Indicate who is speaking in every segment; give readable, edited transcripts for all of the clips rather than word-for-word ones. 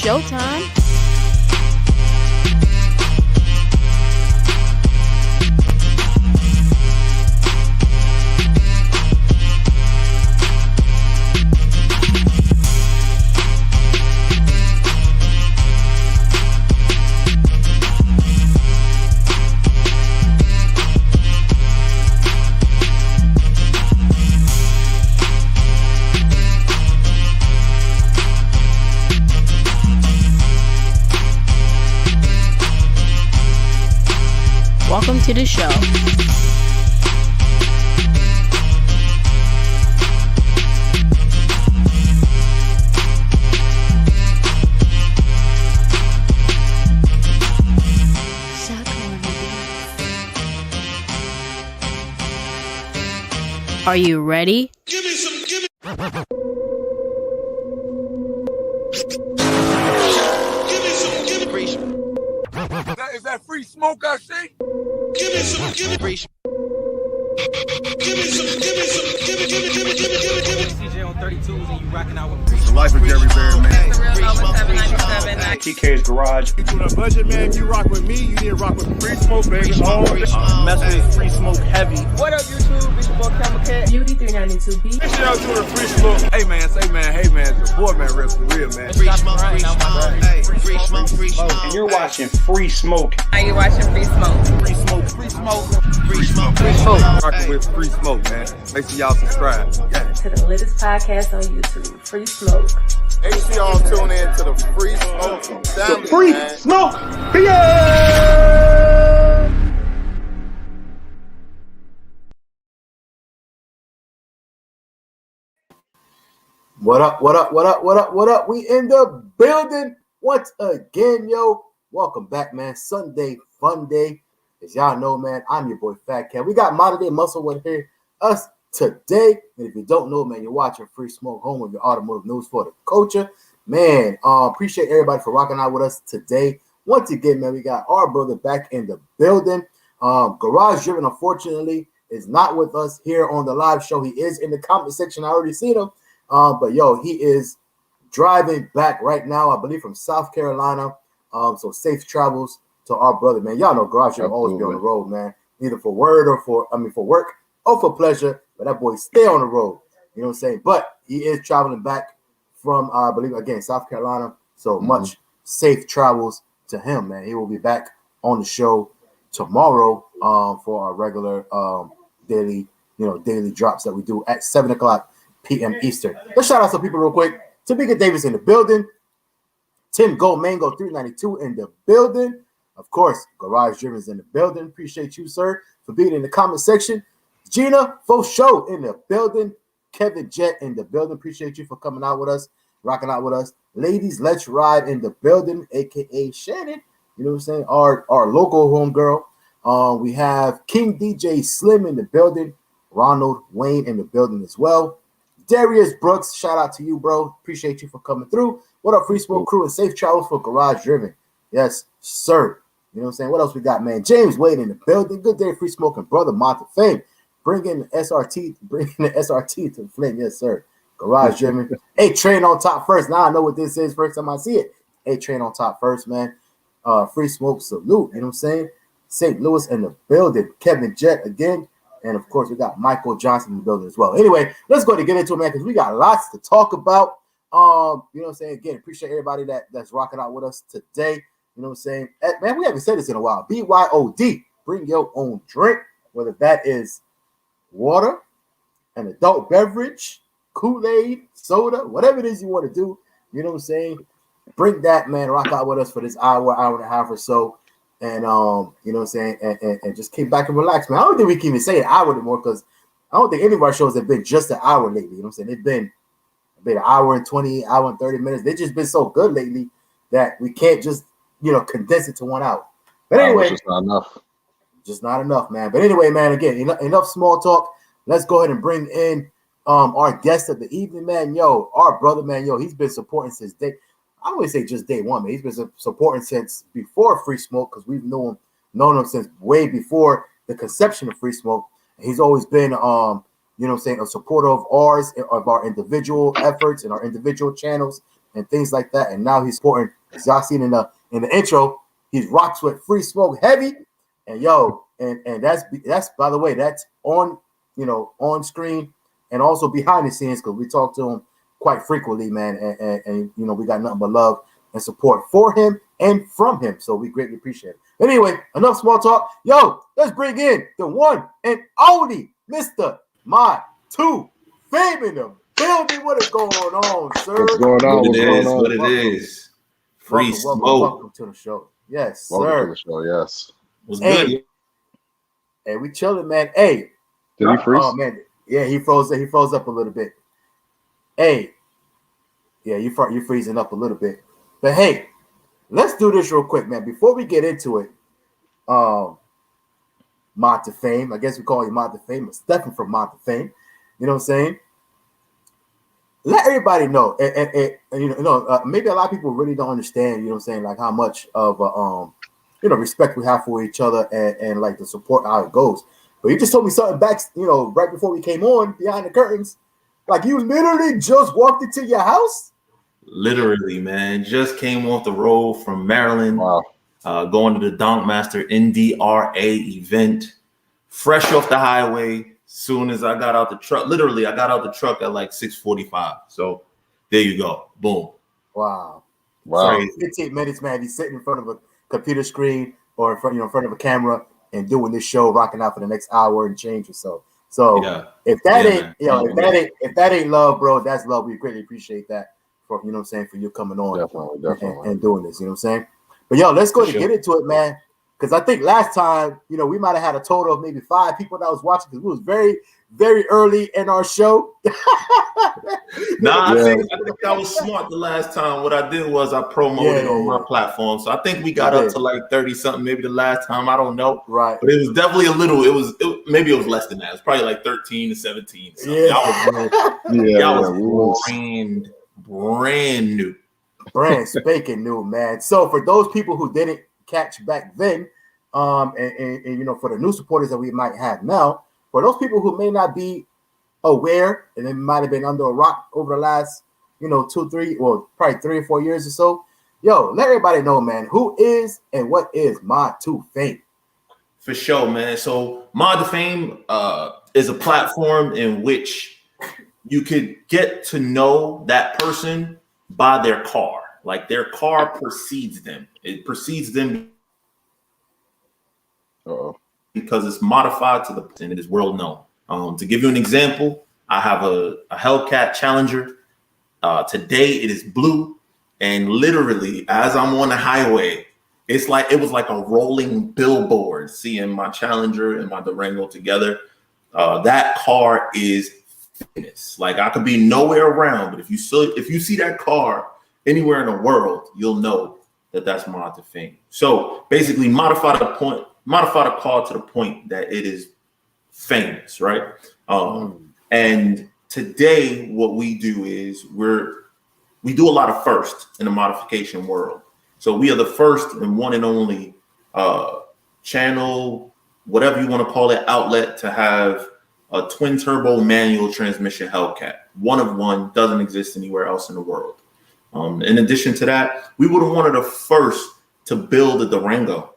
Speaker 1: showtime. Welcome to the show. Are you ready?
Speaker 2: Give me some, give me. Give me some, give me.
Speaker 3: Is that free smoke I see?
Speaker 2: Give me some, give me. Give me some, give me some, give me, give me, give me, give me, give me, give me.
Speaker 4: CJ on 32s and you rocking out with
Speaker 3: The life of Gary Bear, man.
Speaker 5: The real Nova 797.
Speaker 6: TK's Garage.
Speaker 3: You doing a budget, man? If you rock with me, you need to rock with free smoke, baby.
Speaker 6: Mess with Free Smoke Heavy.
Speaker 4: What up, YouTube? It's your boy CashApp.
Speaker 5: Beauty 392B.
Speaker 3: This shit out to the free smoke. Hey, man, say, man, hey, man, it's your boy, man, rep for real, man.
Speaker 4: Free smoke, free smoke.
Speaker 2: Hey, free smoke, free smoke.
Speaker 6: And you're watching Free Smoke.
Speaker 5: Are you watching Free Smoke?
Speaker 6: Free Smoke. Free Smoke.
Speaker 2: Free smoke, free smoke.
Speaker 3: Rocking with free smoke, man. Make sure y'all subscribe. Yeah.
Speaker 5: To the latest podcast on YouTube, Free Smoke.
Speaker 3: Make sure y'all tune in to the free smoke family,
Speaker 6: Free
Speaker 3: man.
Speaker 6: Smoke. Yeah!
Speaker 7: What up, what up, what up, what up, what up? We in the building once again, yo. Welcome back, man. Sunday fun day. As y'all know, man, I'm your boy FaTKaT. We got modern day muscle with here us today. And if you don't know, man, you're watching Free Smoke, home of your automotive news for the culture. Man, appreciate everybody for rocking out with us today. Once again, man, we got our brother back in the building. Garage Driven, unfortunately, is not with us here on the live show. He is in the comment section. I already seen him. But yo, he is driving back right now, I believe, from South Carolina. So safe travels to our brother, man. Y'all know Garage will always be on the road, man. Either for word or for work or for pleasure. But that boy stay on the road. You know what I'm saying? But he is traveling back from, I believe, again, South Carolina. So much safe travels to him, man. He will be back on the show tomorrow for our regular daily drops that we do at 7:00 p.m. Eastern. Let's shout out some people real quick. Tamika Davis in the building. Tim Gold Mango 392 in the building. Of course, Garage Driven's in the building. Appreciate you, sir, for being in the comment section. Gina Fosho in the building. Kevin Jet in the building. Appreciate you for coming out with us, rocking out with us. Ladies, let's ride in the building, aka Shannon. You know what I'm saying? Our local homegirl. We have King DJ Slim in the building. Ronald Wayne in the building as well. Darius Brooks, shout out to you, bro. Appreciate you for coming through. What up, Free Smoke crew, and safe travels for Garage Driven. Yes, sir. You know what I'm saying? What else we got, man? James Wade in the building. Good day, Free Smoke and brother MOD2FAME. Bringing the SRT to the flame. Yes, sir. Garage Driven. Hey, train on top first. Now I know what this is. First time I see it. Hey, train on top first, man. Free Smoke salute. You know what I'm saying? St. Louis in the building. Kevin Jet again. And, of course, we got Michael Johnson in the building as well. Anyway, let's go ahead and get into it, man, because we got lots to talk about. You know what I'm saying? Again, appreciate everybody that's rocking out with us today. You know what I'm saying? Man, we haven't said this in a while. BYOD. Bring your own drink, whether that is water, an adult beverage, Kool-Aid, soda, whatever it is you want to do. You know what I'm saying? Bring that, man. Rock out with us for this hour and a half or so. And, you know what I'm saying? And just kick back and relax, man. I don't think we can even say an hour anymore because I don't think any of our shows have been just an hour lately. You know what I'm saying? They've been an hour and 20, hour and 30 minutes. They've just been so good lately that we can't just, condense it to 1 hour. But anyway.
Speaker 6: Just not enough.
Speaker 7: Just not enough, man. But anyway, man, again, enough small talk. Let's go ahead and bring in our guest of the evening, man. Yo, our brother, man. Yo, he's been supporting since I wouldn't say just day one, man. He's been supporting since before Free Smoke because we've known him since way before the conception of Free Smoke. And he's always been, you know what I'm saying, a supporter of ours, of our individual efforts and our individual channels. and things like that. And now he's supporting, as y'all seen in the intro, he's rocks with Free Smoke Heavy. And yo, and that's by the way, that's on, you know, on screen and also behind the scenes, because we talk to him quite frequently, man. And you know, we got nothing but love and support for him and from him. So we greatly appreciate it. Anyway, enough small talk. Yo, let's bring in the one and only Mr. MOD2FAME in the building. What is going on, sir?
Speaker 8: What's going on?
Speaker 9: What it is,
Speaker 8: on?
Speaker 9: what it is. Free smoke.
Speaker 7: Welcome to the show. Yes,
Speaker 8: Welcome
Speaker 7: sir.
Speaker 8: to the show, yes.
Speaker 9: Was
Speaker 7: Hey.
Speaker 9: good.
Speaker 7: Hey, we chilling, man. Hey.
Speaker 8: Did he freeze?
Speaker 7: Oh man, yeah, he froze up a little bit. Hey, yeah, you're freezing up a little bit. But hey, let's do this real quick, man. Before we get into it, MOD2FAME. I guess we call you MOD2FAME, but Stephen from MOD2FAME. You know what I'm saying? Let everybody know, and maybe a lot of people really don't understand. You know what I'm saying? Like how much of respect we have for each other, and like the support, how it goes. But you just told me something back, right before we came on, behind the curtains. Like you literally just walked into your house?
Speaker 9: Literally, man. Just came off the road from Maryland.
Speaker 8: Wow.
Speaker 9: Going to the Donkmaster NDRA event. Fresh off the highway. Soon as I got out the truck, literally, I got out the truck at like 6:45. So there you go. Boom.
Speaker 7: Wow.
Speaker 9: Crazy.
Speaker 7: 15 minutes, man. He's sitting in front of a computer screen or in front of a camera and doing this show, rocking out for the next hour and change or so. So
Speaker 9: Yeah.
Speaker 7: if that
Speaker 9: Yeah,
Speaker 7: ain't,
Speaker 9: man.
Speaker 7: if that ain't love, bro, that's love. We greatly appreciate that for, you know what I'm saying, for you coming on
Speaker 8: Definitely.
Speaker 7: and doing this, you know what I'm saying? But yo, let's go
Speaker 9: For
Speaker 7: to
Speaker 9: sure.
Speaker 7: get into it, man. Because I think last time, we might have had a total of maybe 5 people that was watching, because we was very, very early in our show.
Speaker 9: Nah,
Speaker 8: Yeah.
Speaker 9: I think I was smart the last time. What I did was I promoted on my platform. So I think we got up to like 30 something, maybe the last time. I don't know.
Speaker 7: Right.
Speaker 9: But it was definitely a little, maybe it was less than that. It was probably like 13 to 17. So
Speaker 7: Yeah.
Speaker 9: y'all was
Speaker 8: we was
Speaker 9: brand new.
Speaker 7: Brand spanking new, man. So for those people who didn't catch back then, and for the new supporters that we might have now, for those people who may not be aware and they might have been under a rock over the last 2, 3, or probably 3 or 4 years or so, yo, let everybody know, man, who is and what is MOD2FAME.
Speaker 9: For sure, man. So MOD2FAME is a platform in which you could get to know that person by their car. Like their car precedes them. It precedes them because it's modified to the and it is world known. To give you an example, I have a Hellcat Challenger. Today it is blue, and literally as I'm on the highway, it was like a rolling billboard seeing my Challenger and my Durango together. That car is famous. Like I could be nowhere around, but if you see that car anywhere in the world, you'll know that that's MOD2FAME. So basically modify the car to the point that it is famous, right? And today what we do is we do a lot of firsts in the modification world. So we are the first and one and only channel, whatever you want to call it, outlet to have a twin turbo manual transmission Hellcat. One of one, doesn't exist anywhere else in the world. In addition to that, we were one of the first to build a Durango.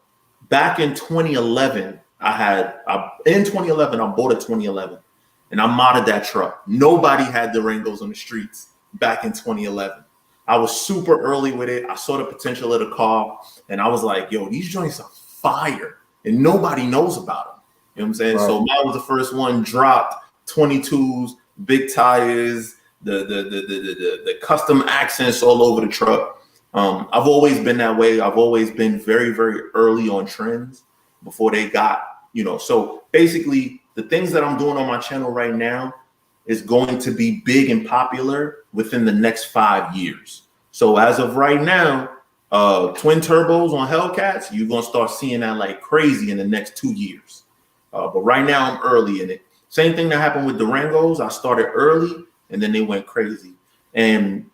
Speaker 9: Back in 2011, I bought a 2011 and I modded that truck. Nobody had Durangos on the streets back in 2011. I was super early with it. I saw the potential of the car and I was like, yo, these joints are fire and nobody knows about them. You know what I'm saying? Right. So mine was the first one, dropped 22s, big tires, the custom accents all over the truck. I've always been that way. I've always been very, very early on trends before they got, so basically the things that I'm doing on my channel right now is going to be big and popular within the next 5 years. So as of right now, twin turbos on Hellcats, you're going to start seeing that like crazy in the next 2 years. But right now I'm early in it. Same thing that happened with Durangos. I started early and then they went crazy. And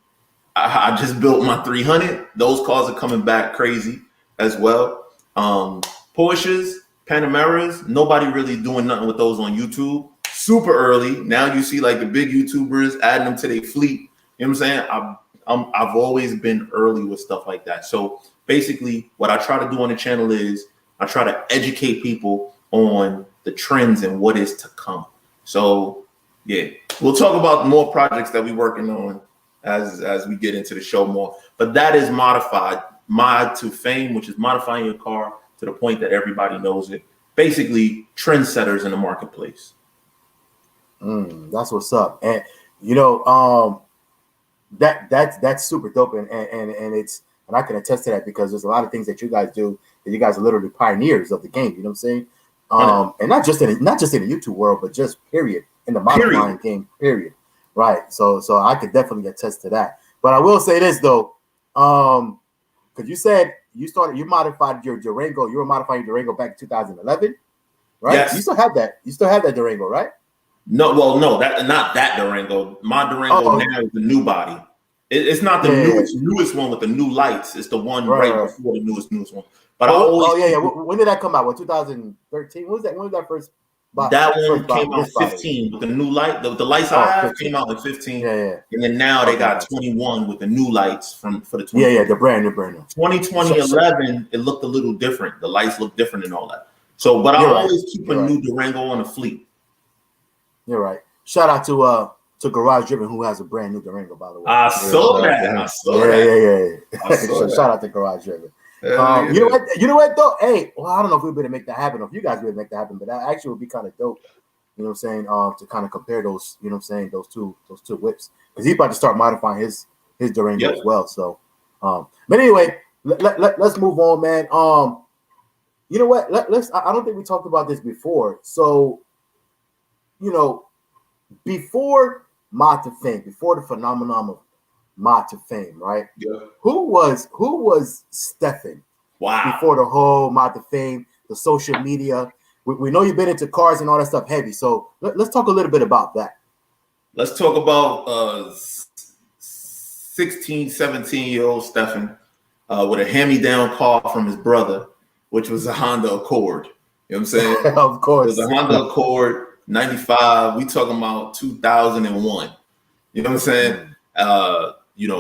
Speaker 9: I just built my 300. Those cars are coming back crazy as well. Porsches, Panameras, nobody really doing nothing with those on YouTube. Super early. Now you see like the big YouTubers adding them to their fleet. You know what I'm saying? I've always been early with stuff like that. So basically, what I try to do on the channel is I try to educate people on the trends and what is to come. So yeah, we'll talk about more projects that we're working on as we get into the show more. But that is modified MOD2FAME, which is modifying your car to the point that everybody knows it. Basically, trendsetters in the marketplace.
Speaker 7: That's what's up. And you know, that's super dope, and it's, and I can attest to that because there's a lot of things that you guys do that you guys are literally pioneers of the game. You know what I'm saying? And not just in the YouTube world, but just period in the modifying game. Period. Right. So I could definitely attest to that. But I will say this though, because you said you modified your Durango. You were modifying your Durango back in 2011, right?
Speaker 9: Yes.
Speaker 7: You still have that. You still have that Durango, right?
Speaker 9: No, well, no, that not that Durango. My Durango now is the new body. It's not the newest one with the new lights. It's the one right before the newest one. But
Speaker 7: When did that come out? What, 2013? When was that? When was that first?
Speaker 9: That one came out 15 with the new light. The lights I have came out in 15. And then now they got 21 with the new lights for the 20.
Speaker 7: The brand new.
Speaker 9: 2020, 11, it looked a little different. The lights look different and all that. So, but I always keep a new Durango on the fleet.
Speaker 7: You're right. Shout out to Garage Driven, who has a brand new Durango, by the way.
Speaker 9: I saw that.
Speaker 7: Shout out to Garage Driven. You know what though? Hey, well, I don't know if we're going to make that happen, or if you guys would make that happen, but that actually would be kind of dope. You know what I'm saying? To kind of compare those, you know what I'm saying, those two whips, because he's about to start modifying his Durango as well. So, but anyway, let's move on, man. You know what? Let's. I don't think we talked about this before. So, you know, before MOD2FAME, before the phenomenon of MOD2FAME, right?
Speaker 9: Yeah.
Speaker 7: Who was Stefan?
Speaker 9: Wow.
Speaker 7: Before the whole MOD2FAME, the social media. We know you've been into cars and all that stuff heavy. So let's talk a little bit about that.
Speaker 9: Let's talk about 16, 17-year-old Stefan with a hand-me-down car from his brother, which was a Honda Accord. You know what I'm saying?
Speaker 7: Of course.
Speaker 9: It was a Honda Accord, 95. We talking about 2001. You know what I'm saying?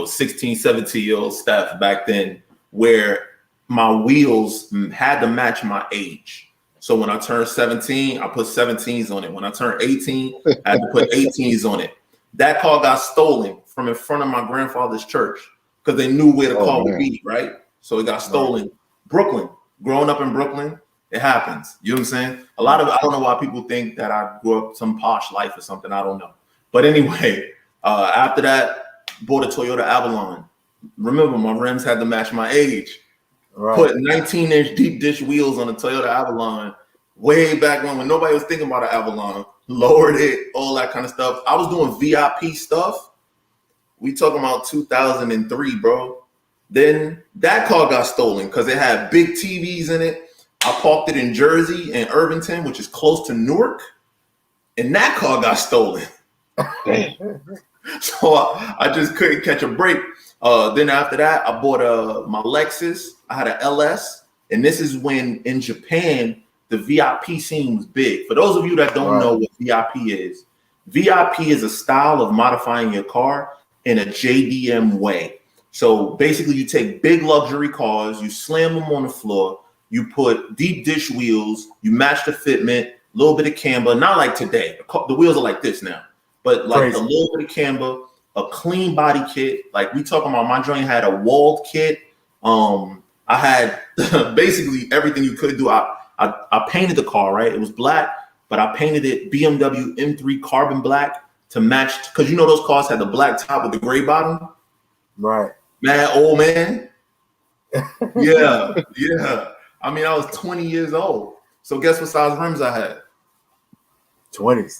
Speaker 9: 16, 17-year-old Steph back then, where my wheels had to match my age. So when I turned 17, I put 17s on it. When I turned 18, I had to put 18s on it. That car got stolen from in front of my grandfather's church because they knew where the car would be, right? So it got stolen. Right. Brooklyn, growing up in Brooklyn, it happens. You know what I'm saying? I don't know why people think that I grew up some posh life or something. I don't know. But anyway, after that, bought a Toyota Avalon. Remember, my rims had to match my age. Right. Put 19-inch deep dish wheels on the Toyota Avalon way back when nobody was thinking about an Avalon. Lowered it, all that kind of stuff. I was doing VIP stuff. We talking about 2003, bro. Then that car got stolen because it had big TVs in it. I parked it in Jersey and Irvington, which is close to Newark, and that car got stolen. So I just couldn't catch a break. Then after that, I bought my Lexus. I had an LS, and this is when in Japan the VIP scene was big. For those of you that don't know what VIP is a style of modifying your car in a JDM way. So basically, you take big luxury cars, you slam them on the floor, you put deep dish wheels, you match the fitment, a little bit of camber. Not like today. The wheels are like this now. But like a little bit of camber, a clean body kit. Like we talking about, my joint had a walled kit. I had basically everything you could do. I painted the car, right? It was black, but I painted it BMW M3 carbon black to match, because you know those cars had the black top with the gray bottom.
Speaker 7: Right.
Speaker 9: Man, old man. Yeah. I mean, I was 20 years old. So guess what size rims I had?
Speaker 7: 20s,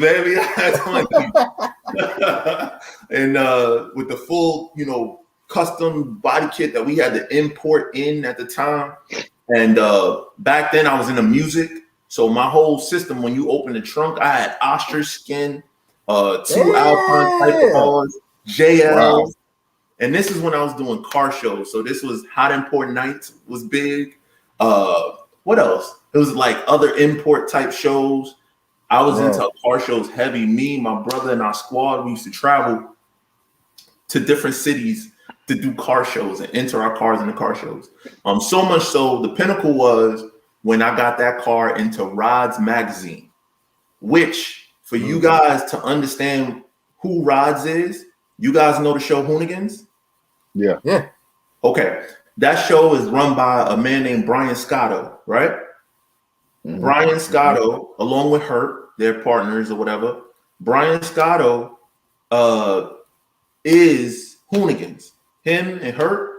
Speaker 9: baby. I had 20s. And with the full, custom body kit that we had to import in at the time. And back then I was into music. So my whole system, when you open the trunk, I had ostrich skin, 2 Alpine type cars, JLs. Wow. And this is when I was doing car shows. So this was Hot Import Nights was big. What else? It was like other import type shows. I was into car shows heavy. Me, my brother, and our squad, we used to travel to different cities to do car shows and enter our cars in the car shows. So much so, the pinnacle was when I got that car into Rods magazine, which for you guys to understand who Rods is, you guys know the show Hoonigans?
Speaker 8: Yeah.
Speaker 7: Yeah.
Speaker 9: Okay. That show is run by a man named Brian Scotto, right?
Speaker 8: Mhm.
Speaker 9: Brian Scotto, along with Hurt, they're partners or whatever. Brian Scotto is Hoonigans. Him and Hurt,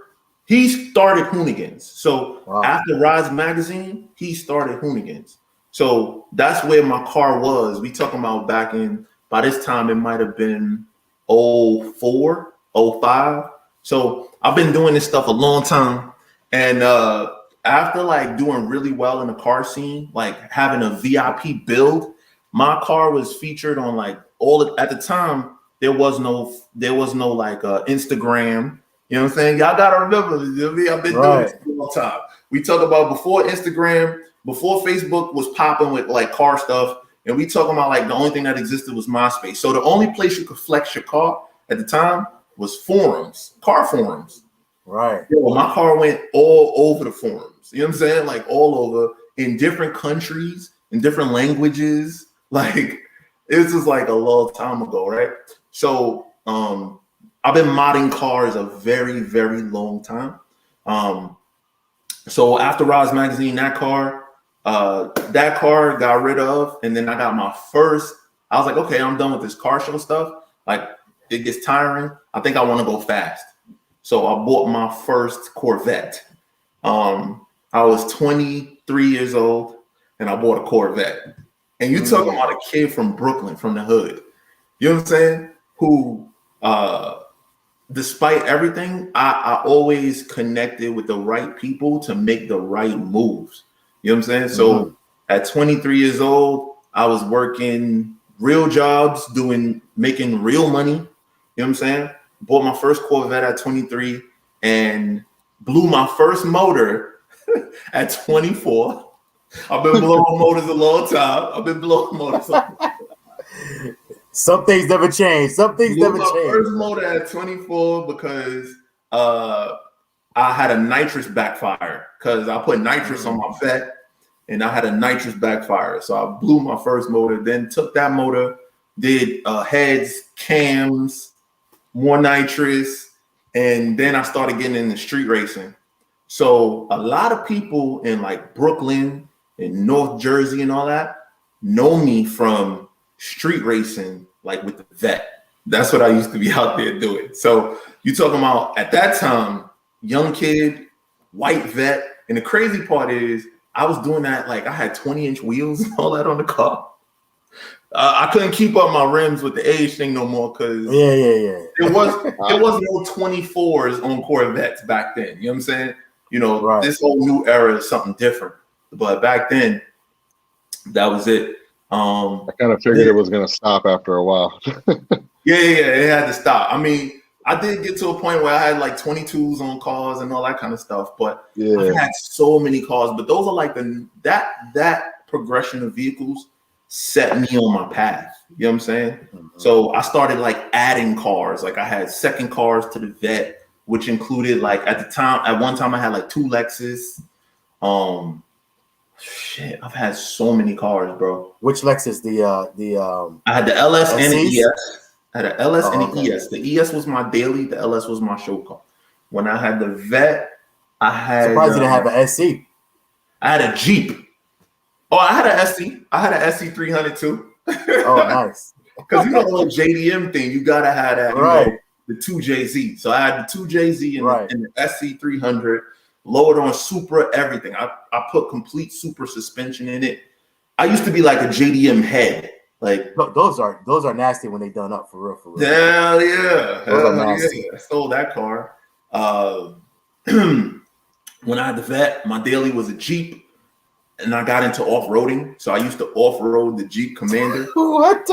Speaker 9: he started Hoonigans. So after Rise Magazine, he started Hoonigans. So that's where my car was. We talking about back in, by this time, it might have been 04, 05. So I've been doing this stuff a long time. And after like doing really well in the car scene, like having a VIP build, my car was featured on like at the time, there was no like Instagram. You know what I'm saying? Y'all gotta remember, I've been doing this for a long time. We talk about before Instagram, before Facebook was popping with like car stuff, and we talking about like the only thing that existed was MySpace. So the only place you could flex your car at the time was forums, car forums.
Speaker 7: Right.
Speaker 9: Yo, my car went all over the forums. You know what I'm saying? Like all over in different countries, in different languages. Like this is like a long time ago, right? So I've been modding cars a very, very long time. So after Roz Magazine, that car got rid of, and then I got my first. I was like, okay, I'm done with this car show stuff. Like it gets tiring. I think I want to go fast. So I bought my first Corvette. I was 23 years old, and I bought a Corvette. And you talking about a kid from Brooklyn, from the hood. You know what I'm saying? Who, despite everything, I always connected with the right people to make the right moves. You know what I'm saying? So at 23 years old, I was working real jobs, making real money. You know what I'm saying? Bought my first Corvette at 23 and blew my first motor at 24. I've been blowing motors a long time. I've been blowing motors.
Speaker 7: Some things never change. Some things never change.
Speaker 9: First motor at 24 because I had a nitrous backfire because I put nitrous on my vet and I had a nitrous backfire. So I blew my first motor, then took that motor, did heads, cams, more nitrous, and then I started getting into street racing. So a lot of people in like Brooklyn and North Jersey and all that know me from street racing, like with the vet. That's what I used to be out there doing. So you talking about at that time, young kid, white vet. And the crazy part is I was doing that, like I had 20-inch wheels and all that on the car. I couldn't keep up my rims with the age thing no more because there was no 24s on Corvettes back then. You know what I'm saying? You know, this whole new era is something different. But back then, that was it.
Speaker 8: I kind of figured it was going to stop after a while.
Speaker 9: Yeah, it had to stop. I mean, I did get to a point where I had like 22s on cars and all that kind of stuff, but I've had so many cars. But those are like that progression of vehicles set me on my path. You know what I'm saying? So I started like adding cars. Like I had second cars to the vet, which included like at one time I had like 2 Lexus. I've had so many cars, bro.
Speaker 7: Which Lexus?
Speaker 9: I had the LS and the
Speaker 7: SCs?
Speaker 9: ES. I had an LS and an ES. The ES was my daily. The LS was my show car. When I had the vet, I had.
Speaker 7: Surprised you didn't have an SC.
Speaker 9: I had a Jeep. Oh, I had an SC. I had an SC 300 too.
Speaker 7: Oh, nice.
Speaker 9: Because you know the whole JDM thing, you gotta have that.
Speaker 7: Right.
Speaker 9: You know, the 2JZ. So I had the 2JZ and the SC 300. Lowered on Supra, everything. I put complete Supra suspension in it. I used to be like a JDM head. Like
Speaker 7: those are nasty when they done up for real.
Speaker 9: Hell yeah.
Speaker 7: Those are nasty.
Speaker 9: I stole that car. When I had the vet, my daily was a Jeep. And I got into off-roading. So I used to off-road the Jeep Commander.
Speaker 7: What?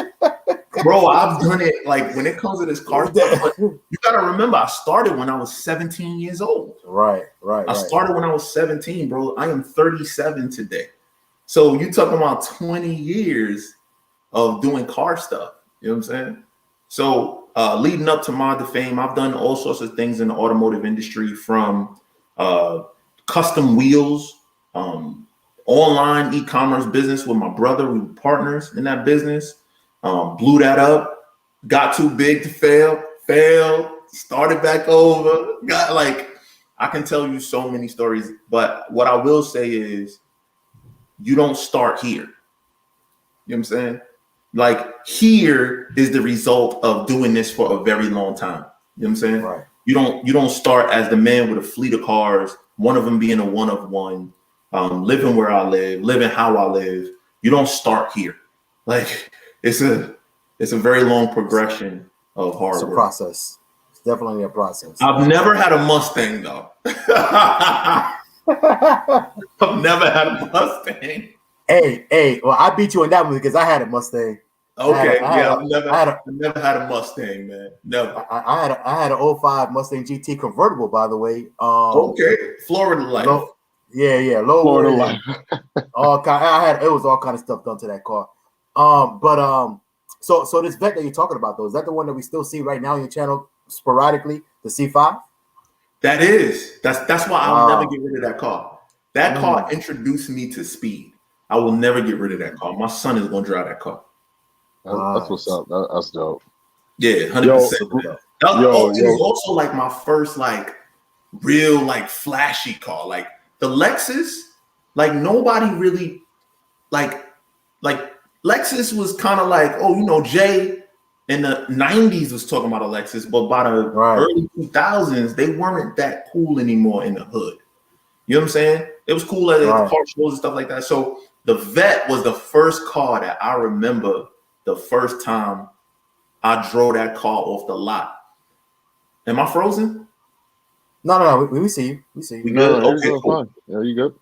Speaker 9: Bro, I've done it like when it comes to this car stuff. But you gotta remember, I started when I was 17 years old.
Speaker 7: Right.
Speaker 9: I started when I was 17, bro. I am 37 today. So you talking about 20 years of doing car stuff. You know what I'm saying? So leading up to MOD2FAME, I've done all sorts of things in the automotive industry, from custom wheels, online e-commerce business with my brother. We were partners in that business. Blew that up, got too big to fail, failed, started back over. I can tell you so many stories, but what I will say is you don't start here. You know what I'm saying? Like, here is the result of doing this for a very long time. You know what I'm saying?
Speaker 7: Right.
Speaker 9: You don't start as the man with a fleet of cars, one of them being a one of one, living where I live, living how I live. You don't start here. Like, it's a very long progression of hard work.
Speaker 7: It's a process. It's definitely a process.
Speaker 9: I've never had a Mustang though. I've never had a Mustang.
Speaker 7: Hey, well, I beat you on that one because I had a Mustang.
Speaker 9: Okay,
Speaker 7: I've
Speaker 9: never had a Mustang, man. Never.
Speaker 7: I had an 05 Mustang GT convertible, by the way.
Speaker 9: Okay, Florida life.
Speaker 7: Low
Speaker 8: Florida life.
Speaker 7: It was all kind of stuff done to that car. So this vet that you're talking about, though, is that the one that we still see right now on your channel sporadically, the C5?
Speaker 9: That is. That's why I'll never get rid of that car. That car introduced me to speed. I will never get rid of that car. My son is going to drive that car.
Speaker 8: That's what's up. That's dope.
Speaker 9: Yeah, 100%. It was also like my first real flashy car. Like the Lexus, nobody really like Lexus was kind of like, Jay in the 90s was talking about a Lexus, but by the early 2000s, they weren't that cool anymore in the hood. You know what I'm saying? It was cool at car shows and stuff like that. So the Vet was the first car that I remember the first time I drove that car off the lot. Am I frozen?
Speaker 7: No. We see you. We see you.
Speaker 9: We good? Okay,
Speaker 8: cool. Yeah, you good?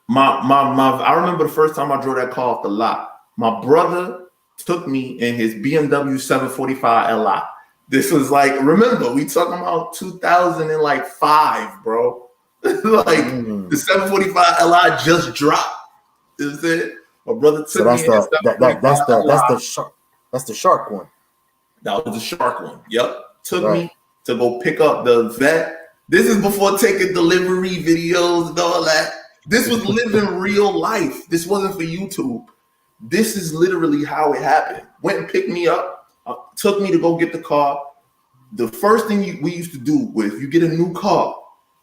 Speaker 9: I remember the first time I drove that car off the lot. My brother took me in his BMW 745 Li. This was remember, we talking about 2005, bro. The 745 Li just dropped. Is it? My brother took me.
Speaker 7: That's the shark one.
Speaker 9: That was the shark one. Yep. Took me to go pick up the Vet. This is before taking delivery videos and all that. This was living real life. This wasn't for YouTube. This is literally how it happened. Went and picked me up, took me to go get the car. The first thing we used to do was, if you get a new car,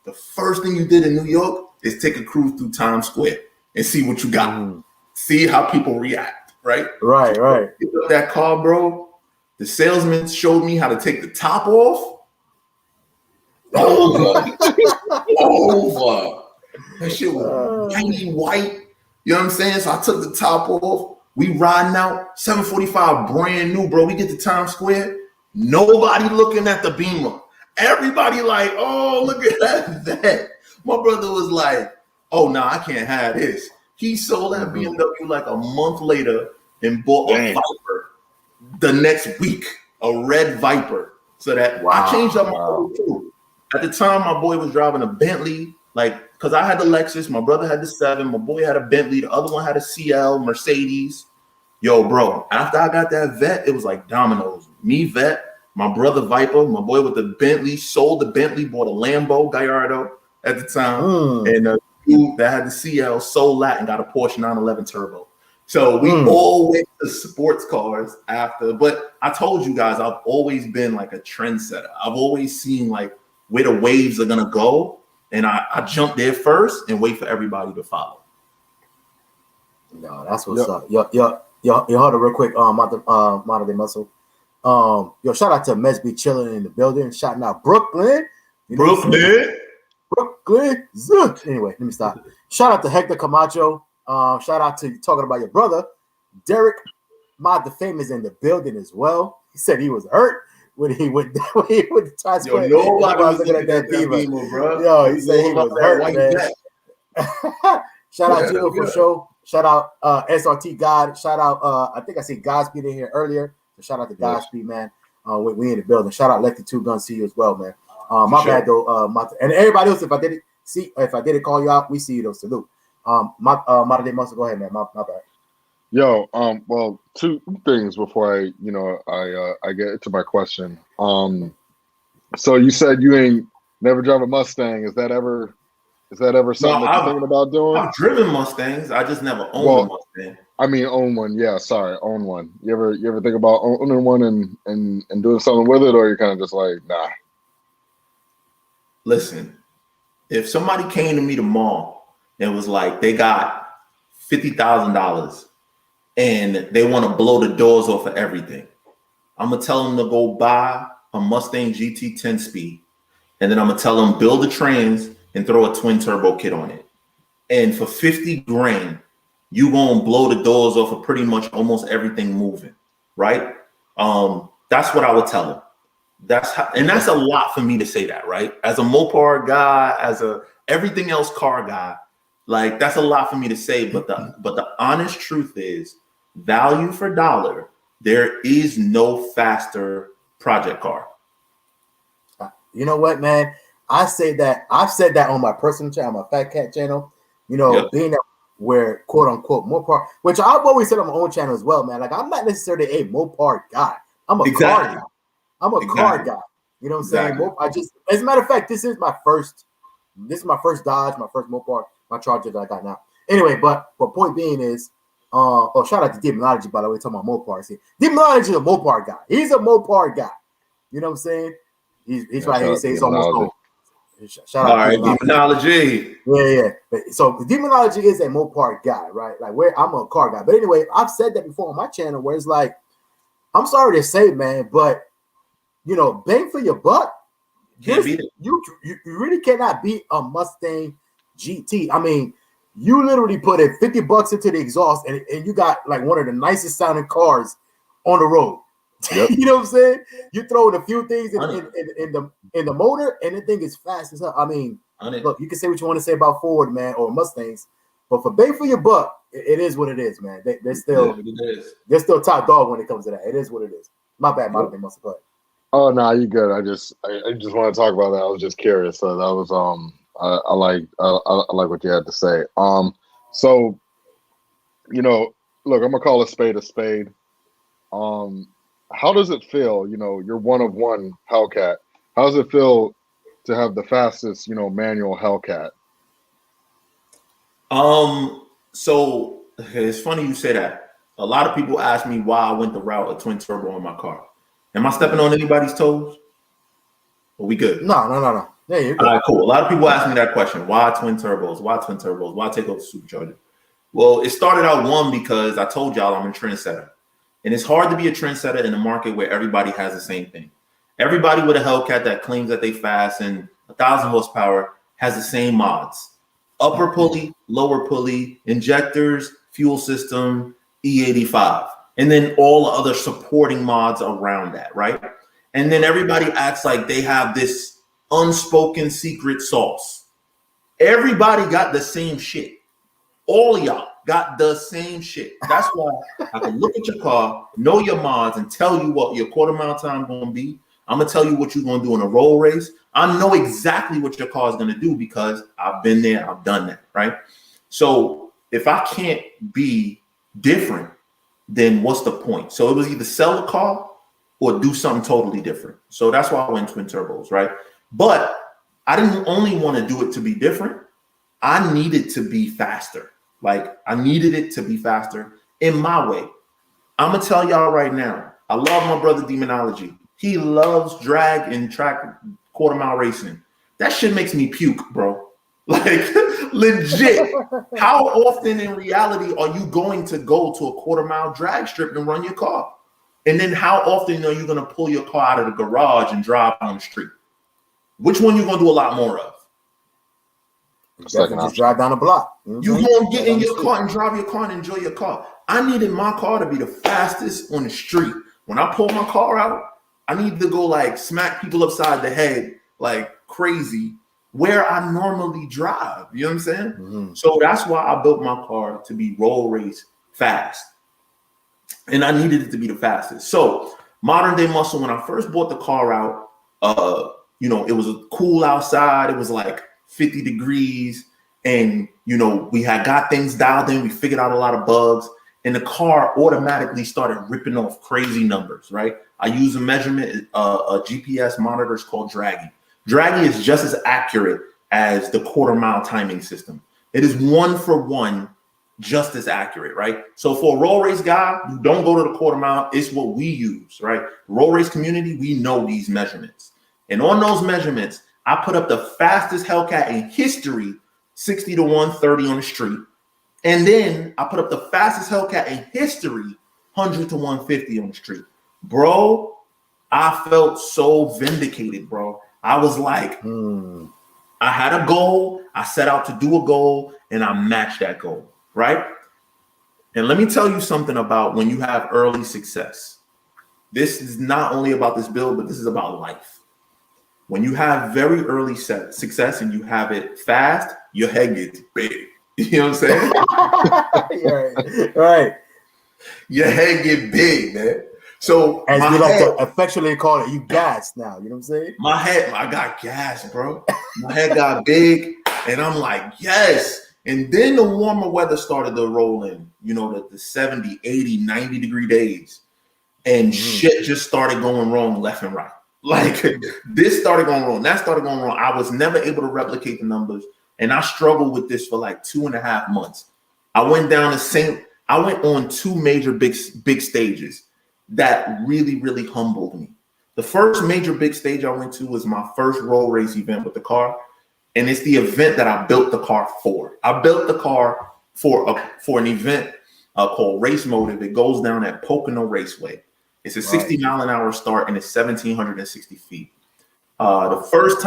Speaker 9: the first thing you did in New York is take a cruise through Times Square and see what you got. See how people react, right?
Speaker 7: Right.
Speaker 9: Picked up that car, bro. The salesman showed me how to take the top off. Over. That shit was shiny white. You know what I'm saying? So I took the top off. We riding out, 745 brand new, bro. We get to Times Square. Nobody looking at the Beamer. Everybody oh, look at that. My brother was like, oh, no, I can't have this. He sold that BMW a month later and bought a Viper the next week, a red Viper. So that I changed up my whole too. At the time, my boy was driving a Bentley, because I had the Lexus, my brother had the 7, my boy had a Bentley, the other one had a CL, Mercedes. Yo, bro, after I got that Vet, it was like dominoes. Me, Vet, my brother Viper, my boy with the Bentley, sold the Bentley, bought a Lambo Gallardo at the time, and the dude that had the CL sold that and got a Porsche 911 Turbo. So we all went to sports cars after, but I told you guys, I've always been a trendsetter. I've always seen where the waves are gonna go, and I jump there first and wait for everybody to follow.
Speaker 7: No, that's what's up. Yo, hold on real quick. Modern Day Muscle. Yo, shout out to Mesby chilling in the building. Shouting out Brooklyn. Brooklyn. Anyway, let me stop. Shout out to Hector Camacho. Shout out to talking about your brother, Derek. MOD2FAME is in the building as well. He said he was hurt when he went to Times Square.
Speaker 9: Yo, nobody was looking at that Beamer, bro.
Speaker 7: Yo, he said he was hurt, man. Shout out to you for show. Shout out SRT God. Shout out I think I see Godspeed in here earlier. So shout out to Godspeed, man. We in the building. Shout out Lefty 2 Gun, see you as well, man. Bad though. And everybody else, if I didn't call you out, we see you though. Salute. Modern Day Muscle, go ahead, man. My bad.
Speaker 8: Yo, well, two things before I get to my question. So you said you ain't never drive a Mustang. Is that ever something that you're thinking about doing?
Speaker 9: I've driven Mustangs. I just never owned a Mustang.
Speaker 8: I mean, own one. Yeah, sorry, own one. You ever think about owning one and doing something with it, or you're kind of just like, nah?
Speaker 9: Listen, if somebody came to me tomorrow and was like, they got $50,000 and they want to blow the doors off of everything, I'm gonna tell them to go buy a Mustang GT 10-speed, and then I'm gonna tell them build a trans and throw a twin turbo kit on it. And for 50 grand, you gonna blow the doors off of pretty much almost everything moving, right? That's what I would tell them. That's a lot for me to say that, right? As a Mopar guy, as a everything else car guy, like that's a lot for me to say. But the honest truth is, value for dollar, there is no faster project car.
Speaker 7: You know what, man? I've said that on my personal channel, my FaTKaT channel. You know, being that where quote unquote Mopar, which I've always said on my own channel as well, man. Like I'm not necessarily a Mopar guy. I'm a car guy. I'm a car guy. You know what I'm saying? I just, as a matter of fact, this is my first Dodge, my first Mopar, my Charger that I got now. Anyway, but point being is, shout out to Demonology, by the way, talking about Mopars here. Demonology is a Mopar guy. He's a Mopar guy. You know what I'm saying? He's right here to say he's almost old. Shout out to
Speaker 9: Demonology.
Speaker 7: Yeah. So Demonology is a Mopar guy, right? Like I'm a car guy. But anyway, I've said that before on my channel where it's like, I'm sorry to say, man, but you know, bang for your buck. You really cannot beat a Mustang GT. I mean, you literally put in $50 into the exhaust and you got like one of the nicest sounding cars on the road. Yep. You know what I'm saying? You throw in a few things in the motor and the thing is fast as hell. I mean, look, you can say what you want to say about Ford, man, or Mustangs, but for bang for your buck, it is what it is, man. They're still top dog when it comes to that. It is what it is. My bad, my must have played.
Speaker 8: Oh no, you good. I just want to talk about that. I was just curious. So that was I like what you had to say. So you know, look, I'm gonna call a spade a spade. How does it feel? You know, you're one of one Hellcat. How does it feel to have the fastest, you know, manual Hellcat?
Speaker 9: So it's funny you say that. A lot of people ask me why I went the route of twin turbo in my car. Am I stepping on anybody's toes? Are we good?
Speaker 7: No. Yeah, you're good.
Speaker 9: All right, cool. A lot of people ask me that question. Why twin turbos? Why twin turbos? Why take over supercharger? Well, it started out one because I told y'all I'm a trendsetter. And it's hard to be a trendsetter in a market where everybody has the same thing. Everybody with a Hellcat that claims that they fast and 1,000 horsepower has the same mods. Upper pulley, lower pulley, injectors, fuel system, E85. And then all the other supporting mods around that, right? And then everybody acts like they have this unspoken secret sauce. Everybody got the same shit. All of y'all got the same shit. That's why I can look at your car, know your mods, and tell you what your quarter mile time going to be. I'm going to tell you what you're going to do in a roll race. I know exactly what your car is going to do because I've been there. I've done that, right? So if I can't be different, then what's the point? So it was either sell a car or do something totally different. So that's why I went twin turbos, right? But I didn't only want to do it to be different. I needed to be faster. Like I needed it to be faster in my way. I'm going to tell y'all right now, I love my brother Demonology. He loves drag and track quarter mile racing. That shit makes me puke, bro. Like legit. How often in reality are you going to go to a quarter mile drag strip and run your car? And then how often are you going to pull your car out of the garage and drive on the street? Which one you going to do a lot more of?
Speaker 7: Just drive down the block.
Speaker 9: You going to get in your car and drive your car and enjoy your car. I needed my car to be the fastest on the street. When I pull my car out, I need to go like smack people upside the head like crazy where I normally drive. You know what I'm saying? Mm-hmm. So that's why I built my car to be roll race fast. And I needed it to be the fastest. So modern day muscle, when I first bought the car out, you know, it was cool outside. It was like 50 degrees. And, you know, we had got things dialed in. We figured out a lot of bugs. and the car automatically started ripping off crazy numbers, right? I use a measurement, a GPS monitor is called Draggy. Draggy is just as accurate as the quarter-mile timing system. It is 1 for 1, just as accurate, right? So for a roll race guy, you don't go to the quarter mile. It's what we use, right? Roll race community, we know these measurements. And on those measurements, I put up the fastest Hellcat in history, 60 to 130 on the street. And then I put up the fastest Hellcat in history, 100 to 150 on the street. Bro, I felt so vindicated, bro. I was like, I had a goal. I set out to do a goal, and I matched that goal, right? And let me tell you something about when you have early success. This is not only about this build, but this is about life. When you have very early success and you have it fast, your head gets big. You know what I'm saying?
Speaker 7: right.
Speaker 9: Your head get big, man. So
Speaker 7: as we like to affectionately call it, you gas now. You know what I'm saying?
Speaker 9: My head, I got gas, bro. My head got big, and I'm like, yes. And then the warmer weather started to roll in, you know, the 70, 80, 90 degree days. And shit just started going wrong left and right. Like this started going wrong. That started going wrong. I was never able to replicate the numbers. And I struggled with this for like 2.5 months. I went on 2 major big stages that really, really humbled me. The first major big stage I went to was my first roll race event with the car. And it's the event that I built the car for. I built the car for an event called Race Motive. It goes down at Pocono Raceway. It's a 60 mile an hour start, and it's 1,760 feet. The last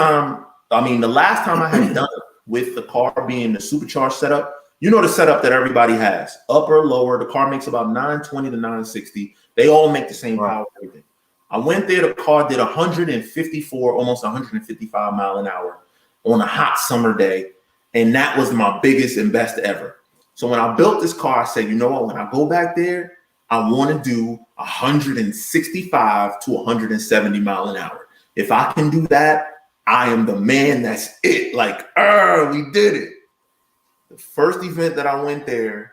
Speaker 9: time I had done it with the car being the supercharged setup, you know the setup that everybody has, upper, lower. The car makes about 920 to 960. They all make the same power. Everything. I went there. The car did 154, almost 155 mile an hour on a hot summer day, and that was my biggest and best ever. So when I built this car, I said, you know what? When I go back there, I want to do 165 to 170 mile an hour. If I can do that, I am the man. That's it. Like, we did it. The first event that I went there,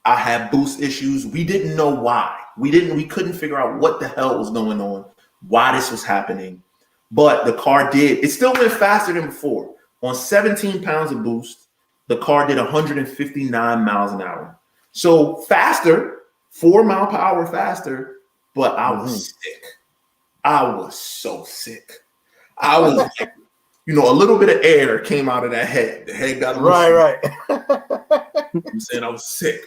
Speaker 9: I had boost issues. We didn't know why. We couldn't figure out what the hell was going on, why this was happening. But the car it still went faster than before. On 17 pounds of boost, the car did 159 miles an hour. So faster, 4 mile per hour faster, but I was sick. I was so sick. I was like, a little bit of air came out of that head. The head got
Speaker 7: right.
Speaker 9: I'm saying I was sick.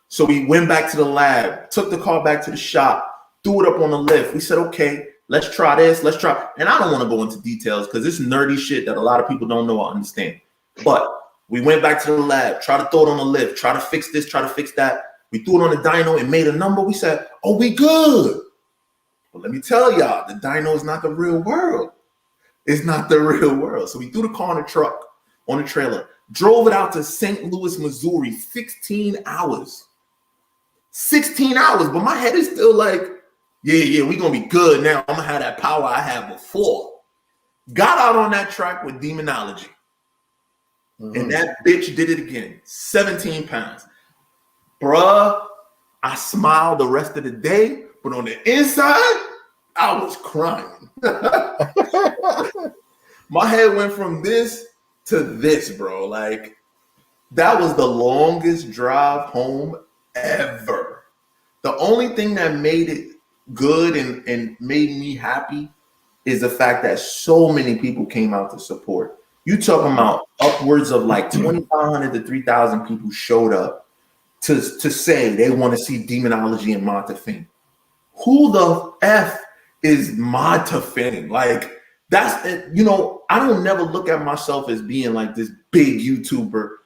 Speaker 9: So we went back to the lab, took the car back to the shop, threw it up on the lift. We said, okay, let's try this. And I don't want to go into details because it's nerdy shit that a lot of people don't know or understand. But we went back to the lab, tried to throw it on the lift, try to fix this, try to fix that. We threw it on the dyno and made a number. We said, oh, we good. But let me tell y'all, the dyno is not the real world. It's not the real world. So we threw the car on the truck, on the trailer, drove it out to St. Louis, Missouri, 16 hours. 16 hours, but my head is still like, yeah, we're going to be good now. I'm going to have that power I had before. Got out on that track with Demonology. And that bitch did it again. 17 pounds. Bruh, I smiled the rest of the day, but on the inside, I was crying. My head went from this to this, bro. Like, that was the longest drive home ever. The only thing that made it good and made me happy is the fact that so many people came out to support. You talking about upwards of like 2,500 to 3,000 people showed up to say they want to see Demonology and MOD2FAME. Who the F is MOD2FAME? Like, that's it. I don't never look at myself as being like this big YouTuber.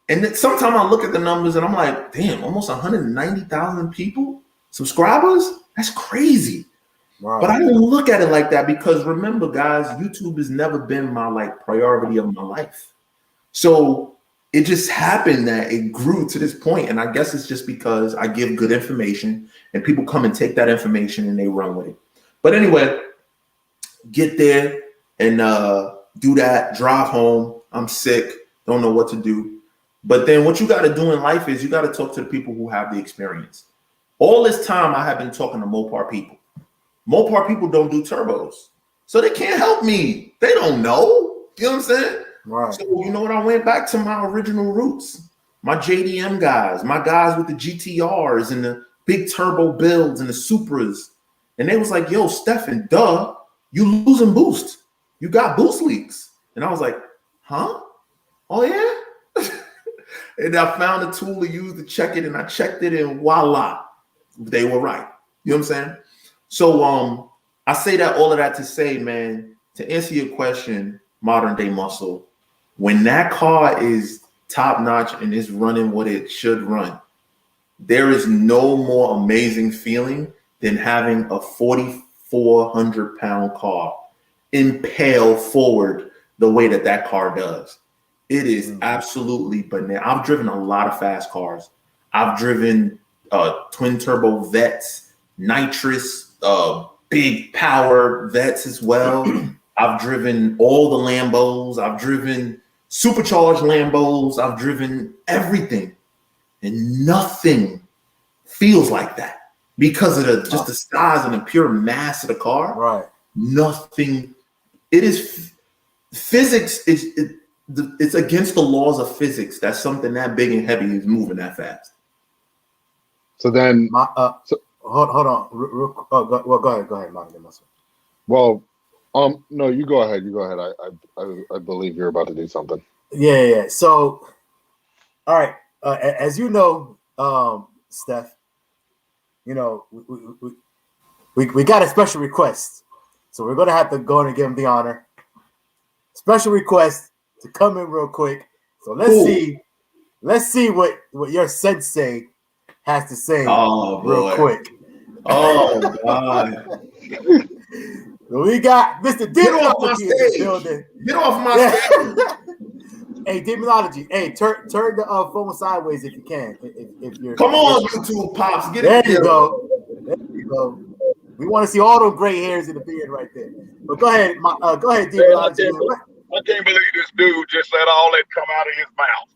Speaker 9: And then sometimes I look at the numbers and I'm like, damn, almost 190,000 people, subscribers? That's crazy. Wow. But I don't look at it like that because remember, guys, YouTube has never been my priority of my life. So it just happened that it grew to this point. And I guess it's just because I give good information and people come and take that information and they run with it. But anyway, get there and do that, drive home. I'm sick, don't know what to do. But then what you got to do in life is you got to talk to the people who have the experience. All this time I have been talking to Mopar people. Mopar people don't do turbos. So they can't help me. They don't know. You know what I'm saying?
Speaker 7: Right.
Speaker 9: So you know what? I went back to my original roots. My JDM guys, my guys with the GTRs and the big turbo builds and the Supras. And they was like, yo, Stefan, duh, you losing boost. You got boost leaks. And I was like, huh? Oh, yeah? And I found a tool to use to check it, and I checked it, and voila, they were right. You know what I'm saying? So I say that all of that to say, man, to answer your question, modern day muscle, when that car is top notch and is running what it should run, there is no more amazing feeling than having a 4,400-pound car impale forward the way that that car does. It is absolutely bananas. I've driven a lot of fast cars. I've driven twin turbo Vets, nitrous, big power Vets as well. I've driven all the Lambos. I've driven supercharged Lambos. I've driven everything, and nothing feels like that because of just the size and the pure mass of the car.
Speaker 7: Right.
Speaker 9: Nothing. It is physics. It's against the laws of physics that something that big and heavy is moving that fast.
Speaker 8: So then,
Speaker 7: hold on. Go ahead, Martin.
Speaker 8: Well, no, you go ahead. You go ahead. I believe you're about to do something.
Speaker 7: Yeah. So, all right. As you know, Steph, you know, we got a special request, so we're gonna have to go in and give him the honor. Special request to come in real quick. So let's see what your sensei has to say real quick.
Speaker 9: Oh God.
Speaker 7: We got Mr. Demonology in the building.
Speaker 9: Get off my stage.
Speaker 7: Hey, Demonology. Hey, turn the phone sideways if you can. If you're
Speaker 9: come on, YouTube pops. Get
Speaker 7: there
Speaker 9: it.
Speaker 7: You go. There you go. We want to see all those gray hairs in the beard right there. But go ahead, Demonology.
Speaker 10: I can't believe this dude just let all that come out of his mouth.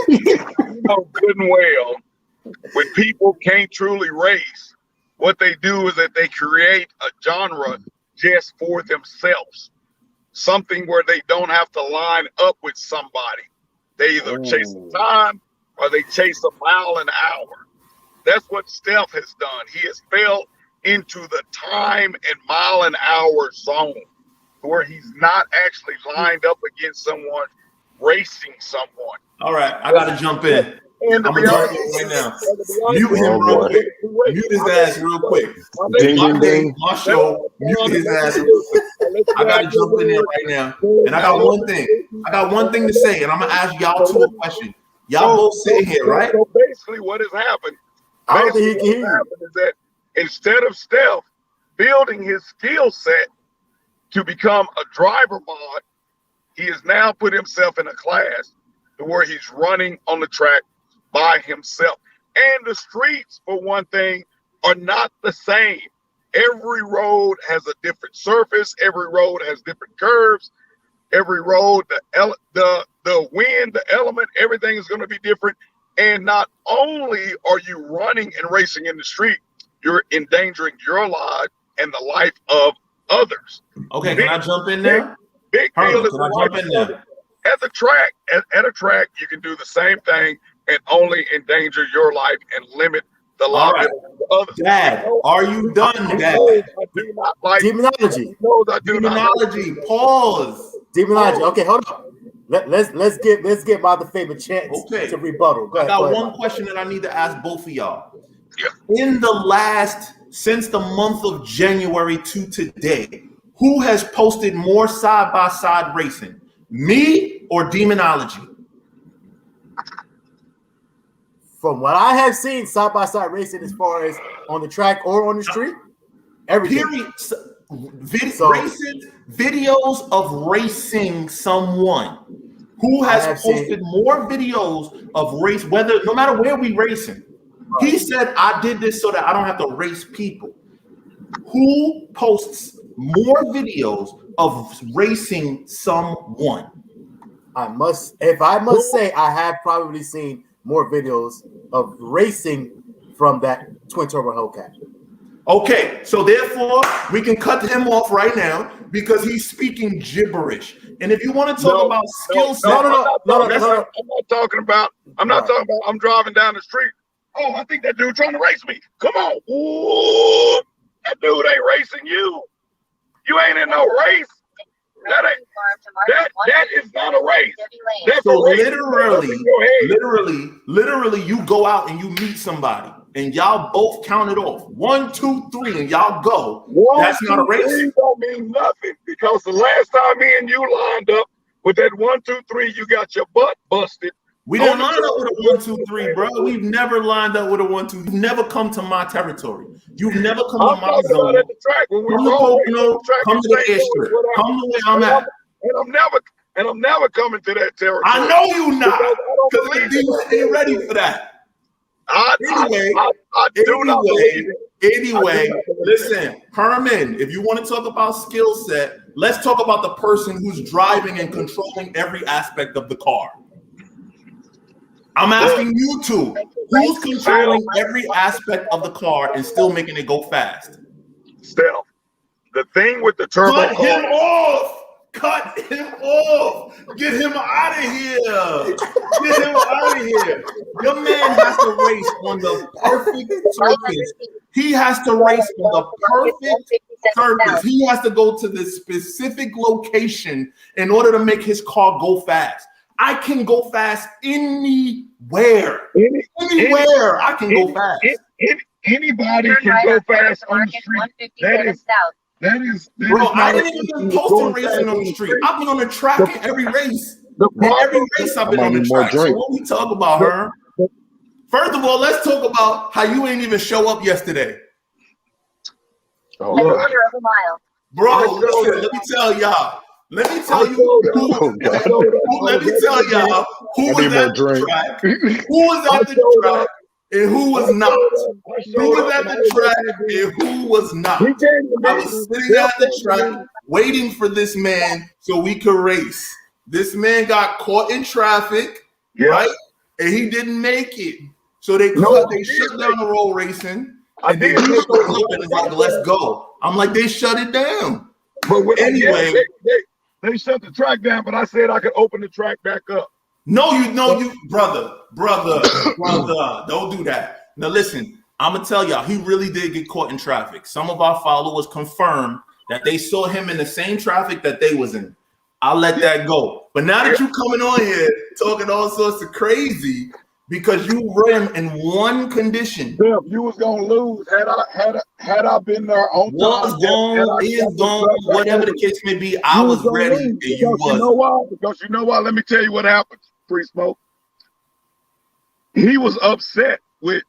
Speaker 10: You know good and well, when people can't truly race, what they do is that they create a genre just for themselves. Something where they don't have to line up with somebody. They either chase the time or they chase a mile an hour. That's what Steph has done. He has fell into the time and mile an hour zone where he's not actually lined up against someone, racing someone.
Speaker 9: All right, I got to jump in.
Speaker 10: And
Speaker 9: I'm going to jump in right now. Mute him real quick. Mute his ass real quick.
Speaker 8: Ding, ding.
Speaker 9: My show, mute his ass real quick. I got to jump in there right now. And I got one thing. I got one thing to say, and I'm going to ask y'all two a question. Y'all both sitting here, right?
Speaker 10: So basically what has happened, is that instead of Steph building his skill set to become a driver mod, he has now put himself in a class to where he's running on the track by himself. And the streets, for one thing, are not the same. Every road has a different surface. Every road has different curves. Every road, the wind, the element, everything is going to be different. And not only are you running and racing in the street, you're endangering your life and the life of others.
Speaker 9: Okay, can I jump in there?
Speaker 10: Big deal is
Speaker 9: can I jump in there?
Speaker 10: At a track, you can do the same thing and only endanger your life and limit the life of others.
Speaker 9: Dad, are you done, Dad?
Speaker 10: I do not like
Speaker 7: Demonology.
Speaker 9: Demonology. Pause.
Speaker 7: Demonology. Okay, hold on. Let's get MOD2FAME a chance to rebuttal. Go
Speaker 9: I got
Speaker 7: ahead.
Speaker 9: one question that I need to ask both of y'all. Since the month of January to today, who has posted more side-by-side racing? Me or Demonology?
Speaker 7: From what I have seen, side-by-side racing as far as on the track or on the street, everything.
Speaker 9: Period. Videos of racing someone. Who has posted more videos of race, no matter where we racing? He said, I did this so that I don't have to race people. Who posts more videos of racing someone?
Speaker 7: If I must say, I have probably seen more videos of racing from that twin turbo Hellcat.
Speaker 9: Okay, so therefore we can cut him off right now because he's speaking gibberish. And if you want to talk about skill set,
Speaker 10: I'm not talking about. I'm driving down the street. Oh, I think that dude trying to race me. Come on, ooh, that dude ain't racing you. You ain't in no race. That is not a race. That's
Speaker 9: so
Speaker 10: a race.
Speaker 9: literally, you go out and you meet somebody, and y'all both count it off 1, 2, 3, and y'all go. That's not a race.
Speaker 10: 3 don't mean nothing because the last time me and you lined up with that 1, 2, 3, you got your butt busted.
Speaker 9: We didn't line up with a 1, 2, 3, bro. We've never lined up with a 1, 2. You've never come to my territory. You've never come to my zone.
Speaker 10: At the track when we
Speaker 9: come to the airstrip. Come to where I'm at.
Speaker 10: And I'm never coming to that territory.
Speaker 9: I know you not, because the demon ain't ready for that. Anyway, listen, Herman, if you want to talk about skill set, let's talk about the person who's driving and controlling every aspect of the car. I'm asking you two, who's controlling every aspect of the car and still making it go fast?
Speaker 10: Stealth. The thing with the turbo
Speaker 9: car. Cut him off. Cut him off. Get him out of here. Get him out of here. Your man has to race on the perfect surface. He has to race on the perfect surface. He has to go to the specific location in order to make his car go fast. I can go fast anywhere. Anywhere I can go fast.
Speaker 10: Anybody can go fast on the street. That is.
Speaker 9: Bro, I didn't even post on racing on the street. I've been on the track in every race. Every race I've been on the track. So what we talk about, her? First of all, let's talk about how you ain't even show up yesterday.
Speaker 10: Oh,
Speaker 9: bro, listen, let me tell y'all. Let me tell you who was at the track, who was at the track, and who was not. Who was at the track and who was not. I was sitting at the track waiting for this man so we could race. This man got caught in traffic, right? And he didn't make it. So they shut down the road racing. And then he was like, let's go. I'm like, they shut it down.
Speaker 10: But anyway. They shut the track down, but I said I could open the track back up.
Speaker 9: No, you brother, don't do that. Now listen, I'm gonna tell y'all, he really did get caught in traffic. Some of our followers confirmed that they saw him in the same traffic that they was in. I'll let that go. But now that you coming on here talking all sorts of crazy because you ran in one condition.
Speaker 10: Yeah, you was gonna lose had I been there on time.
Speaker 9: Whatever the case may be. I was ready and you was.
Speaker 10: You know why? Because you know why? Let me tell you what happened, Free Smoke. He was upset with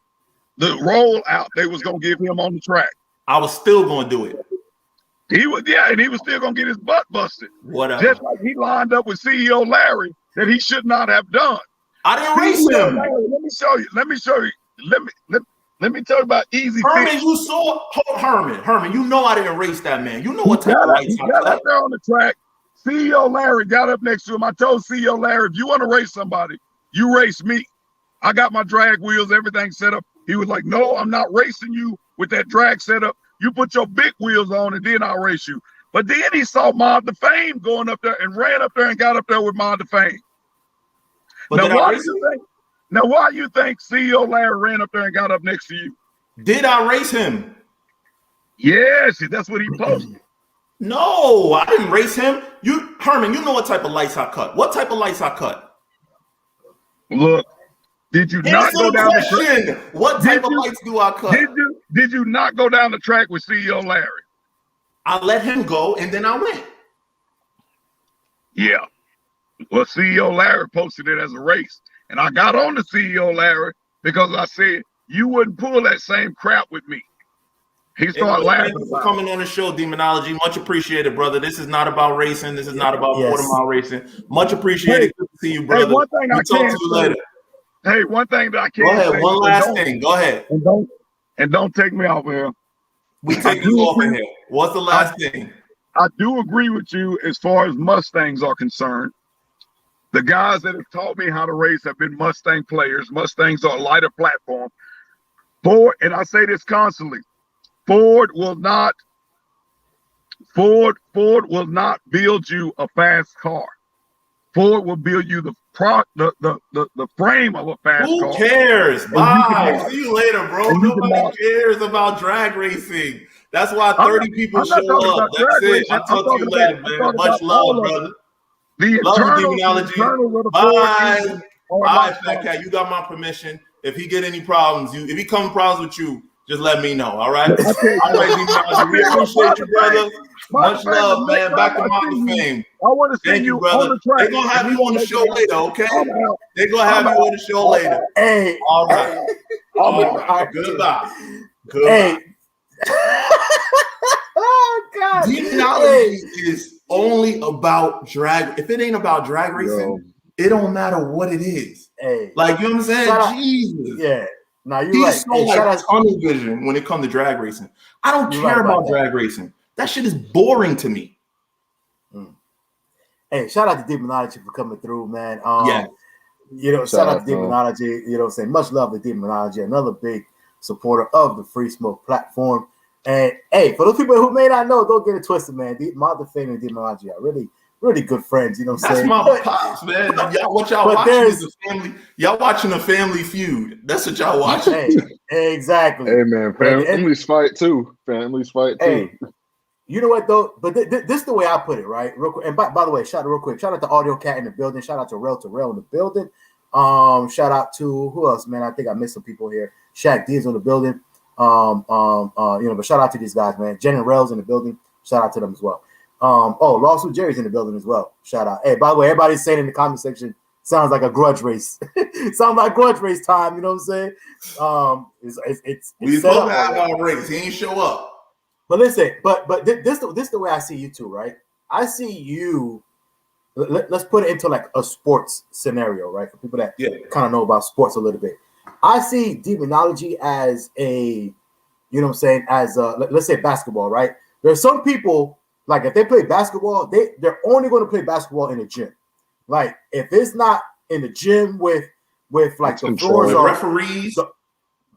Speaker 10: the rollout they was gonna give him on the track.
Speaker 9: I was still gonna do it.
Speaker 10: He was still gonna get his butt busted.
Speaker 9: Whatever.
Speaker 10: Just like he lined up with CEO Larry that he should not have done.
Speaker 9: I didn't race him.
Speaker 10: Let me show you. Let me tell you about easy.
Speaker 9: Herman, you saw Herman. You know I didn't race that man. You know what type of lights I
Speaker 10: got up there on the track. CEO Larry got up next to him. I told CEO Larry, if you want to race somebody, you race me. I got my drag wheels, everything set up. He was like, no, I'm not racing you with that drag set up. You put your big wheels on and then I'll race you. But then he saw MOD2FAME going up there and ran up there and got up there with MOD2FAME. Now why you think CEO Larry ran up there and got up next to you?
Speaker 9: Did I race him?
Speaker 10: Yes, that's what he posted.
Speaker 9: No, I didn't race him. Herman, you know what type of lights I cut. What type of lights I cut?
Speaker 10: Look, did you not go down the track?
Speaker 9: What type of lights do I cut?
Speaker 10: Did you not go down the track with CEO Larry?
Speaker 9: I let him go and then I went.
Speaker 10: Yeah. Well, CEO Larry posted it as a race. And I got on the CEO Larry because I said, you wouldn't pull that same crap with me. He started laughing.
Speaker 9: Thank you for coming on the show, Demonology. Much appreciated, brother. This is not about racing. This is not about quarter-mile racing. Much appreciated. Good to see you, brother.
Speaker 10: Hey, one thing I
Speaker 9: talk to you later.
Speaker 10: Hey, one thing that I can't
Speaker 9: Go ahead.
Speaker 10: say.
Speaker 9: One last thing. Go ahead.
Speaker 10: And don't take me off here.
Speaker 9: We take you off in here. What's the last thing?
Speaker 10: I do agree with you as far as Mustangs are concerned. The guys that have taught me how to race have been Mustang players. Mustangs are a lighter platform. Ford, and I say this constantly, Ford will not build you a fast car. Ford will build you the frame of a fast car.
Speaker 9: Who cares? Bye. See you later, bro. Nobody cares about drag racing. That's why 30 people show up. That's it. I'll talk to you later, man. Much love, brother.
Speaker 10: The
Speaker 9: internal of the Bye. All right, FaTKaT, you got my permission. If he get any problems, if he comes problems with you, just let me know. All right. All right, Demonology. We appreciate you, brother. Much love, man. Back to MOD2FAME.
Speaker 10: I want to see
Speaker 9: Thank you, brother.
Speaker 10: on the track.
Speaker 9: They're gonna have you on the show later, okay? They're gonna have you on the show later.
Speaker 7: Hey.
Speaker 9: All right. All right. Goodbye. Goodbye.
Speaker 7: Oh God.
Speaker 9: Demonology is only about drag. If it ain't about drag racing, it don't matter what it is.
Speaker 7: Hey.
Speaker 9: Like, you know what I'm saying? Jesus.
Speaker 7: Yeah. Now you're
Speaker 9: He's
Speaker 7: right.
Speaker 9: so like tunnel vision when it comes to drag racing. I don't care about drag racing. That shit is boring to me.
Speaker 7: Hey, shout out to Demonology for coming through, man.
Speaker 9: Yeah.
Speaker 7: You know, shout out to Demonology. You know what I'm saying? Much love to Demonology, another big supporter of the Free Smoke platform. And hey, for those people who may not know, don't get it twisted, man. MOD2FAME and Demonology are really, really good friends. You know what I'm saying?
Speaker 9: That's my pops, man. What y'all watching is a family. Y'all watching a family feud. That's what y'all watching.
Speaker 7: Hey, exactly.
Speaker 8: Hey, man. Families fight too. Families fight too.
Speaker 7: You know what though? But this is the way I put it, right? Real quick. And by the way, shout out to Audio Cat in the building. Shout out to Rail in the building. Shout out to who else, man? I think I missed some people here. Shaq D is in the building. But shout out to these guys, man. Jen and Rail's in the building. Shout out to them as well. Lawsuit Jerry's in the building as well. Shout out. Hey, by the way, everybody's saying in the comment section, sounds like a grudge race. Sounds like grudge race time. You know what I'm saying? It's
Speaker 9: we supposed to have our race. He ain't show up.
Speaker 7: But listen, but this the way I see you too, right? I see you. Let's put it into like a sports scenario, right? For people that kind of know about sports a little bit. I see Demonology as a, you know what I'm saying, as a, let's say basketball, right? There's some people, like if they play basketball, they're only going to play basketball in the gym. Like if it's not in the gym with like the floors are
Speaker 9: referees.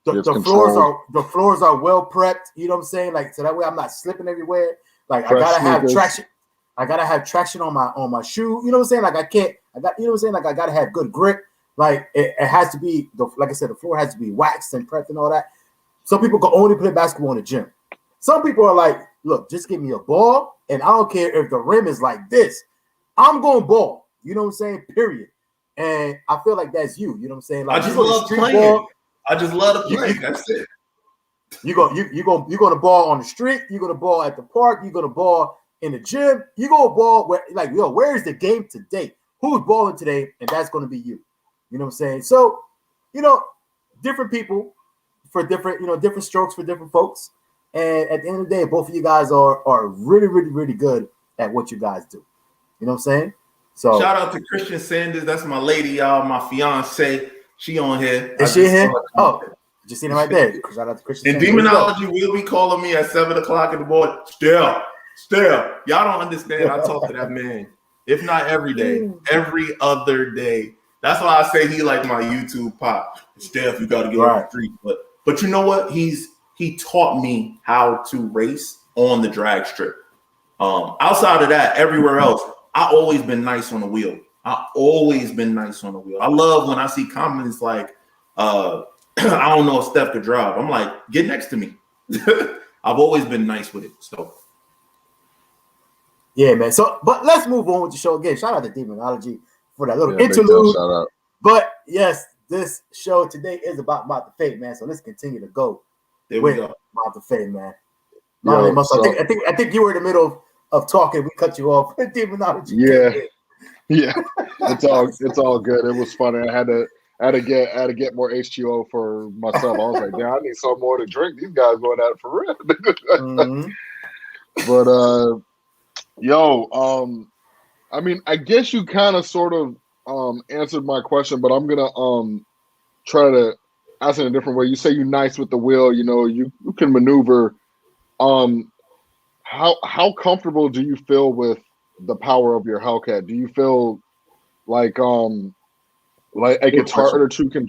Speaker 7: The floors are well prepped, you know what I'm saying? Like so that way I'm not slipping everywhere. Like I gotta have traction. I gotta have traction on my shoe. You know what I'm saying? Like you know what I'm saying? Like I gotta have good grip. Like it has to be like I said, the floor has to be waxed and prepped and all that. Some people can only play basketball in the gym. Some people are like, look, just give me a ball, and I don't care if the rim is like this. I'm going ball. You know what I'm saying? Period. And I feel like that's you. You know what I'm saying? Like
Speaker 9: I just love playing. I just love to play. That's it.
Speaker 7: You're gonna ball on the street. You're gonna ball at the park. You're gonna ball in the gym. You go ball where, like, where is the game today? Who's balling today? And that's gonna be you. You know what I'm saying? So, different people for different, different strokes for different folks. And at the end of the day, both of you guys are really, really, really good at what you guys do. You know what I'm saying? So
Speaker 9: shout out to Christian Sanders. That's my lady, y'all. My fiance. She on here.
Speaker 7: Is she here? Oh, just seen it right there. Shout out to Christian.
Speaker 9: And Demonology will be calling me at 7:00 in the morning. Still. Y'all don't understand. I talk to that man, if not every day, every other day. That's why I say he like my YouTube pop. Steph, you got to get on the street. But you know what? He taught me how to race on the drag strip. Outside of that, everywhere else, I always been nice on the wheel. I love when I see comments like, I don't know if Steph could drive. I'm like, get next to me. I've always been nice with it. So,
Speaker 7: yeah, man. So, but let's move on with the show again. Shout out to Demonology for that little interlude.
Speaker 8: Shout out.
Speaker 7: But yes, this show today is about MOD2FAME, man. So let's continue to go with MOD2FAME, man. I think you were in the middle of talking. We cut you off. Demonology.
Speaker 8: Yeah, it's all good. It was funny. I had to get more H2O for myself. I was like, damn, I need some more to drink. These guys going at it for real.
Speaker 7: Mm-hmm.
Speaker 8: But I mean, I guess you kind of sort of answered my question, but I'm gonna try to ask it in a different way. You say you're nice with the wheel. You can maneuver. How comfortable do you feel with the power of your Hellcat? Do you feel like it's harder to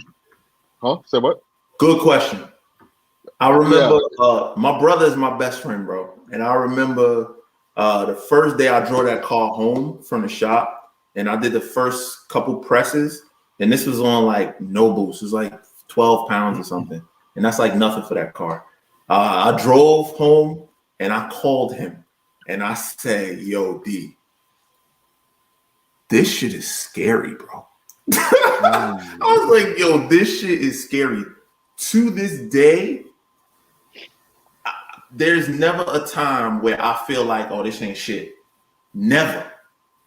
Speaker 8: say what?
Speaker 9: Good question. I remember my brother is my best friend, bro. And I remember the first day I drove that car home from the shop and I did the first couple presses. And this was on like no boost. It was like 12 pounds or something. And that's like nothing for that car. I drove home and I called him and I said, yo, D, this shit is scary, bro. I was like, yo, this shit is scary. To this day, there's never a time where I feel like, oh, this ain't shit. Never.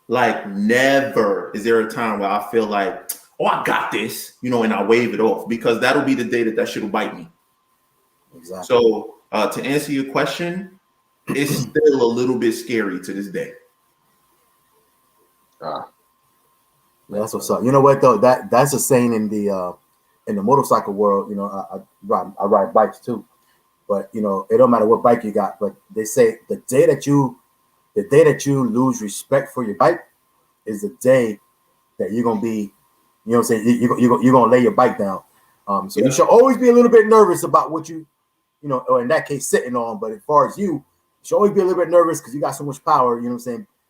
Speaker 9: Like, never is there a time where I feel like, oh, I got this, and I wave it off, because that'll be the day that shit will bite me.
Speaker 7: Exactly.
Speaker 9: So to answer your question, it's still a little bit scary to this day.
Speaker 7: That's what's up. You know what though? That's a saying in the motorcycle world. I ride bikes too, but it don't matter what bike you got. But they say the day that you lose respect for your bike is the day that you're gonna be, you're gonna lay your bike down. So you should always be a little bit nervous about what or in that case sitting on. But as far as you should always be a little bit nervous because you got so much power.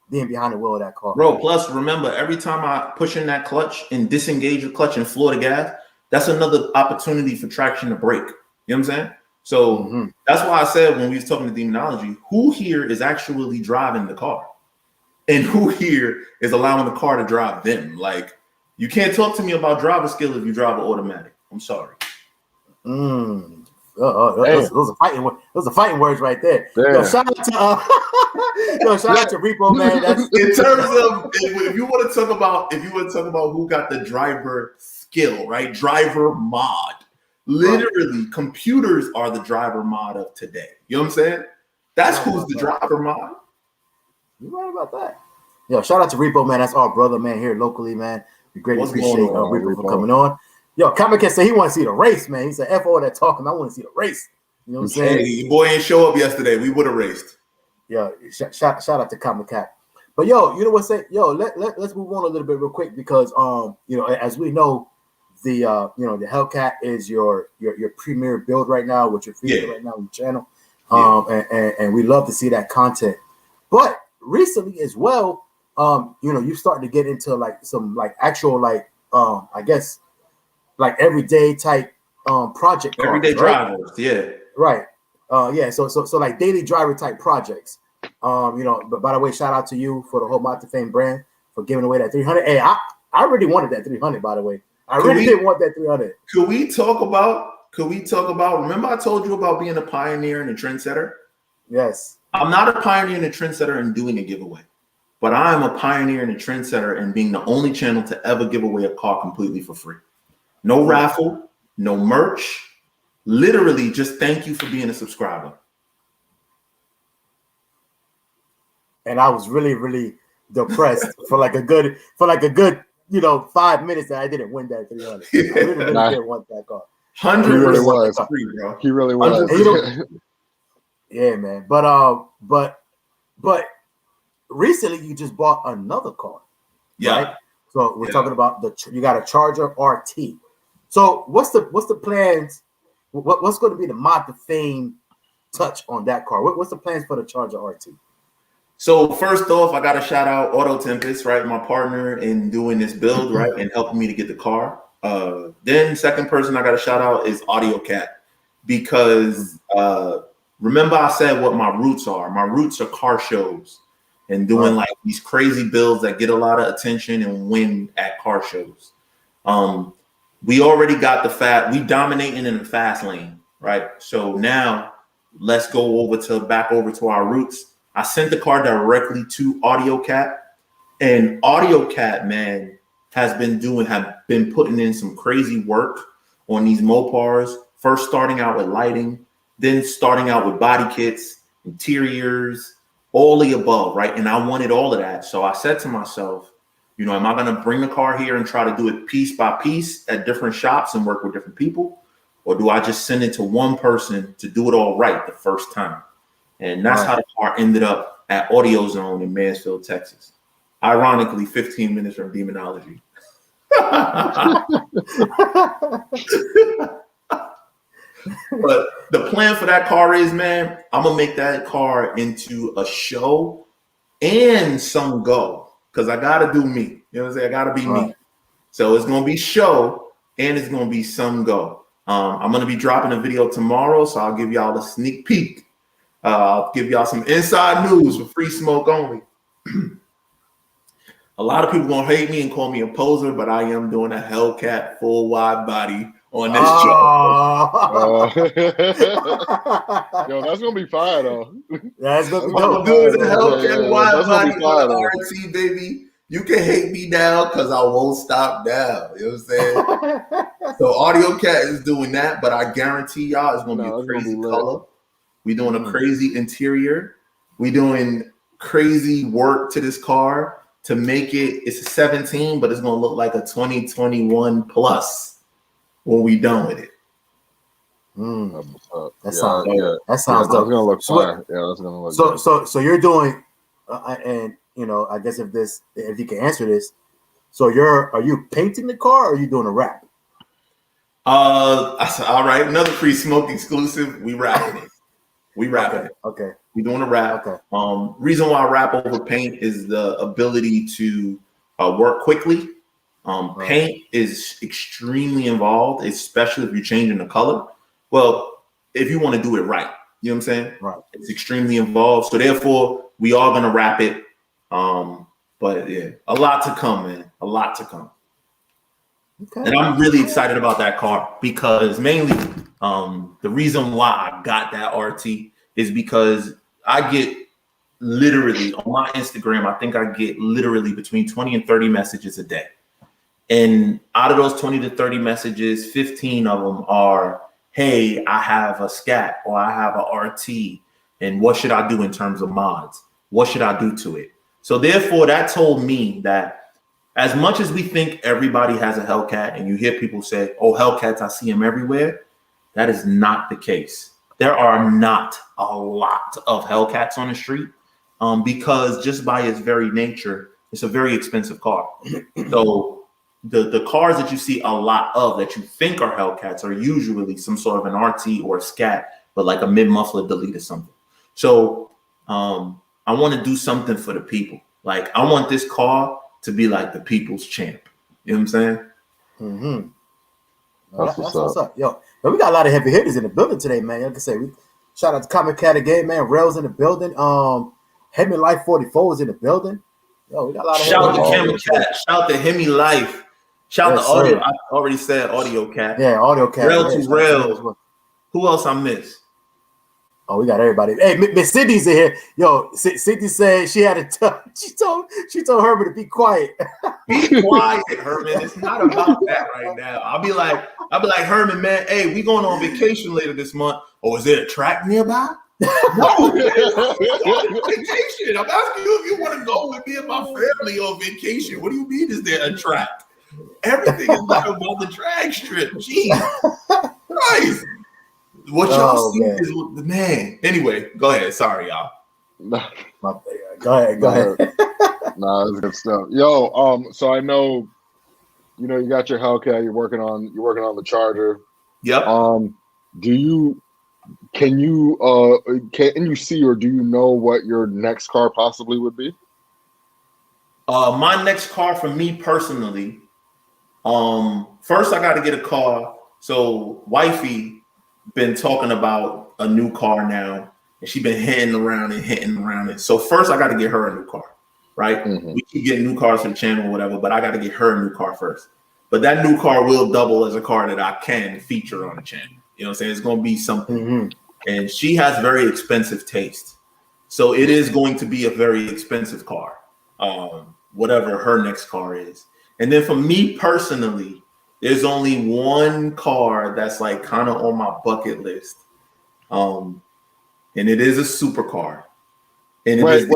Speaker 7: Being behind the wheel of that car.
Speaker 9: Bro, plus remember, every time I push in that clutch and disengage the clutch and floor the gas, that's another opportunity for traction to break. You know what I'm saying? So that's why I said when we was talking to demonology, who here is actually driving the car? And who here is allowing the car to drive them? Like, you can't talk to me about driver skill if you drive an automatic. I'm sorry.
Speaker 7: Those are fighting. Those are fighting words right there. Yo, shout out to Repo, man. That's
Speaker 9: in terms of if you want to talk about who got the driver skill, right? Driver mod. Literally, computers are the driver mod of today. You know what I'm saying? That's who's the driver mod.
Speaker 7: You're right about that. Yo, shout out to Repo, man. That's our brother, man, here locally, man. We greatly appreciate Repo for coming on. Yo, Kamikaze said he want to see the race, man. He said, F all that talking, I want to see the race. You know what I'm saying?
Speaker 9: Hey, your boy ain't show up yesterday. We would have raced.
Speaker 7: Yeah, shout out to Kamikaze. But yo, you know what? Let's move on a little bit real quick because as we know, the Hellcat is your premier build right now, what you're featuring right now on the channel. And we love to see that content. But recently as well, you starting to get into like some like actual I guess like everyday type project cars,
Speaker 9: everyday drivers,
Speaker 7: right. So like daily driver type projects. But by the way, shout out to you for the whole MOD2FAME brand for giving away that 300. Hey, I really wanted that 300, by the way. I really did want that 300.
Speaker 9: Could we talk about remember I told you about being a pioneer and a trendsetter?
Speaker 7: Yes.
Speaker 9: I'm not a pioneer and a trendsetter in doing a giveaway, but I am a pioneer and a trendsetter in being the only channel to ever give away a car completely for free. No raffle, no merch. Literally, just thank you for being a subscriber.
Speaker 7: And I was really, really depressed for like a good 5 minutes that I didn't win that 300. I really didn't want that car.
Speaker 9: 100
Speaker 8: really
Speaker 9: was free, bro.
Speaker 8: He really was.
Speaker 7: Yeah, man. But recently you just bought another car.
Speaker 9: Yeah.
Speaker 7: Right? So we're talking about you got a Charger RT. So what's the plans? What's going to be the MOD2FAME touch on that car? What's the plans for the Charger RT?
Speaker 9: So first off, I got to shout out Auto Tempest, right? My partner in doing this build, right? And helping me to get the car. Then second person I got to shout out is AudioCat, because remember I said what my roots are. My roots are car shows and doing like these crazy builds that get a lot of attention and win at car shows. We already got we dominating in the fast lane, right? So now let's go back over to our roots. I sent the car directly to AudioCat, and AudioCat, man, have been putting in some crazy work on these Mopars. First starting out with lighting, then starting out with body kits, interiors, all the above, right? And I wanted all of that. So I said to myself, am I going to bring the car here and try to do it piece by piece at different shops and work with different people? Or do I just send it to one person to do it all right the first time? And that's how the car ended up at Audio Zone in Mansfield, Texas. Ironically, 15 minutes from demonology. But the plan for that car is, man, I'm gonna make that car into a show and some go, because I gotta do me. You know what I'm saying? I gotta be me. So it's gonna be show and it's gonna be some go. I'm gonna be dropping a video tomorrow, so I'll give y'all a sneak peek. I'll give y'all some inside news for Free Smoke only. A lot of people gonna hate me and call me a poser, but I am doing a Hellcat full wide body on this show.
Speaker 8: Yo, that's gonna be fire though.
Speaker 7: That's gonna be
Speaker 9: I'm doing a Hellcat wide body on the RT, baby. You can hate me now because I won't stop now. You know what I'm saying? So Audio Cat is doing that, but I guarantee y'all it's gonna be a crazy color. We doing a crazy interior. We doing crazy work to this car to make it. It's a 17, but it's gonna look like a 2021 plus when we done with it.
Speaker 7: That sounds dope. That sounds dope.
Speaker 8: That's gonna look fire. Yeah, that's gonna look.
Speaker 7: So you're doing, and you know, I guess if you can answer this, so are you painting the car or are you doing a wrap?
Speaker 9: I said, all right, another Free Smoke exclusive. We wrapping it. We wrapping it.
Speaker 7: Okay.
Speaker 9: We doing a wrap.
Speaker 7: Okay.
Speaker 9: Reason why I wrap over paint is the ability to work quickly. Paint is extremely involved, especially if you're changing the color. Well, if you want to do it right, you know what I'm saying?
Speaker 7: Right.
Speaker 9: It's extremely involved. So therefore, we are gonna wrap it. But yeah, a lot to come, man. A lot to come. Okay. And I'm really excited about that car because mainly the reason why I got that RT is because I get literally on my Instagram, I think I get literally between 20 and 30 messages a day. And out of those 20 to 30 messages, 15 of them are, hey, I have a SCAT or I have a RT. And what should I do in terms of mods? What should I do to it? So therefore, that told me that as much as we think everybody has a Hellcat and you hear people say, oh, Hellcats, I see them everywhere. That is not the case. There are not a lot of Hellcats on the street because just by its very nature, it's a very expensive car. So the cars that you see a lot of that you think are Hellcats are usually some sort of an RT or a SCAT, but like a mid-muffler delete or something. So I want to do something for the people. Like I want this car to be like the people's champ. You know what I'm saying?
Speaker 7: Mm-hmm. That's what's up. Yo, we got a lot of heavy hitters in the building today, man. Like I say, we shout out to FaTKaT again, man. Rails in the building. Hemi Life 44 is in the building. Yo, we got a lot of
Speaker 9: shout out to FaTKaT. Shout out to Hemi Life. Shout out to Audio. I already said Audio Cat.
Speaker 7: Yeah, Audio Cat.
Speaker 9: Rails. Who else I missed?
Speaker 7: Oh, we got everybody. Hey, Miss Cindy's in here. Yo, Cindy said she had she told Herman to be quiet.
Speaker 9: Be quiet, Herman. It's not about that right now. I'll be like Herman, man. Hey, we going on vacation later this month. Oh, is there a track nearby? No, vacation. I'm asking you if you want to go with me and my family on vacation. What do you mean? Is there a track? Everything is not about the drag strip. Jeez, Christ. What y'all see is the man. Anyway, go ahead. Sorry, y'all.
Speaker 7: Go ahead.
Speaker 8: Nah, that's good stuff. Yo, so I know, you got your Hellcat. You're working on the Charger.
Speaker 9: Yep.
Speaker 8: Can you see or do you know what your next car possibly would be?
Speaker 9: My next car for me personally. First I got to get a car. So wifey been talking about a new car now, and she's been hitting around it. So first I got to get her a new car, right? Mm-hmm. We keep getting new cars for the channel or whatever, but I got to get her a new car first. But that new car will double as a car that I can feature on the channel. You know what I'm saying? It's going to be something. Mm-hmm. And she has very expensive taste. So it is going to be a very expensive car, whatever her next car is. And then for me personally, there's only one car that's like kind of on my bucket list. And it is a supercar. And
Speaker 8: wait.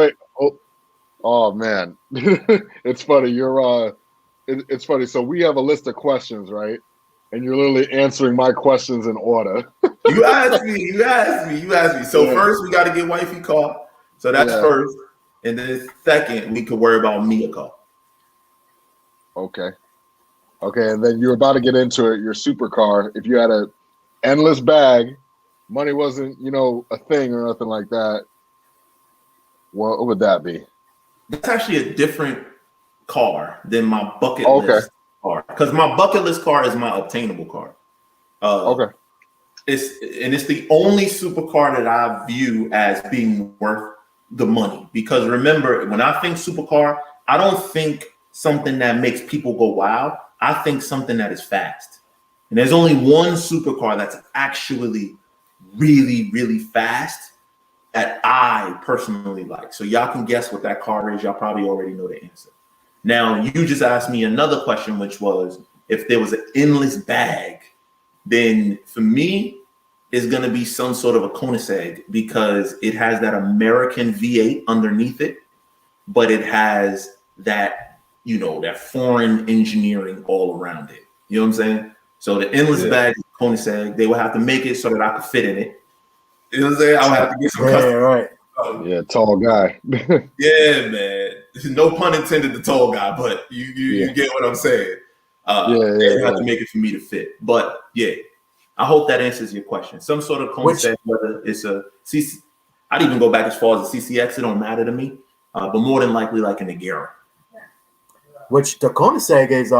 Speaker 8: Oh man. It's funny. It's funny. So we have a list of questions, right? And you're literally answering my questions in order.
Speaker 9: You asked me. So first we got to get wifey car. So that's first. and then second, we could worry about me a car.
Speaker 8: Okay. Okay, and then you're about to get into it, your supercar. If you had a endless bag, money wasn't, a thing or nothing like that, what would that be?
Speaker 9: That's actually a different car than my bucket list car. Because my bucket list car is my obtainable car.
Speaker 8: Okay.
Speaker 9: It's the only supercar that I view as being worth the money. Because remember, when I think supercar, I don't think something that makes people go wow. I think something that is fast. And there's only one supercar that's actually really, really fast that I personally like. So y'all can guess what that car is. Y'all probably already know the answer. Now, you just asked me another question, which was, if there was an endless bag, then for me, it's going to be some sort of a Koenigsegg, because it has that American V8 underneath it, but it has that, that foreign engineering all around it. You know what I'm saying? So the endless bag is Koenigsegg. They would have to make it so that I could fit in it. You know what I'm saying? I would have to get some custom.
Speaker 7: Right.
Speaker 8: Yeah, tall guy.
Speaker 9: Yeah, man. No pun intended, the tall guy, but you get what I'm saying. They have to make it for me to fit. But yeah, I hope that answers your question. Some sort of Koenigsegg, whether it's a CC, I'd even go back as far as a CCX. It don't matter to me, but more than likely like an Agera.
Speaker 7: Which the Koenigsegg is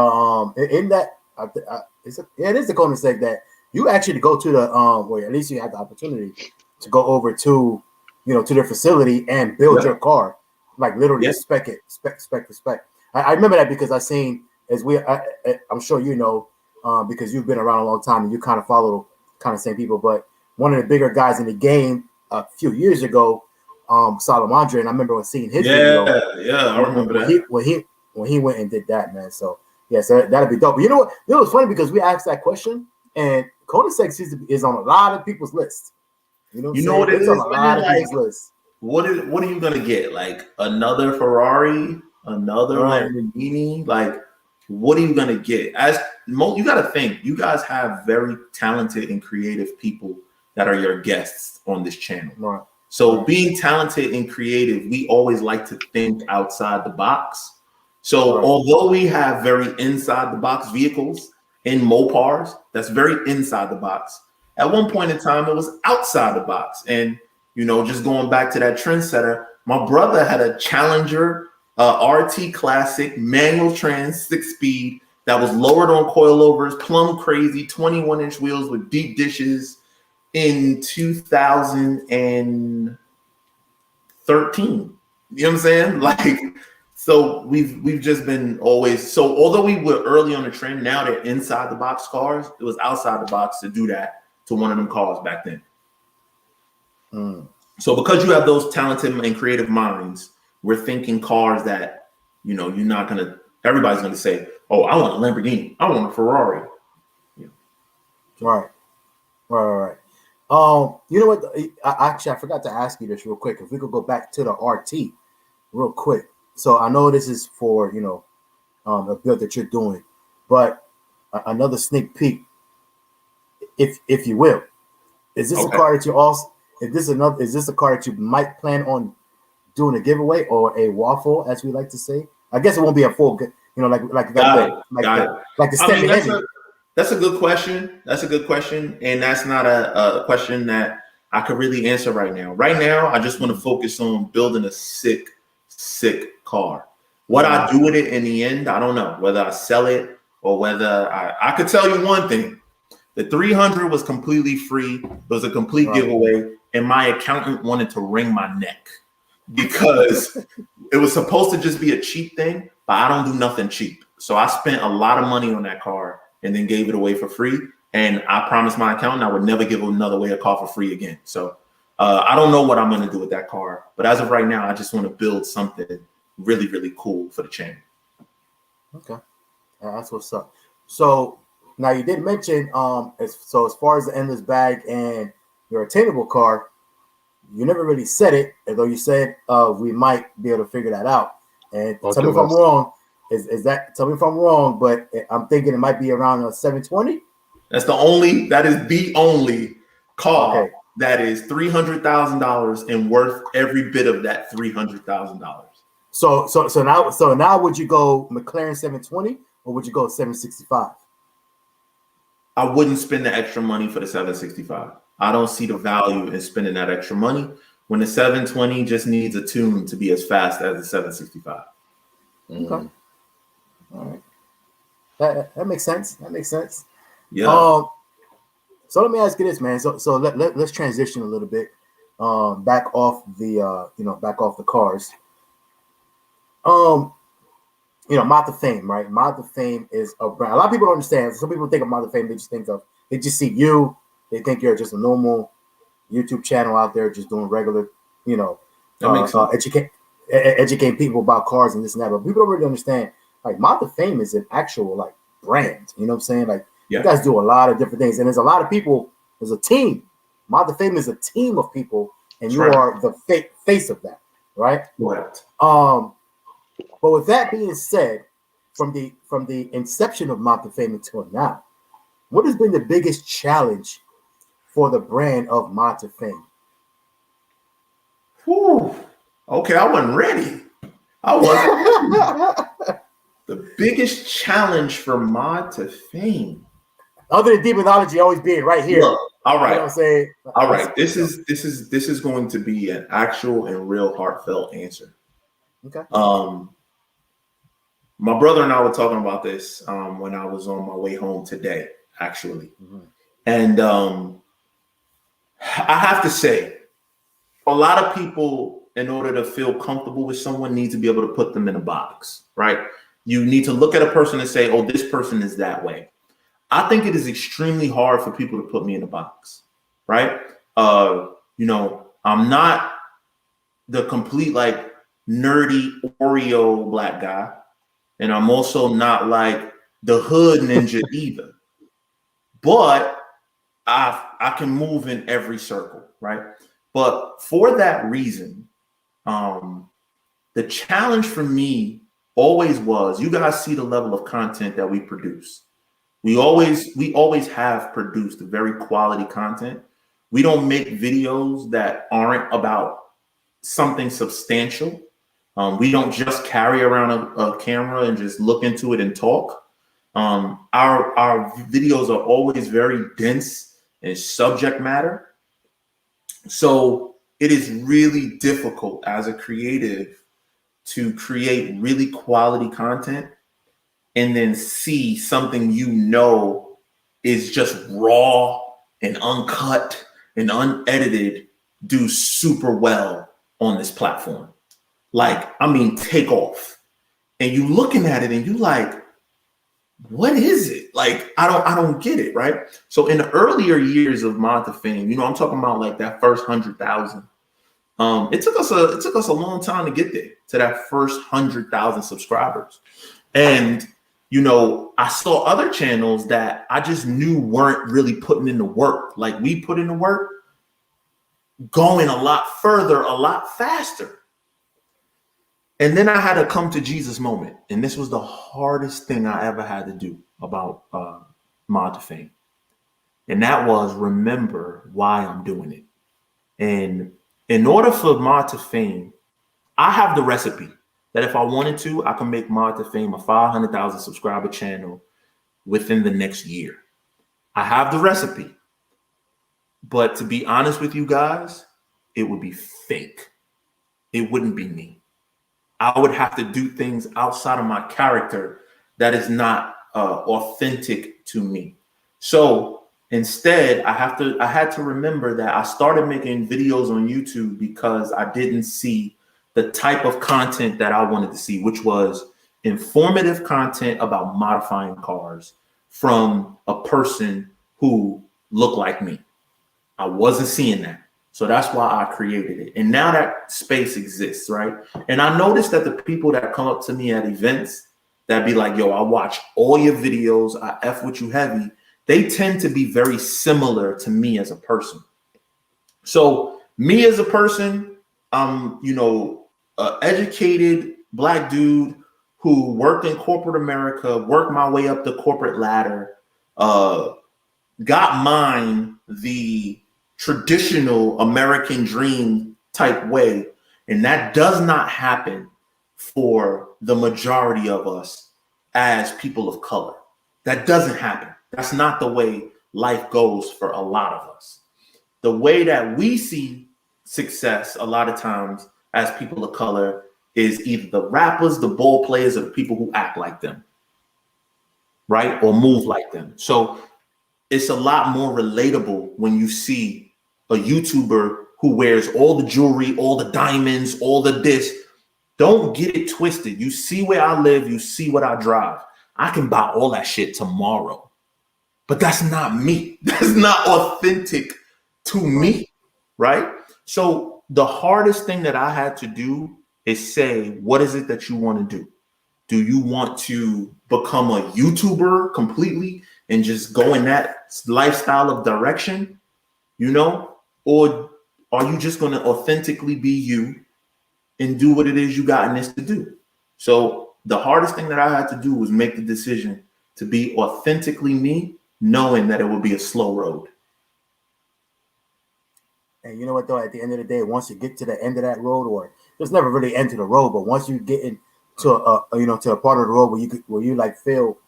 Speaker 7: in that it is the Koenigsegg that you actually go to the where at least you have the opportunity to go over to to their facility and build your car, like literally spec for spec. I remember that because I seen I'm sure because you've been around a long time and you kind of follow kind of same people, but one of the bigger guys in the game a few years ago, Salamandre, and I remember seeing his video.
Speaker 9: I remember that
Speaker 7: when he went and did that, man. So so that'd be dope. But you know what? It was funny because we asked that question, and Koenigsegg is on a lot of people's lists.
Speaker 9: What it is? On a lot of people's lists. What are you gonna get? Like another Ferrari, another Lamborghini? Like, what are you gonna get? You got to think. You guys have very talented and creative people that are your guests on this channel.
Speaker 7: Right.
Speaker 9: So being talented and creative, we always like to think outside the box. So although we have very inside the box vehicles in Mopars, that's very inside the box. At one point in time, it was outside the box. And, just going back to that trendsetter, my brother had a Challenger RT Classic manual trans 6-speed that was lowered on coilovers, plumb crazy, 21-inch wheels with deep dishes in 2013. You know what I'm saying? Like, so we've just been always, so although we were early on the trend, now they're inside the box cars. It was outside the box to do that to one of them cars back then. So because you have those talented and creative minds, we're thinking cars that, everybody's going to say, oh, I want a Lamborghini. I want a Ferrari.
Speaker 7: Right. You know what? I forgot to ask you this real quick. If we could go back to the RT real quick. So I know this is for, a build that you're doing, but another sneak peek, if you will, is this a car that you also, is this a car that you might plan on doing a giveaway or a waffle, as we like to say? I guess it won't be a full, like the Stanley Heavy.
Speaker 9: That's a good question. And that's not a question that I could really answer right now. Right now, I just want to focus on building a sick car. What I do with it in the end, I don't know. Whether I sell it or whether I could tell you one thing. The 300 was completely free. It was a complete giveaway. And my accountant wanted to wring my neck because it was supposed to just be a cheap thing, but I don't do nothing cheap. So I spent a lot of money on that car and then gave it away for free. And I promised my accountant I would never give another away a car for free again. So I don't know what I'm going to do with that car. But as of right now, I just want to build something really, really cool for the channel.
Speaker 7: Okay. That's what's up. So now you did mention, as far as the endless bag and your attainable car, you never really said it, although you said we might be able to figure that out. And tell me if I'm wrong. Tell me if I'm wrong, but I'm thinking it might be around a 720.
Speaker 9: That is the only car that is $300,000 and worth every bit of that $300,000.
Speaker 7: So now would you go McLaren 720 or would you go 765?
Speaker 9: I wouldn't spend the extra money for the 765. I don't see the value in spending that extra money when the 720 just needs a tune to be as fast as the 765.
Speaker 7: Okay. All right. That makes sense. That makes sense.
Speaker 9: Yeah.
Speaker 7: So let me ask you this, man. So let's transition a little bit back off the cars. MOD2FAME, right? MOD2FAME is a brand. A lot of people don't understand. Some people think of MOD2FAME, they just see you. They think you're just a normal YouTube channel out there just doing regular, educating people about cars and this and that. But people don't really understand, like, MOD2FAME is an actual, like, brand. You know what I'm saying? Like, you guys do a lot of different things. And there's a lot of people. There's a team. MOD2FAME is a team of people, and you are the face of that, right?
Speaker 9: Correct.
Speaker 7: But with that being said, from the inception of MOD2FAME until now, what has been the biggest challenge for the brand of MOD2FAME?
Speaker 9: Whew. Okay, I wasn't ready. The biggest challenge for MOD2FAME,
Speaker 7: other than demonology always being right here.
Speaker 9: Look, all right.
Speaker 7: You know what I'm saying?
Speaker 9: All right. This is going to be an actual and real heartfelt answer.
Speaker 7: Okay.
Speaker 9: My brother and I were talking about this when I was on my way home today, actually. Mm-hmm. And I have to say, a lot of people, in order to feel comfortable with someone, need to be able to put them in a box, right? You need to look at a person and say, oh, this person is that way. I think it is extremely hard for people to put me in a box, right? I'm not the complete, like, nerdy Oreo black guy. And I'm also not like the hood ninja either. But I can move in every circle, right? But for that reason, the challenge for me always was, you guys see the level of content that we produce. We always have produced very quality content. We don't make videos that aren't about something substantial. We don't just carry around a camera and just look into it and talk. Our videos are always very dense in subject matter. So it is really difficult as a creative to create really quality content and then see something is just raw and uncut and unedited do super well on this platform. Like, I mean, take off. And you looking at it and you like, what is it? Like, I don't get it, right? So in the earlier years of MOD2FAME, I'm talking about like that first 100,000. It took us a long time to get there, to that first 100,000 subscribers. And I saw other channels that I just knew weren't really putting in the work. Like, we put in the work, going a lot further, a lot faster. And then I had a come to Jesus moment. And this was the hardest thing I ever had to do about MOD2FAME. And that was remember why I'm doing it. And in order for MOD2FAME, I have the recipe that if I wanted to, I can make MOD2FAME a 500,000 subscriber channel within the next year. I have the recipe. But to be honest with you guys, it would be fake. It wouldn't be me. I would have to do things outside of my character that is not authentic to me. So instead, I had to remember that I started making videos on YouTube because I didn't see the type of content that I wanted to see, which was informative content about modifying cars from a person who looked like me. I wasn't seeing that. So that's why I created it. And now that space exists, right? And I noticed that the people that come up to me at events that be like, yo, I watch all your videos, I F with you heavy, they tend to be very similar to me as a person. So me as a person, I'm, an educated Black dude who worked in corporate America, worked my way up the corporate ladder, got mine the traditional American dream type way. And that does not happen for the majority of us as people of color. That doesn't happen. That's not the way life goes for a lot of us. The way that we see success a lot of times as people of color is either the rappers, the ball players, or the people who act like them, right? Or move like them. So it's a lot more relatable when you see a YouTuber who wears all the jewelry, all the diamonds, all the this. Don't get it twisted. You see where I live, you see what I drive. I can buy all that shit tomorrow, but that's not me. That's not authentic to me, right? So the hardest thing that I had to do is say, what is it that you want to do? Do you want to become a YouTuber completely and just go in that lifestyle of direction, you know? Or are you just going to authentically be you and do what it is you got in this to do? So the hardest thing that I had to do was make the decision to be authentically me, knowing that it would be a slow road.
Speaker 7: And you know what, though, at the end of the day, once you get to the end of that road, or there's never really end to the road, but once you get into to a part of the road where you like feel,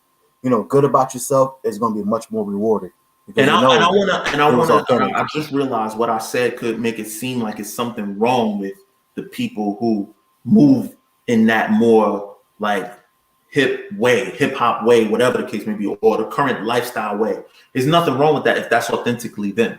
Speaker 7: good about yourself, it's going to be much more rewarding.
Speaker 9: And I just realized what I said could make it seem like it's something wrong with the people who move in that more like hip hop way, whatever the case may be, or the current lifestyle way. There's nothing wrong with that if that's authentically them.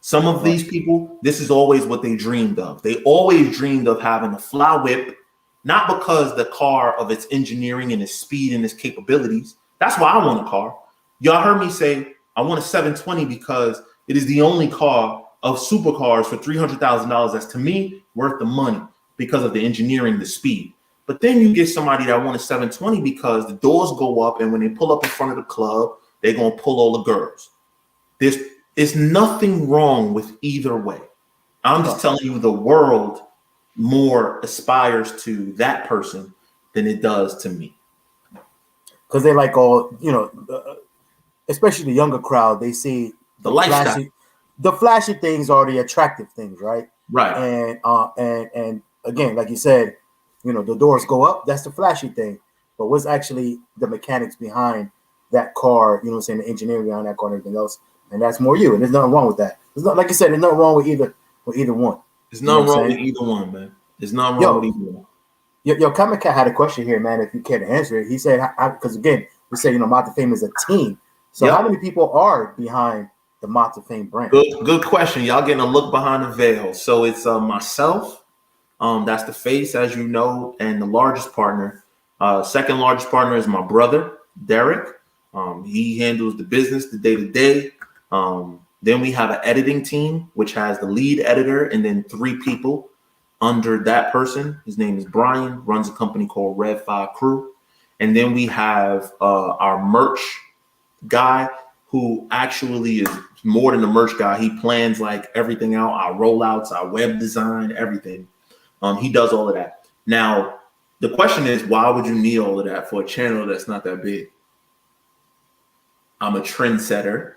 Speaker 9: Some of these people, this is always what they dreamed of. They always dreamed of having a fly whip, not because the car of its engineering and its speed and its capabilities. That's why I want a car. Y'all heard me say, I want a 720 because it is the only car of supercars for $300,000 that's, to me, worth the money because of the engineering, the speed. But then you get somebody that want a 720 because the doors go up, and when they pull up in front of the club, they're going to pull all the girls. There's nothing wrong with either way. I'm just telling you, the world more aspires to that person than it does to me.
Speaker 7: Because they like all, especially the younger crowd, they see
Speaker 9: the lifestyle.
Speaker 7: The flashy things are the attractive things, right?
Speaker 9: Right.
Speaker 7: And again, like you said, the doors go up, that's the flashy thing. But what's actually the mechanics behind that car, the engineering behind that car and everything else. And that's more you. And there's nothing wrong with that. There's not, like you said, there's nothing wrong with either one.
Speaker 9: There's nothing wrong with either one, man. There's nothing wrong with either one.
Speaker 7: Yo, CashApp had a question here, man, if you care to answer it. He said, because again, we say, MOD2FAME is a team. So how many people are behind the MOD2FAME brand?
Speaker 9: Good question. Y'all getting a look behind the veil. So it's myself, that's the face, as you know, and the largest partner. Second largest partner is my brother, Derek. He handles the business, the day-to-day. Then we have an editing team, which has the lead editor and then 3 people under that person. His name is Brian, runs a company called Red 5 Crew. And then we have our merch guy, who actually is more than a merch guy. He plans like everything out, our rollouts, our web design, everything. He does all of that. Now, the question is, why would you need all of that for a channel that's not that big? I'm a trendsetter,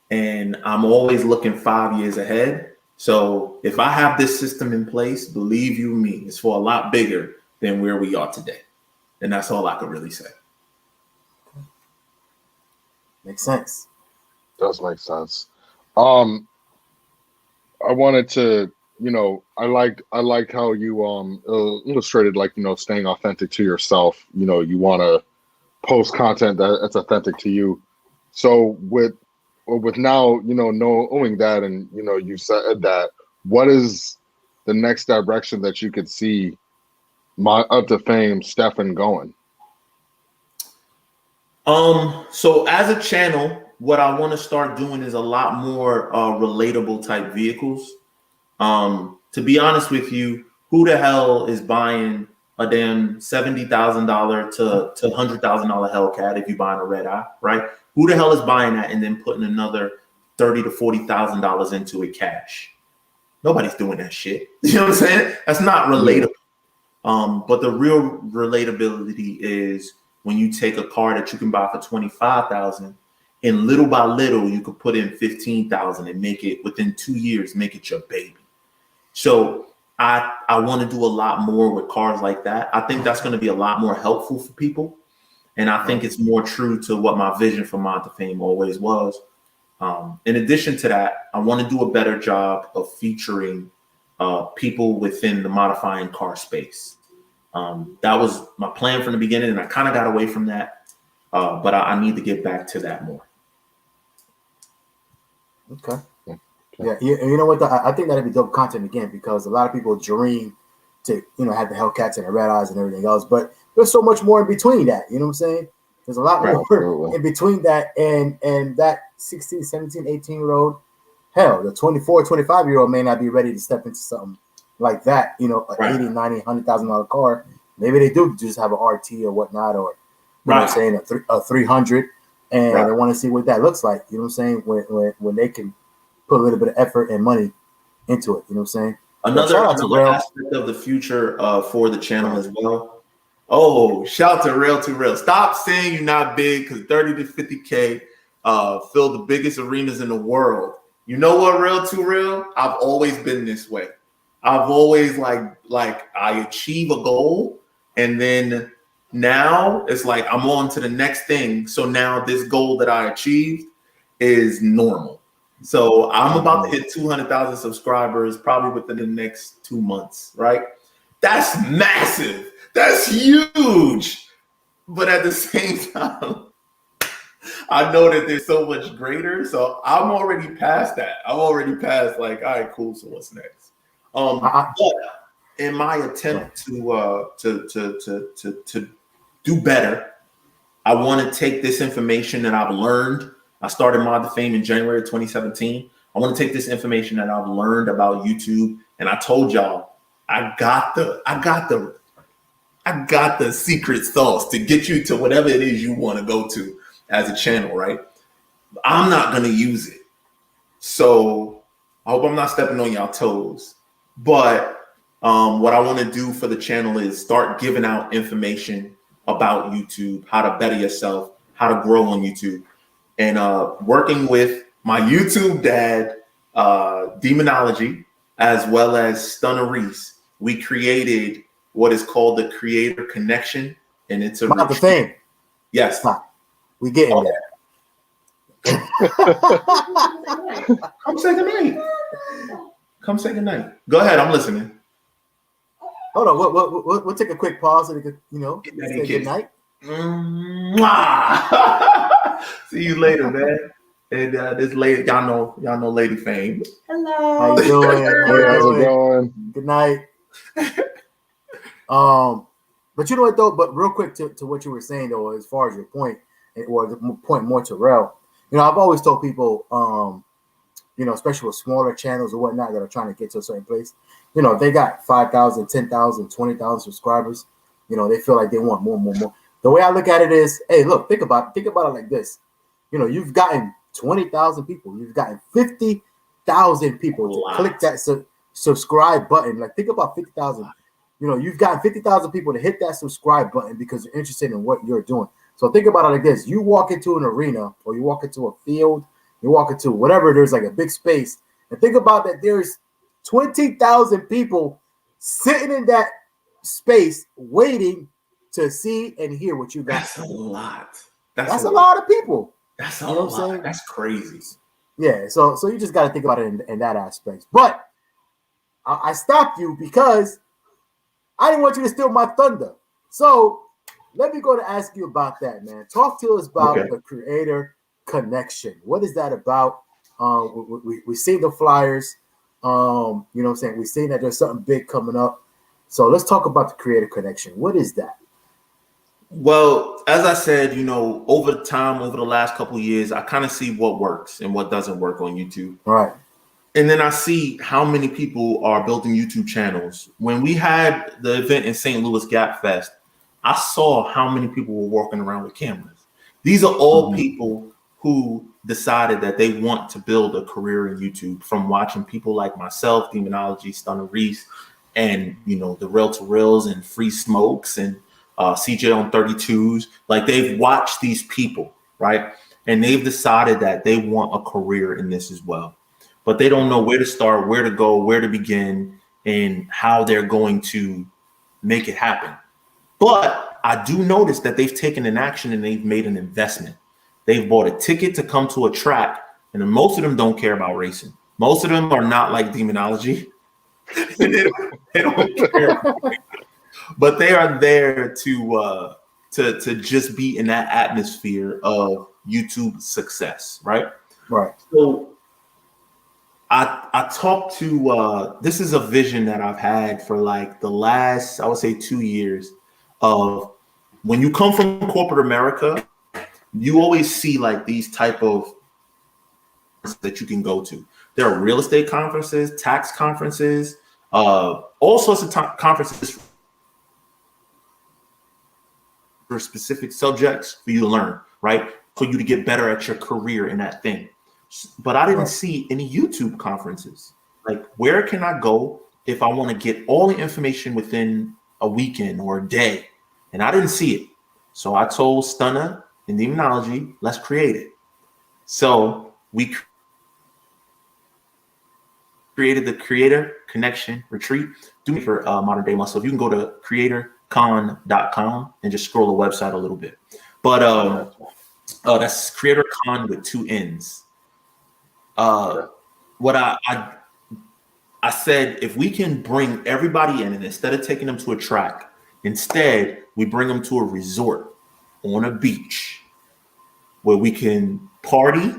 Speaker 9: and I'm always looking 5 years ahead. So if I have this system in place, believe you me, it's for a lot bigger than where we are today. And that's all I could really say.
Speaker 7: Makes sense.
Speaker 8: Does make sense. I wanted to, I like how you illustrated, like, staying authentic to yourself. You want to post content that's authentic to you. So with now, knowing that, and you said that, what is the next direction that you could see MOD2FAME Stephen going?
Speaker 9: So as a channel, what I want to start doing is a lot more relatable type vehicles. To be honest with you, who the hell is buying a damn $70,000 to $100,000 Hellcat if you're buying a red eye, right? Who the hell is buying that and then putting another $30,000 to $40,000 into it cash? Nobody's doing that shit. You know what I'm saying? That's not relatable. But the real relatability is when you take a car that you can buy for $25,000 And little by little, you could put in 15,000 and make it within 2 years, make it your baby. So I want to do a lot more with cars like that. I think that's going to be a lot more helpful for people. And I think it's more true to what my vision for MOD2FAME always was. In addition to that, I want to do a better job of featuring people within the modifying car space. That was my plan from the beginning, and I kind of got away from that. But I need to get back to that more.
Speaker 7: Okay. Yeah, you know what? I think that'd be dope content again, because a lot of people dream to, have the Hellcats and the Red Eyes and everything else, but there's so much more in between that. You know what I'm saying? There's a lot more in between that and that 16, 17, 18-year-old. Hell, the 24, 25-year-old may not be ready to step into something like that. A $80, $90, $100,000 car. Maybe they do just have an RT or whatnot, or you know what I'm saying, a 300, and they want to see what that looks like. You know what I'm saying? When they can put a little bit of effort and money into it. You know what I'm saying?
Speaker 9: Another aspect of the future for the channel as well. Oh, shout to Rail to Rail. Stop saying you're not big, because 30 to 50K fill the biggest arenas in the world. You know what, Rail to Rail? I've always been this way. I've always like I achieve a goal, and then now it's like I'm on to the next thing. So now this goal that I achieved is normal. So I'm about to hit 200,000 subscribers probably within the next 2 months, right? That's massive. That's huge. But at the same time, I know that there's so much greater. So I'm already past that. I'm already past all right, cool. So what's next? But in my attempt to do better, I want to take this information that I've learned. I started MOD2FAME in January 2017. I want to take this information that I've learned about YouTube, and I told y'all I got the secret sauce to get you to whatever it is you want to go to as a channel, right? I'm not going to use it. So I hope I'm not stepping on y'all toes. But what I want to do for the channel is start giving out information about YouTube, how to better yourself, how to grow on YouTube, and working with my YouTube dad, Demonology, as well as Stunner Reese. We created what is called the Creator Connection, and it's a
Speaker 7: MOD2FAME.
Speaker 9: Yes,
Speaker 7: we getting there.
Speaker 9: Come say goodnight. Come say goodnight. Go ahead, I'm listening.
Speaker 7: Hold on, we'll take a quick pause so we could, say goodnight.
Speaker 9: See you later, man. And this lady, y'all know Lady Fame.
Speaker 5: Hello.
Speaker 7: How you doing?
Speaker 8: How's it going?
Speaker 7: Good night. But you know what though? But real quick to what you were saying though, as far as your point, or the point more to Rel, I've always told people, especially with smaller channels or whatnot that are trying to get to a certain place, they got 5,000, 10,000, 20,000 subscribers. They feel like they want more. The way I look at it is, hey, look, think about it like this. You've gotten 20,000 people. You've gotten 50,000 people to click that subscribe button. Like, think about 50,000. You've gotten 50,000 people to hit that subscribe button because they're interested in what you're doing. So think about it like this. You walk into an arena, or you walk into a field, you walk into whatever, there's like a big space, and think about that there's 20,000 people sitting in that space waiting to see and hear what you got.
Speaker 9: That's a lot.
Speaker 7: That's a lot of people.
Speaker 9: That's a lot. Saying? That's crazy.
Speaker 7: Yeah, so you just got to think about it in that aspect. But I stopped you because I didn't want you to steal my thunder. So let me go to ask you about that, man. Talk to us about the Creator Connection. What is that about? We see the flyers. You know what I'm saying? We see that there's something big coming up. So let's talk about the Creator Connection. What is that?
Speaker 9: Well, as I said, over time, over the last couple of years, I kind of see what works and what doesn't work on YouTube.
Speaker 7: Right.
Speaker 9: And then I see how many people are building YouTube channels. When we had the event in St. Louis Gap Fest, I saw how many people were walking around with cameras. These are all people who decided that they want to build a career in YouTube, from watching people like myself, Demonology, Stunner Reese, and the Rail to Rails and Free Smokes and CJ on 32s. Like, they've watched these people, right? and they've decided that they want a career in this as well, but they don't know where to start, where to go, where to begin, and how they're going to make it happen. But I do notice that they've taken an action and they've made an investment. They've bought a ticket to come to a track, and most of them don't care about racing. Most of them are not like Demonology. they don't care. But they are there to just be in that atmosphere of YouTube success, right?
Speaker 7: Right.
Speaker 9: So I talked to this is a vision that I've had for like the last, I would say, 2 years, of when you come from corporate America, you always see like these type of that you can go to. There are real estate conferences, tax conferences, all sorts of conferences for specific subjects for you to learn, right? For you to get better at your career in that thing. But I didn't see any YouTube conferences. Like, where can I go if I want to get all the information within a weekend or a day? And I didn't see it. So I told Stunner and Demonology, let's create it. So we created the Creator Connection Retreat for Modern Day Muscle. If you can go to creatorcon.com and just scroll the website a little bit. But that's CreatorCon with 2 N's. What I said, if we can bring everybody in, and instead of taking them to a track, instead we bring them to a resort on a beach where we can party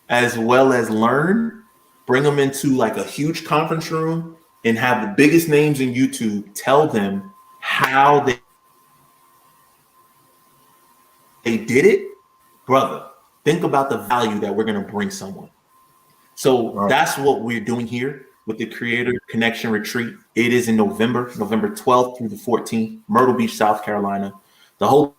Speaker 9: as well as learn, bring them into like a huge conference room and have the biggest names in YouTube tell them how they did it. Brother, think about the value that we're going to bring someone. So that's what we're doing here with the Creator Connection Retreat. It is in November 12th through the 14th, Myrtle Beach, South Carolina. The whole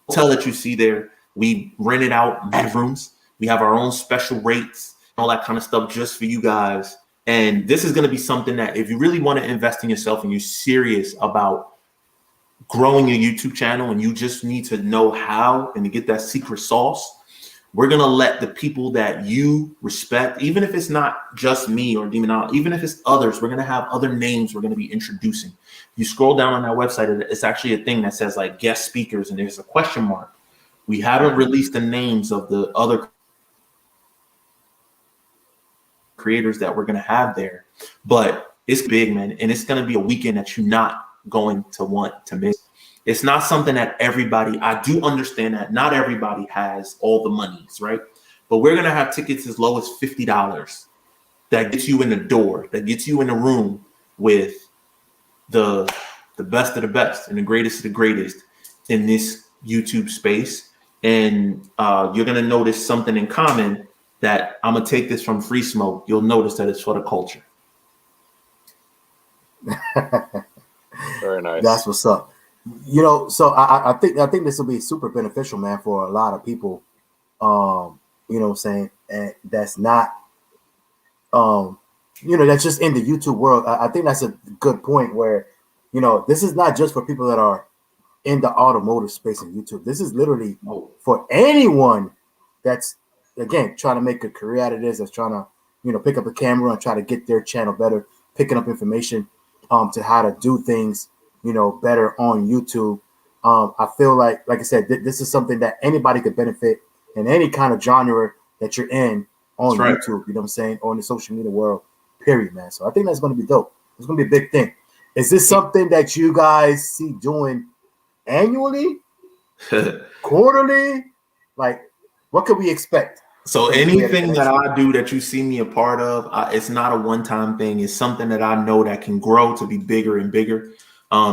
Speaker 9: hotel that you see there, we rented out bedrooms. We have our own special rates, all that kind of stuff just for you guys. And this is going to be something that if you really want to invest in yourself and you're serious about growing your YouTube channel and you just need to know how and to get that secret sauce, we're going to let the people that you respect, even if it's not just me or Demonology, even if it's others, we're going to have other names we're going to be introducing. You scroll down on our website, it's actually a thing that says like guest speakers and there's a question mark. We haven't released the names of the other creators that we're going to have there, but it's big, man. And it's going to be a weekend that you're not going to want to miss. It's not something that everybody, I do understand that not everybody has all the monies, right? But we're going to have tickets as low as $50 that gets you in the door, that gets you in the room with the best of the best and the greatest of the greatest in this YouTube space. And you're going to notice something in common that I'm going to take this from Free Smoke. You'll notice that it's for the culture.
Speaker 8: Very nice.
Speaker 7: That's what's up. You know, so I think this will be super beneficial, man, for a lot of people. You know what I'm saying? And that's not, you know, that's just in the YouTube world. I think that's a good point where, you know, this is not just for people that are in the automotive space in YouTube. This is literally for anyone that's, again, trying to make a career out of this, that's trying to, you know, pick up a camera and try to get their channel better, picking up information to how to do things, you know, better on YouTube. I feel like I said, this is something that anybody could benefit in any kind of genre that you're in on YouTube, you know what I'm saying, or in the social media world, period, man. So I think that's going to be dope. It's going to be a big thing. Is this something that you guys see doing annually, quarterly? Like, what could we expect?
Speaker 9: So anything that I do that you see me a part of, it's not a one-time thing. It's something that I know that can grow to be bigger and bigger.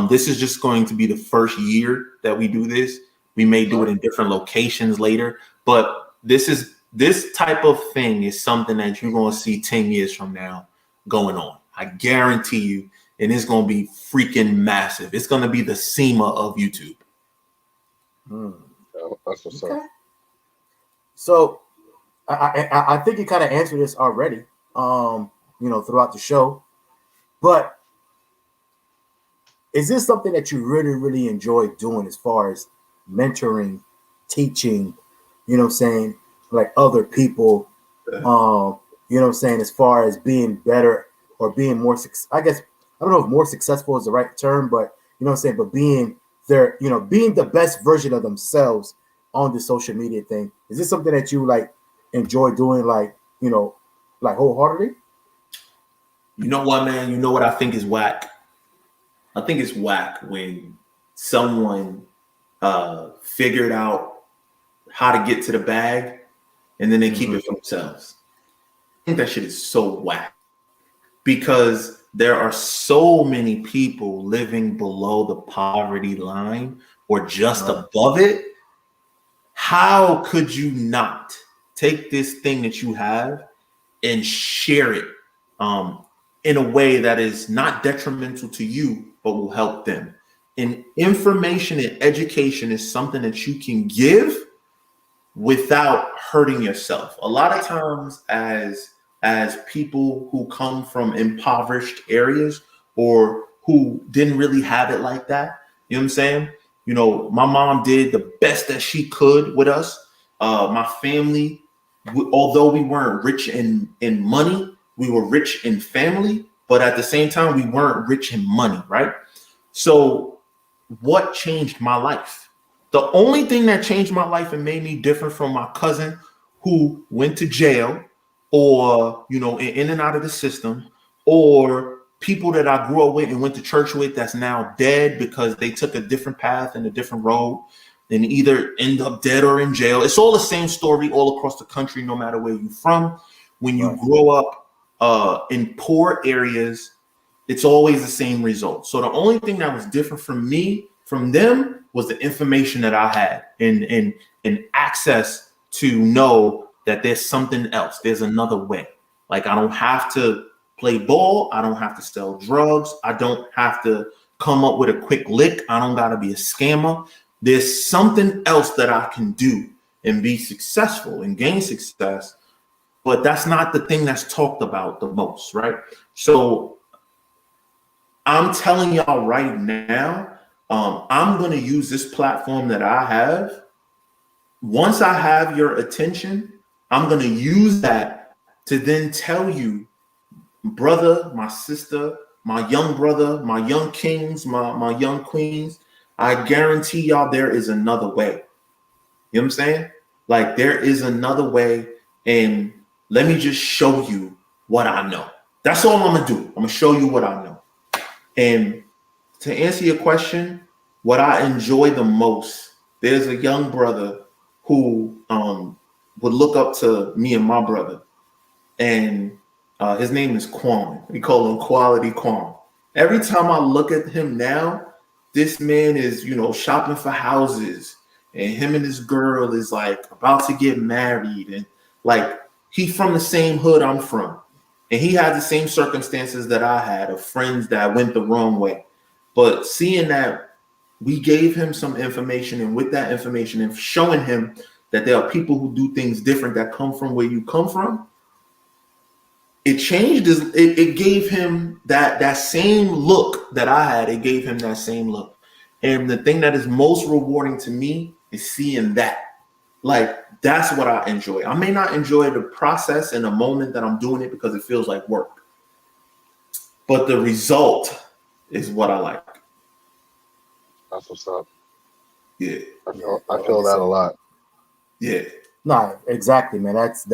Speaker 9: This is just going to be the first year that we do this. We may do it in different locations later, but this type of thing is something that you're going to see 10 years from now going on. I guarantee you, and it's going to be freaking massive. It's going to be the SEMA of YouTube.
Speaker 8: That's what's up.
Speaker 7: So I think you kind of answered this already, you know, throughout the show, but is this something that you really, really enjoy doing as far as mentoring teaching, you know what I'm saying, like other people, you know what I'm saying, as far as being better or being more, I guess, I don't know if more successful is the right term, but you know what I'm saying, but being their, you know, being the best version of themselves on the social media thing. Is this something that you like enjoy doing, like, you know, like wholeheartedly?
Speaker 9: You know what, man? You know what I think is whack? I think it's whack when someone figured out how to get to the bag and then they keep it for themselves. I think that shit is so whack because there are so many people living below the poverty line or just above it. How could you not take this thing that you have and share it in a way that is not detrimental to you, but will help them? And information and education is something that you can give without hurting yourself. A lot of times as people who come from impoverished areas or who didn't really have it like that, you know what I'm saying? You know, my mom did the best that she could with us. My family, although we weren't rich in money, we were rich in family, but at the same time, we weren't rich in money, right? So what changed my life? The only thing that changed my life and made me different from my cousin who went to jail or, you know, in and out of the system, or people that I grew up with and went to church with that's now dead because they took a different path and a different road and either end up dead or in jail. It's all the same story all across the country, no matter where you're from. When you grow up in poor areas, it's always the same result. So the only thing that was different from me, from them, was the information that I had and access to know that there's something else. There's another way. Like, I don't have to play ball. I don't have to sell drugs. I don't have to come up with a quick lick. I don't got to be a scammer. There's something else that I can do and be successful and gain success. But that's not the thing that's talked about the most, right? So I'm telling y'all right now, I'm going to use this platform that I have. Once I have your attention, I'm going to use that to then tell you, brother, my sister, my young brother, my young kings, my young queens, I guarantee y'all there is another way. You know what I'm saying? Like, there is another way, and let me just show you what I know. That's all I'm going to do. I'm going to show you what I know. And to answer your question, what I enjoy the most, there's a young brother who would look up to me and my brother. And his name is Quan. We call him Quality Quan. Every time I look at him now, this man is, you know, shopping for houses. And him and his girl is like about to get married. And like, he from the same hood I'm from. And he had the same circumstances that I had, of friends that went the wrong way. But seeing that we gave him some information, and with that information and showing him that there are people who do things different that come from where you come from, it changed his, it gave him that same look that I had. It gave him that same look. And the thing that is most rewarding to me is seeing that. Like, that's what I enjoy. I may not enjoy the process in the moment that I'm doing it because it feels like work, but the result is what I like.
Speaker 8: That's what's up.
Speaker 9: Yeah.
Speaker 8: I feel that a lot.
Speaker 9: Yeah.
Speaker 7: No, exactly, man. That's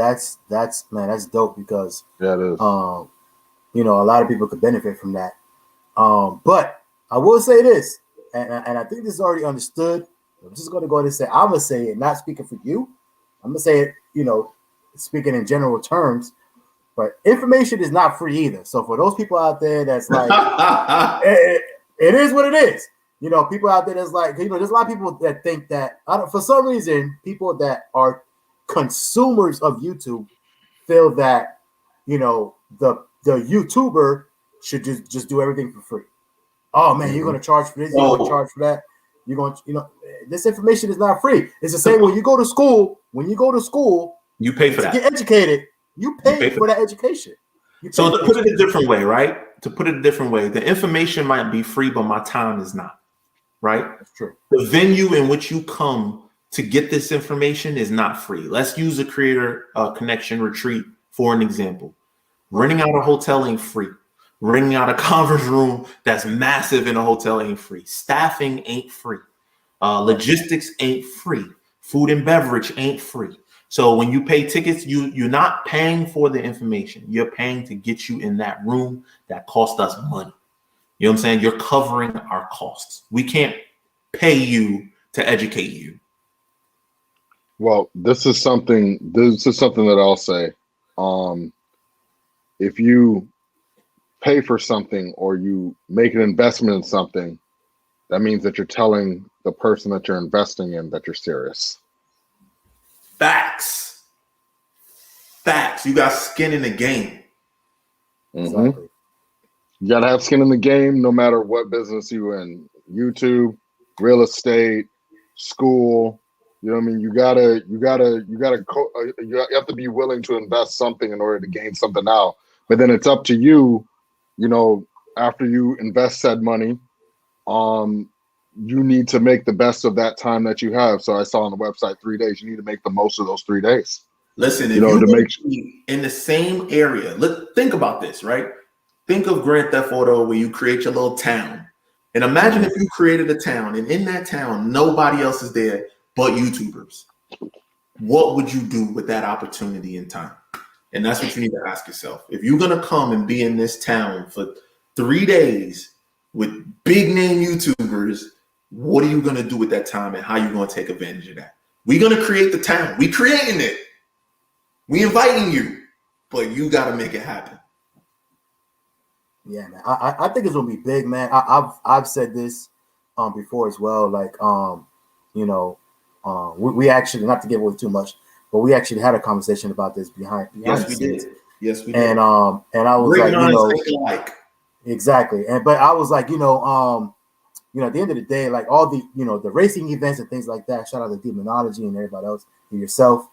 Speaker 7: man, that's dope because
Speaker 8: yeah, it is.
Speaker 7: You know, a lot of people could benefit from that. But I will say this, and I think this is already understood. I'm just gonna go ahead and say, I'm gonna say it, not speaking for you. I'm gonna say it, you know, speaking in general terms, but information is not free either. So for those people out there that's like, it is what it is. You know, people out there that's like, you know, there's a lot of people that think that, for some reason, people that are consumers of YouTube feel that, you know, the YouTuber should just do everything for free. Oh man, you're gonna charge for this, you're gonna charge for that. You're going to, you know, this information is not free. It's the same when you go to school. When you go to school,
Speaker 9: you pay for that.
Speaker 7: To get educated, you pay for that education.
Speaker 9: So to put it a different way, right? To put it a different way, the information might be free, but my time is not. Right?
Speaker 7: That's true.
Speaker 9: The venue in which you come to get this information is not free. Let's use a creator connection retreat for an example. Renting out a hotel ain't free. Renting out a conference room that's massive in a hotel ain't free. Staffing ain't free. Logistics ain't free. Food and beverage ain't free. So when you pay tickets, you're not paying for the information. You're paying to get you in that room that cost us money. You know what I'm saying? You're covering our costs. We can't pay you to educate you.
Speaker 8: Well, this is something that I'll say. If you pay for something or you make an investment in something, that means that you're telling the person that you're investing in that you're serious.
Speaker 9: Facts. You got skin in the game.
Speaker 7: Exactly.
Speaker 8: You gotta have skin in the game, no matter what business you're in. YouTube, real estate, school. You know what I mean? You have to be willing to invest something in order to gain something out. But then it's up to you, after you invest said money, you need to make the best of that time that you have. So I saw on the website 3 days. You need to make the most of those 3 days.
Speaker 9: Listen, if you make in the same area, think about this, right? Think of Grand Theft Auto where you create your little town. And imagine if you created a town and in that town, nobody else is there but YouTubers. What would you do with that opportunity in time? And that's what you need to ask yourself. If you're going to come and be in this town for 3 days with big name YouTubers, what are you going to do with that time and how are you going to take advantage of that? We're going to create the town. We creating it. We inviting you, but you got to make it happen.
Speaker 7: Yeah, man. I think it's gonna be big, man. I've said this before as well. Like we actually, not to give away too much, but we actually had a conversation about this behind
Speaker 9: yes,
Speaker 7: the
Speaker 9: we
Speaker 7: scenes.
Speaker 9: did. Yes, we
Speaker 7: And
Speaker 9: did.
Speaker 7: I was
Speaker 9: Great
Speaker 7: like, exactly. But I was like, at the end of the day, like all the the racing events and things like that. Shout out to Demonology and everybody else, yourself,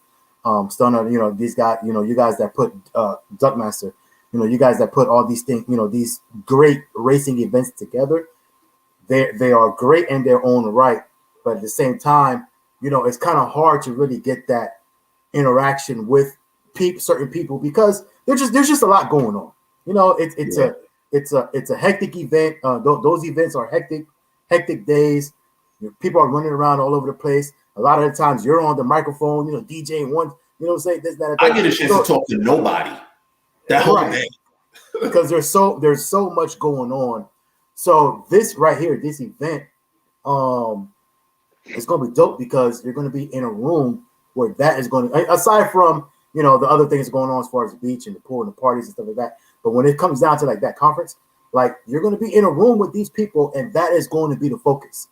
Speaker 7: Stoner. These guys. You guys that put Duckmaster. You guys that put all these things, these great racing events together, they are great in their own right. But at the same time, it's kind of hard to really get that interaction with certain people because there's just a lot going on. It's a hectic event. Those events are hectic days. People are running around all over the place. A lot of the times you're on the microphone, DJing one, say this, that.
Speaker 9: I get a chance to talk to nobody. That whole day.
Speaker 7: Because there's so much going on. So this right here, this event, it's gonna be dope because you're gonna be in a room where that is going to, aside from the other things going on as far as the beach and the pool and the parties and stuff like that. But when it comes down to like that conference, like you're gonna be in a room with these people, and that is going to be the focus.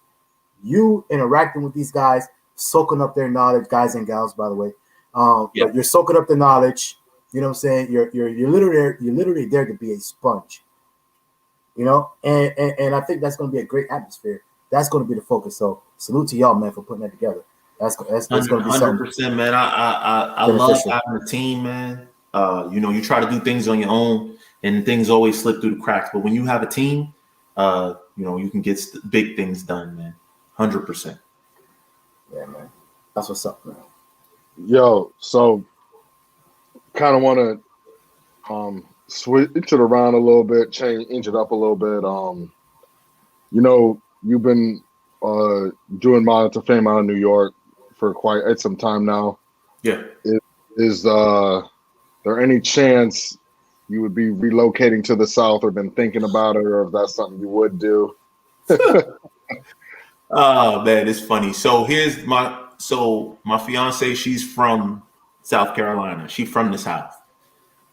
Speaker 7: You interacting with these guys, soaking up their knowledge, guys and gals, by the way. But you're soaking up the knowledge. You know what I'm saying? You're literally there to be a sponge. And I think that's going to be a great atmosphere. That's going to be the focus. So salute to y'all, man, for putting that together. That's going to be
Speaker 9: 100%, man. I love having a team, man. You try to do things on your own, and things always slip through the cracks. But when you have a team, you can get big things done, man. 100%.
Speaker 7: Yeah, man. That's what's up, man.
Speaker 8: Yo, so kind of want to switch it around a little bit, inch it up a little bit. You've been doing MOD2FAME out of New York for quite some time now.
Speaker 9: Yeah.
Speaker 8: Is there any chance you would be relocating to the South or been thinking about it, or if that's something you would do?
Speaker 9: Oh, man, it's funny. So my fiance, she's from South Carolina. She's from the South.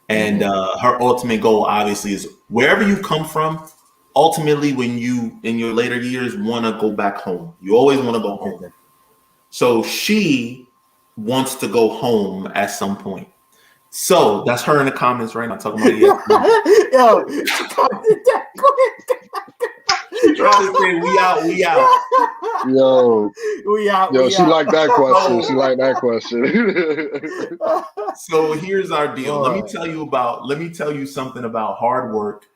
Speaker 9: And her ultimate goal, obviously, is wherever you come from, ultimately, when you, in your later years, want to go back home. You always want to go home. So she wants to go home at some point. So that's her in the comments right now talking about
Speaker 7: Yo,
Speaker 9: trying to say we out.
Speaker 8: Yo, she liked that question.
Speaker 9: So,
Speaker 8: she liked that question.
Speaker 9: So here's our deal. Let me tell you something about hard work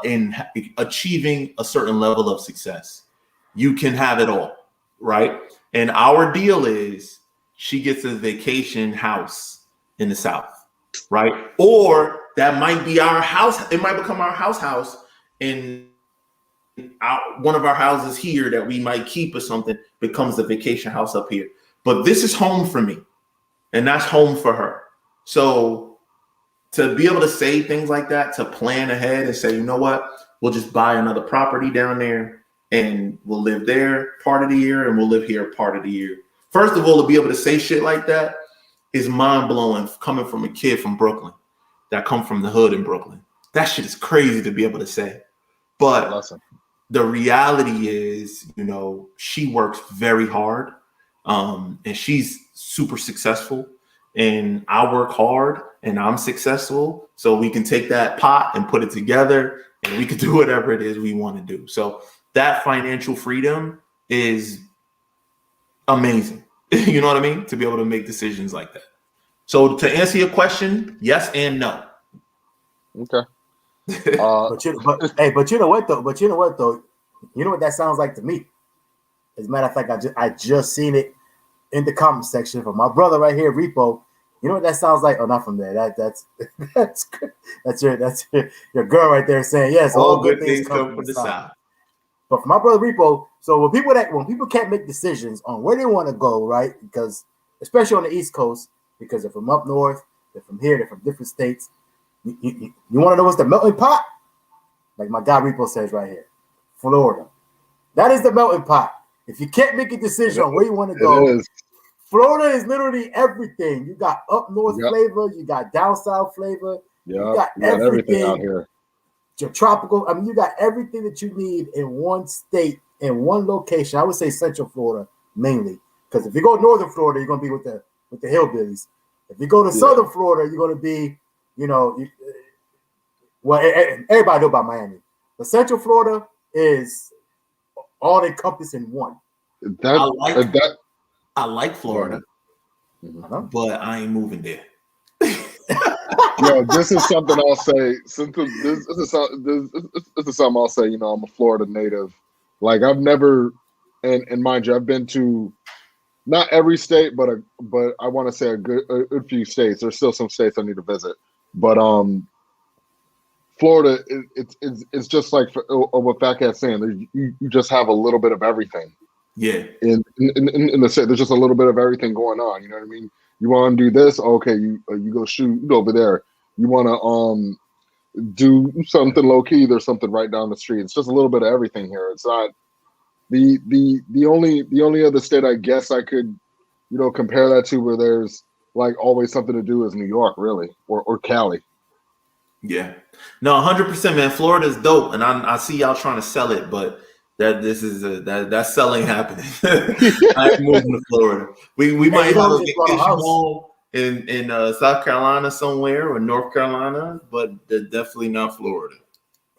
Speaker 9: in achieving a certain level of success. You can have it all, right? And our deal is she gets a vacation house in the South, right? Or that might be our house. It might become our house, and one of our houses here that we might keep or something becomes the vacation house up here. But this is home for me, and that's home for her. So to be able to say things like that, to plan ahead and say, you know what, we'll just buy another property down there and we'll live there part of the year and we'll live here part of the year. First of all, to be able to say shit like that is mind blowing, coming from a kid from Brooklyn that come from the hood in Brooklyn. That shit is crazy to be able to say. But the reality is, you know, she works very hard, and she's super successful, and I work hard and I'm successful. So we can take that pot and put it together and we can do whatever it is we want to do. So that financial freedom is amazing. You know what I mean? To be able to make decisions like that. So to answer your question, yes and no.
Speaker 8: Okay.
Speaker 7: But you know what though? You know what that sounds like to me? As a matter of fact, I just seen it in the comment section from my brother right here, Repo. You know what that sounds like? Oh, not from there. That's your girl right there saying yes.
Speaker 9: All good things come from the South.
Speaker 7: But for my brother Repo, so when people can't make decisions on where they want to go, right? Because especially on the East Coast, because they're from up north, they're from here, they're from different states. You want to know what's the melting pot? Like my guy Repo says right here, Florida. That is the melting pot. If you can't make a decision on where you want to go, Florida is literally everything. You got up north flavor, you got down south flavor, you got everything
Speaker 8: out here.
Speaker 7: Your tropical. I mean, you got everything that you need in one state, in one location. I would say Central Florida mainly, because if you go northern Florida, you're gonna be with the hillbillies. If you go to southern Florida, you're gonna be, you know, everybody know about Miami, but Central Florida is all encompassing one.
Speaker 9: I like Florida, but I ain't moving there.
Speaker 8: Yo, this is something I'll say. This is something I'll say. You know, I'm a Florida native. Like I've never, and mind you, I've been to not every state, but I want to say a good few states. There's still some states I need to visit, but Florida, it's just like what FaTKaT's saying. You just have a little bit of everything.
Speaker 9: Yeah.
Speaker 8: In the state, there's just a little bit of everything going on. You know what I mean? You want to do this? Okay, you go shoot over there. You want to do something low key? There's something right down the street. It's just a little bit of everything here. It's not the only other state I guess I could, you know, compare that to where there's like always something to do is New York, really, or Cali.
Speaker 9: Yeah, no, 100%, man. Florida's dope, and I see y'all trying to sell it, but that selling happening. I'm moving to Florida. We might have a vacation home in South Carolina somewhere or North Carolina, but definitely not Florida.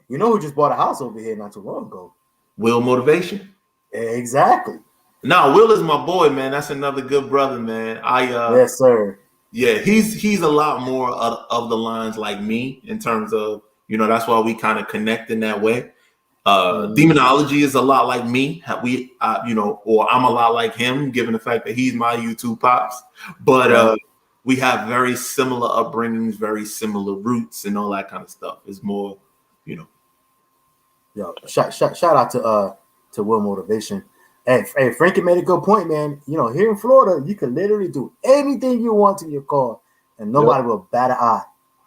Speaker 7: You know who just bought a house over here not too long ago?
Speaker 9: Will Motivation.
Speaker 7: Exactly.
Speaker 9: No, Will is my boy, man. That's another good brother, man.
Speaker 7: Yes, sir.
Speaker 9: Yeah, he's a lot more of the lines like me in terms of, you know, that's why we kind of connect in that way. Demonology is a lot like me. You know, or I'm a lot like him, given the fact that he's my YouTube pops. But we have very similar upbringings, very similar roots, and all that kind of stuff. It's more, you know.
Speaker 7: Yo, shout out to Will Motivation. Hey, Frankie made a good point, man. You know, here in Florida, you can literally do anything you want to your car, and nobody will bat an eye.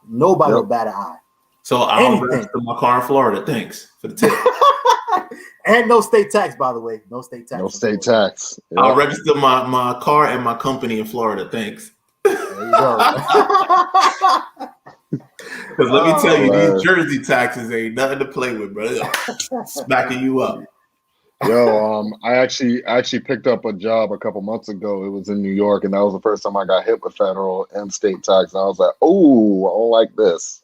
Speaker 7: Nobody will bat an eye.
Speaker 9: So I'll register my car in Florida. Thanks for the tip.
Speaker 7: And no state tax, by the way. No state tax.
Speaker 8: No state tax.
Speaker 9: Yeah. I'll register my car and my company in Florida. Thanks.
Speaker 7: There you go.
Speaker 9: Because let me tell you, these Jersey taxes ain't nothing to play with, brother. Smacking you up.
Speaker 8: Yo, I actually picked up a job a couple months ago. It was in New York, and that was the first time I got hit with federal and state tax. And I was like, "Oh, I don't like this."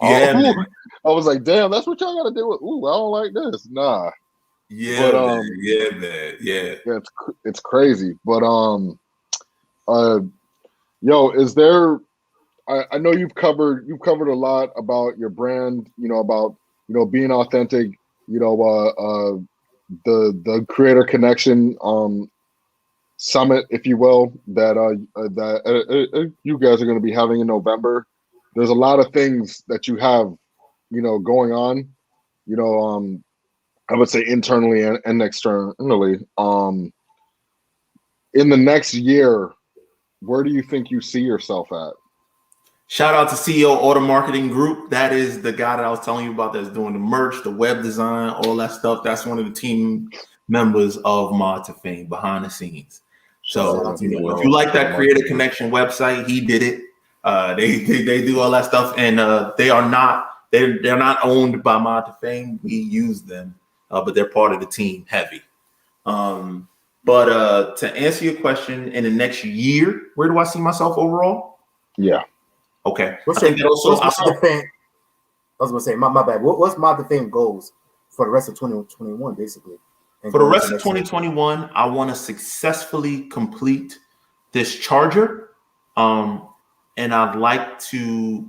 Speaker 9: Yeah, man.
Speaker 8: I was like, "Damn, that's what y'all got to deal with." Ooh, I don't like this. Nah.
Speaker 9: Yeah, but, man. Yeah.
Speaker 8: It's crazy. But yo, is there? I know you've covered a lot about your brand. You know, about, you know, being authentic. You know, the creator connection. summit, if you will, that you guys are going to be having in November. There's a lot of things that you have, going on. I would say internally and externally. In the next year, where do you think you see yourself at?
Speaker 9: Shout out to CEO Auto Marketing Group. That is the guy that I was telling you about that's doing the merch, the web design, all that stuff. That's one of the team members of MOD2FAME behind the scenes. So if you like that Creator Connection website, he did it. They do all that stuff, and they're not owned by MOD2FAME. We use them, but they're part of the team heavy. But to answer your question, in the next year, where do I see myself overall?
Speaker 8: Yeah.
Speaker 9: Okay.
Speaker 7: I was gonna say, my bad. What's MOD2FAME goals for the rest of 2021, basically?
Speaker 9: For the rest of 2021, I want to successfully complete this charger, and I'd like to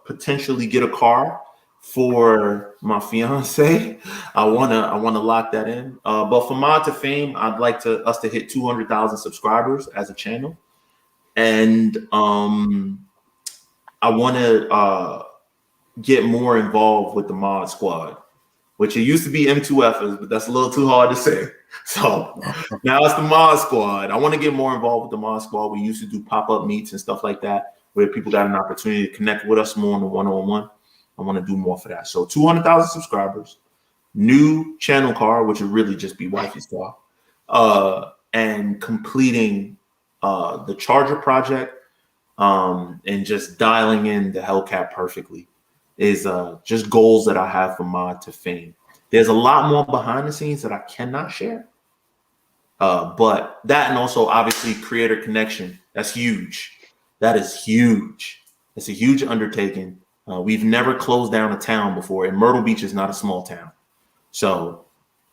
Speaker 9: potentially get a car for my fiance. I wanna lock that in. But for MOD2FAME, I'd like us to hit 200,000 subscribers as a channel, and I want to get more involved with the Mod Squad, which it used to be M2Fers, but that's a little too hard to say. So now it's the Mod Squad. I want to get more involved with the Mod Squad. We used to do pop-up meets and stuff like that, where people got an opportunity to connect with us more on the one-on-one. I want to do more for that. So 200,000 subscribers, new channel car, which would really just be wifey's car, and completing the charger project, and just dialing in the Hellcat perfectly is just goals that I have for MOD2FAME. There's a lot more behind the scenes that I cannot share, but that, and also obviously Creator Connection, that's huge. That is huge. It's a huge undertaking. We've never closed down a town before, and Myrtle Beach is not a small town. So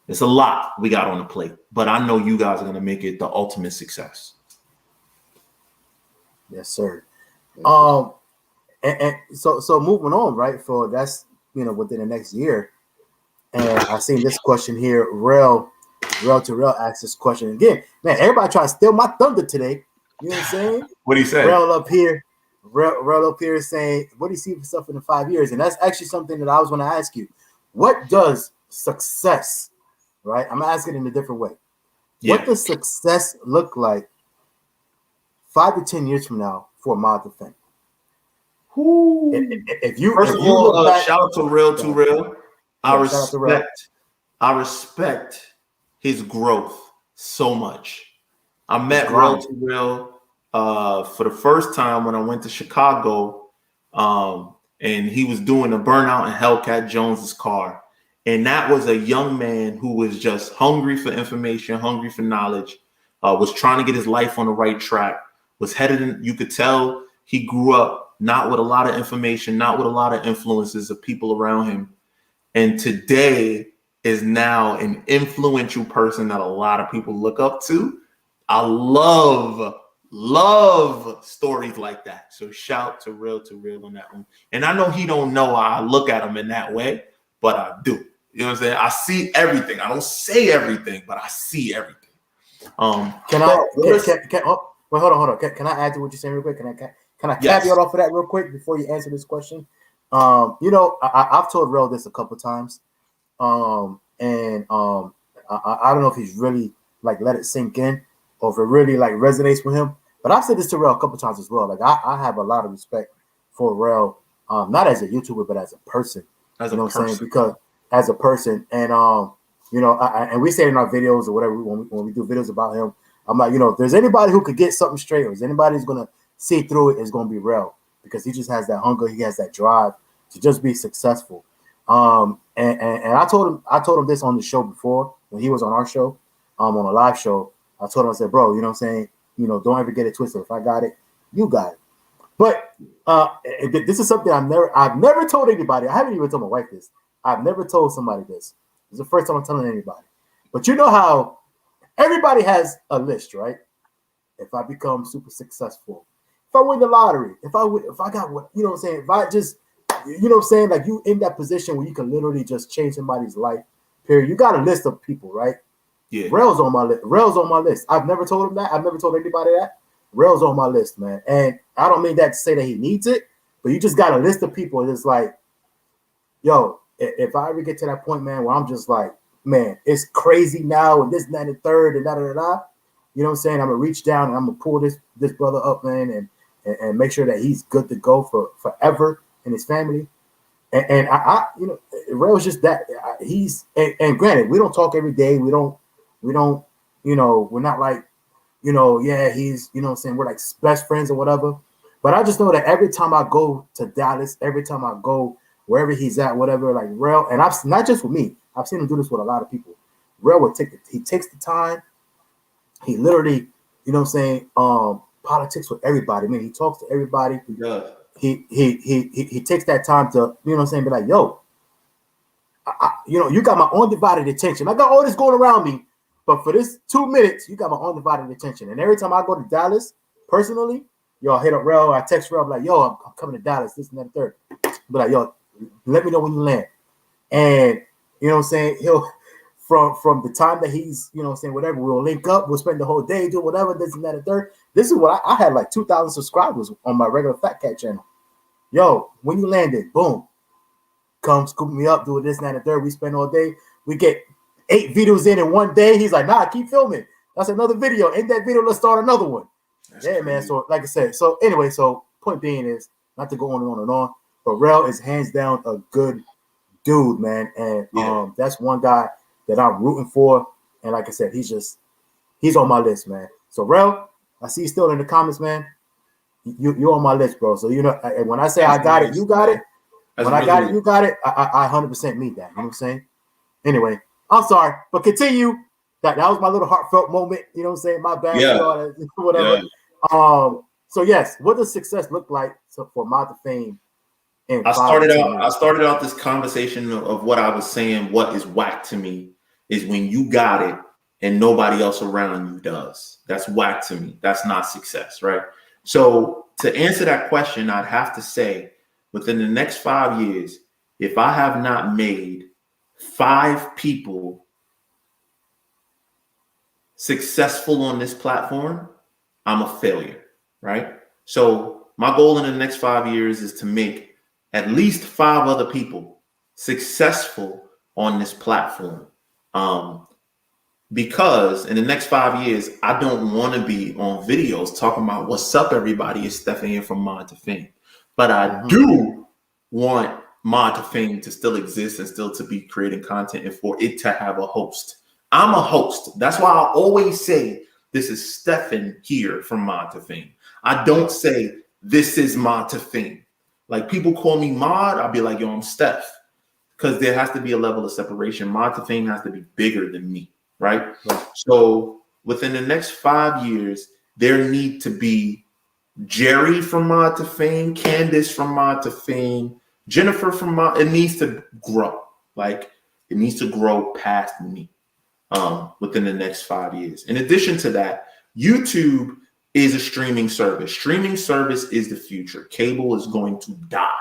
Speaker 9: it's a lot we got on the plate, but I know you guys are going to make it the ultimate success.
Speaker 7: Yes, sir. And so moving on, right? For that's within the next year. And I've seen this question here. Rel asked this question again. Man, everybody trying to steal my thunder today. You know what I'm saying?
Speaker 9: What do you say?
Speaker 7: Rel up here is saying, what do you see for yourself in the 5 years? And that's actually something that I was going to ask you. What does success, right? I'm asking it in a different way. Yeah. What does success look like 5 to 10 years from now for MOD2FAME? If you look back,
Speaker 9: shout out to Real. I respect his growth so much. I met Real for the first time when I went to Chicago, and he was doing a burnout in Hellcat Jones's car. And that was a young man who was just hungry for information, hungry for knowledge, was trying to get his life on the right track, was headed in. You could tell he grew up not with a lot of information, not with a lot of influences of people around him. And today is now an influential person that a lot of people look up to. I love stories like that. So shout to Real on that one. And I know he don't know I look at him in that way, but I do. You know what I'm saying? I see everything. I don't say everything, but I see everything. Hold on. Can I add to what you're saying real quick? Can I caveat off of that real quick before you answer this question? I've told Rel this a couple times, and I don't know if he's really like let it sink in or if it really like resonates with him. But I've said this to Rel a couple times as well. Like I have a lot of respect for Rel, not as a YouTuber, but as a person. What I'm saying? Because as a person, and and we say it in our videos or whatever when we do videos about him, I'm like, if there's anybody who could get something straight, or is anybody who's gonna see through it, is gonna be Rel, because he just has that hunger, he has that drive to just be successful. And I told him this on the show before when he was on our show, on a live show. I told him, I said, bro, you know what I'm saying? Don't ever get it twisted. If I got it, you got it. But this is something I've never told anybody. I haven't even told my wife this. I've never told somebody this. It's the first time I'm telling anybody. But you know how everybody has a list, right? If I become super successful, if I win the lottery, if I got what, you know what I'm saying? If I just, you know what I'm saying? Like you in that position where you can literally just change somebody's life, period. You got a list of people, right? Yeah.
Speaker 7: Rel's on my list. Rel's on my list. I've never told him that. I've never told anybody that. Rel's on my list, man. And I don't mean that to say that he needs it, but you just got a list of people that's like, yo, if I ever get to that point, man, where I'm just like, man, it's crazy now and this and that and the third and da da da da. You know what I'm saying? I'm gonna reach down and I'm gonna pull this brother up, man, and make sure that he's good to go for forever and his family. And I you know, Rel's just that. He's and granted, we don't talk every day. We don't, you know, we're not like, you know, yeah, he's, you know what I'm saying, we're like best friends or whatever. But I just know that every time I go to Dallas, every time I go wherever he's at, whatever, like Rel, and I've not just with me, I've seen him do this with a lot of people. Rel would he takes the time. He literally, you know what I'm saying, politics with everybody. I mean, he talks to everybody.
Speaker 9: He does.
Speaker 7: He takes that time to, you know what I'm saying, be like, yo, you know, you got my undivided attention. I got all this going around me, but for this 2 minutes, you got my undivided attention. And every time I go to Dallas, personally, y'all hit up Rel, I text Rel, like, yo, I'm coming to Dallas, this and that and third. But like, yo, let me know when you land. And you know what I'm saying, he'll from the time that he's, you know what I'm saying, whatever, we'll link up, we'll spend the whole day, do whatever, this and that and third. This is what I had like 2,000 subscribers on my regular FaTKaT channel. Yo, when you landed, boom, come scoop me up, do this and that and third. We spend all day. We get 8 videos in one day. He's like, nah, keep filming. That's another video. In that video, let's start another one. That's crazy, man. So like I said, so anyway, so point being is not to go on and on and on, but Rel is hands down a good dude, man. And that's one guy that I'm rooting for. And like I said, he's on my list, man. So Rel, I see you still in the comments, man. You're on my list, bro. So you know, when I say I got it, you got it. When I got it, you got it. I 100% mean that. You know what I'm saying? Anyway, I'm sorry, but continue. That was my little heartfelt moment. You know what I'm saying? My bad.
Speaker 9: Yeah.
Speaker 7: Whatever. Yeah. So yes, what does success look like for MOD2FAME?
Speaker 9: I started out this conversation of what I was saying. What is whack to me is when you got it and nobody else around you does. That's whack to me. That's not success, right? So to answer that question, I'd have to say within the next 5 years, if I have not made 5 people successful on this platform, I'm a failure, right? So my goal in the next 5 years is to make at least 5 other people successful on this platform. Because in the next 5 years, I don't want to be on videos talking about what's up, everybody. It's Stephen here from MOD2FAME. But I do want MOD2FAME to still exist and still to be creating content and for it to have a host. I'm a host. That's why I always say this is Stephen here from MOD2FAME. I don't say this is MOD2FAME. Like people call me Mod, I'll be like, yo, I'm Steph. Because there has to be a level of separation. MOD2FAME has to be bigger than me, right? So within the next 5 years, there need to be Jerry from MOD2FAME, Candace from MOD2FAME, Jennifer from MOD. It needs to grow. Like it needs to grow past me within the next 5 years. In addition to that, YouTube is a streaming service. Streaming service is the future. Cable is going to die.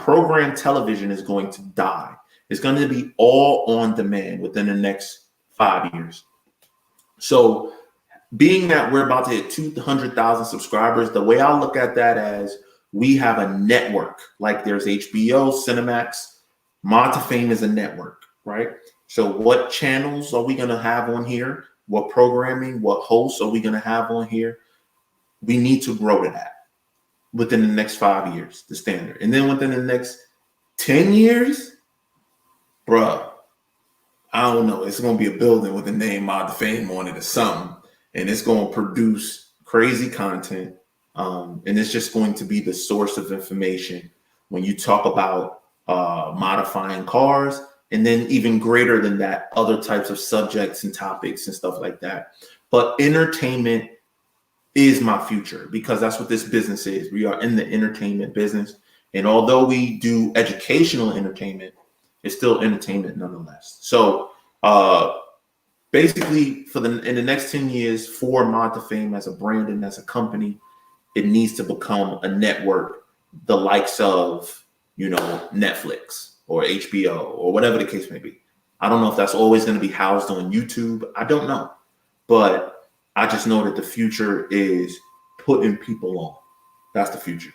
Speaker 9: Program television is going to die. It's going to be all on demand within the next 5 years. So being that we're about to hit 200,000 subscribers, the way I look at that as we have a network, like there's HBO, Cinemax, MOD2FAME is a network, right? So what channels are we going to have on here? What programming, what hosts are we going to have on here? We need to grow to that within the next 5 years, the standard. And then within the next 10 years, bruh, I don't know. It's going to be a building with the name MOD2FAME on it or something. And it's going to produce crazy content. And it's just going to be the source of information when you talk about modifying cars. And then even greater than that, other types of subjects and topics and stuff like that. But entertainment is my future because that's what this business is. We are in the entertainment business. And although we do educational entertainment, it's still entertainment nonetheless. So basically in the next 10 years for MOD2FAME as a brand and as a company, it needs to become a network, the likes of, you know, Netflix or HBO or whatever the case may be. I don't know if that's always going to be housed on YouTube. I don't know. But I just know that the future is putting people on. That's the future.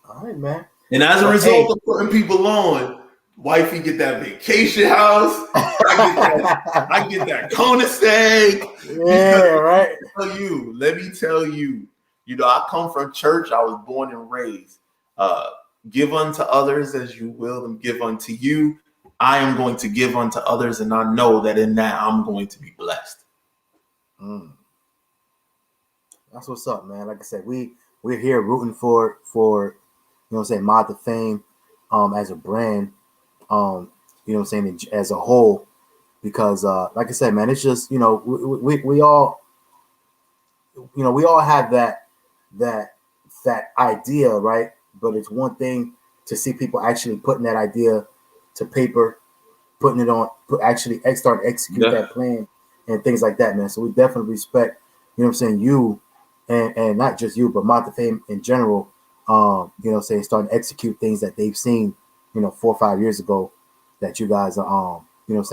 Speaker 7: All right, man.
Speaker 9: And as a result of putting people on, wifey get that vacation house. I get that Kona steak.
Speaker 7: Yeah, right.
Speaker 9: Let me tell you, I come from church. I was born and raised. Give unto others as you will them give unto you. I am going to give unto others, and I know that in that I'm going to be blessed.
Speaker 7: That's what's up, man. Like I said, we're here rooting for MOD2FAME as a brand, as a whole, because like I said, man, it's just, we all have that idea, right? But it's one thing to see people actually putting that idea to paper, putting it on, actually start to execute that plan and things like that, man. So we definitely respect, you and not just you, but MOD2FAME in general, starting to execute things that they've seen, 4 or 5 years ago that you guys are,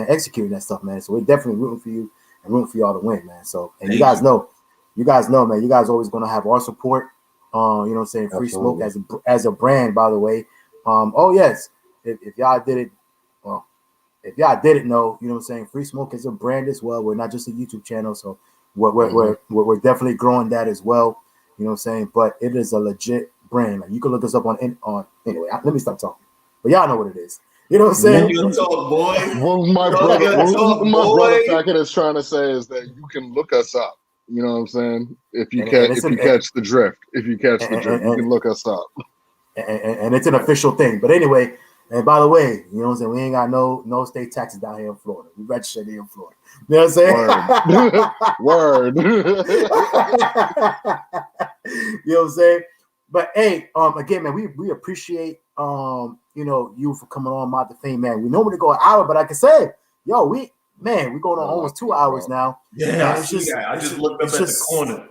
Speaker 7: executing that stuff, man. So we're definitely rooting for you and rooting for y'all to win, man. So, and you guys know, man, you guys always going to have our support. Free Smoke as a brand, by the way. Yes, if y'all didn't know, Free Smoke is a brand as well. We're not just a YouTube channel, so we're definitely growing that as well. But it is a legit brand. Like, you can look us up on anyway. Let me stop talking. But y'all know what it is. You know what I'm saying?
Speaker 9: You talk, boy.
Speaker 8: What my brother FaTKaT is trying to say is that you can look us up. You know what I'm saying? If you catch the drift, you can look us up.
Speaker 7: And it's an official thing. But anyway, and by the way, you know what I'm saying? We ain't got no state taxes down here in Florida. We registered here in Florida. You know what I'm saying?
Speaker 8: Word.
Speaker 7: You know what I'm saying? But hey, again, man, we appreciate you for coming on MOD2FAME, man. We normally go an hour, but like I said, we're going on almost 2 hours now.
Speaker 9: Yeah, I just looked up at the corner.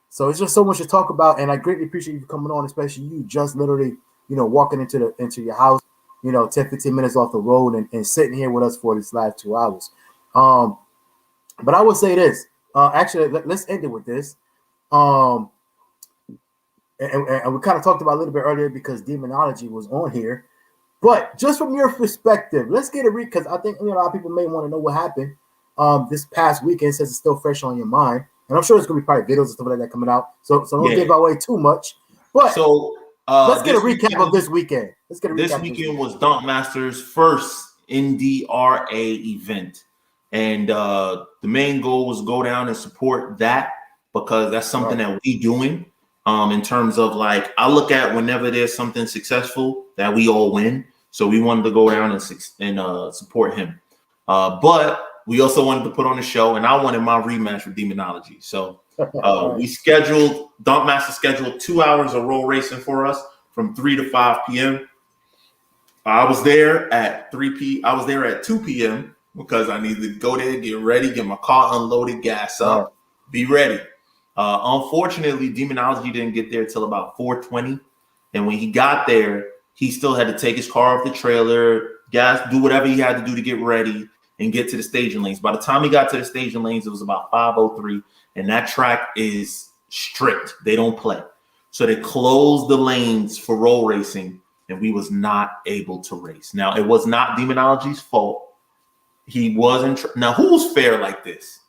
Speaker 7: So it's just so much to talk about, and I greatly appreciate you coming on, especially you just literally, walking into your house, 10-15 minutes off the road and sitting here with us for these last 2 hours. But I will say this. Actually, let's end it with this. And we kind of talked about a little bit earlier because Demonology was on here. But just from your perspective, let's get a read, because I think a lot of people may want to know what happened this past weekend, since it's still fresh on your mind. And I'm sure there's going to be probably videos and stuff like that coming out. So don't give away too much. But let's get a recap of this weekend.
Speaker 9: This weekend was Dunkmaster's first NDRA event. And the main goal was go down and support that, because that's something that we doing. In terms of, like, I look at whenever there's something successful that we all win. So we wanted to go down and support him. But we also wanted to put on a show, and I wanted my rematch with Demonology. So Dunkmaster scheduled 2 hours of roll racing for us from 3 to 5 p.m. I was there at 2 p.m. because I needed to go there, get ready, get my car unloaded, gas up, be ready. Unfortunately, Demonology didn't get there till about 4:20. And when he got there, he still had to take his car off the trailer, gas, do whatever he had to do to get ready and get to the staging lanes. By the time he got to the staging lanes, it was about 5:03. And that track is strict. They don't play. So they closed the lanes for roll racing, and we was not able to race. Now, it was not Demonology's fault. He wasn't. Now, who's fair like this?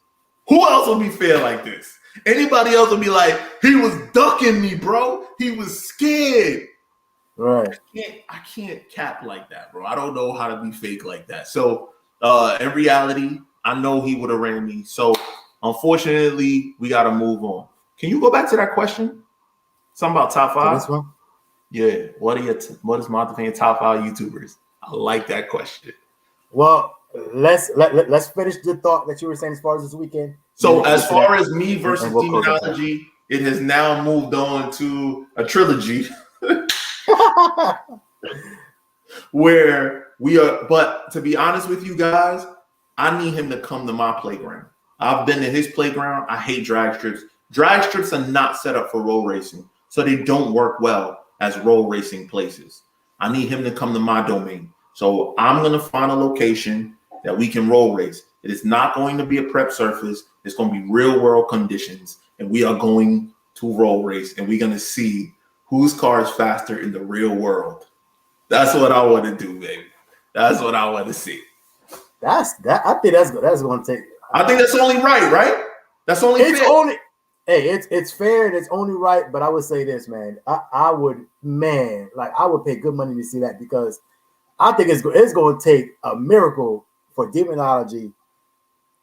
Speaker 9: Who else would be fair like this? Anybody else would be like, he was ducking me, bro. He was scared.
Speaker 7: Right.
Speaker 9: I can't cap like that, bro. I don't know how to be fake like that. So in reality, I know he would have ran me. So unfortunately, we got to move on. Can you go back to that question? Something about top 5?
Speaker 7: This one?
Speaker 9: Yeah. What is MOD2FAME top 5 YouTubers? I like that question.
Speaker 7: Well, let's finish the thought that you were saying as far as this weekend.
Speaker 9: So as far as me versus Demonology, it has now moved on to a trilogy where we are. But to be honest with you guys, I need him to come to my playground. I've been to his playground. I hate drag strips. Drag strips are not set up for roll racing, so they don't work well as roll racing places. I need him to come to my domain. So I'm gonna find a location that we can roll race. It is not going to be a prep surface. It's going to be real world conditions, and we are going to roll race, and we're going to see whose car is faster in the real world. That's what I want to do, baby. That's what I want to see.
Speaker 7: I think that's going to take.
Speaker 9: I think that's only right? That's only
Speaker 7: it's
Speaker 9: fair.
Speaker 7: only. Hey, it's fair and it's only right. But I would say this, man. I would pay good money to see that, because I think it's going to take a miracle for demonology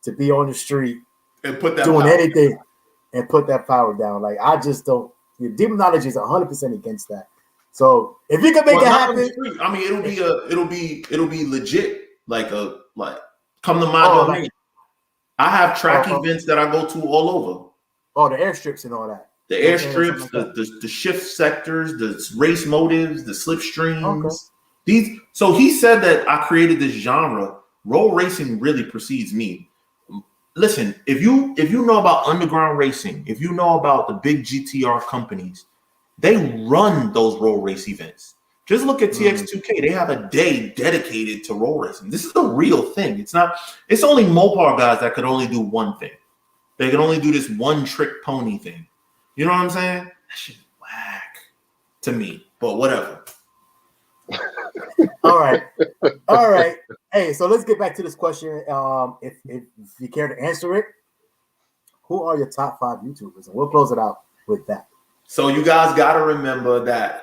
Speaker 7: to be on the street
Speaker 9: and put that
Speaker 7: doing anything and put that power down. Like, I just don't. Demonology is 100% against that. So if you can make it happen,
Speaker 9: I mean, it'll be legit. Like come to my domain. I have track events that I go to all over.
Speaker 7: Oh, the airstrips and all that.
Speaker 9: The airstrips, the shift sectors, the race motives, the slipstreams. Okay. So he said that I created this genre. Roll racing really precedes me. Listen, if you know about underground racing, if you know about the big GTR companies, they run those roll race events. Just look at TX2K. They have a day dedicated to roll racing. This is a real thing. It's only Mopar guys that could only do one thing. They can only do this one trick pony thing. You know what I'm saying? That shit's whack to me, but whatever.
Speaker 7: All right. Hey, so let's get back to this question. If you care to answer it, who are your top 5 YouTubers? And we'll close it out with that.
Speaker 9: So you guys got to remember that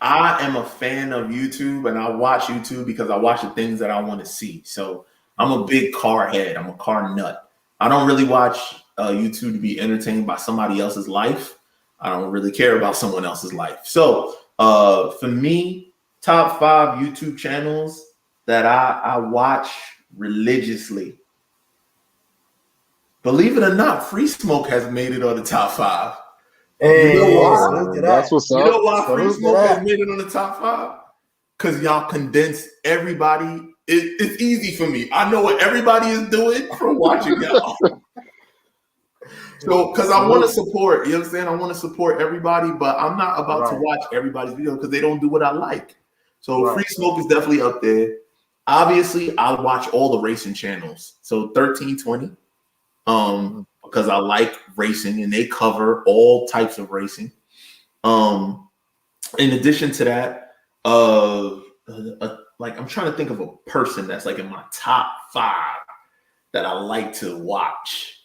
Speaker 9: I am a fan of YouTube, and I watch YouTube because I watch the things that I want to see. So I'm a big car head. I'm a car nut. I don't really watch YouTube to be entertained by somebody else's life. I don't really care about someone else's life. So for me, top 5 YouTube channels that I watch religiously. Believe it or not, Free Smoke has made it on the top 5.
Speaker 7: Hey,
Speaker 9: you know why?
Speaker 8: That's what's up.
Speaker 9: You know why Free Smoke has made it on the top 5? Because y'all condense everybody. It's easy for me. I know what everybody is doing from watching y'all. So, because I want to support, you know what I'm saying? I want to support everybody, but I'm not about to watch everybody's video because they don't do what I like. So Free Smoke is definitely up there. Obviously, I watch all the racing channels. So 1320, because I like racing and they cover all types of racing. In addition to that, like I'm trying to think of a person that's like in my top 5 that I like to watch.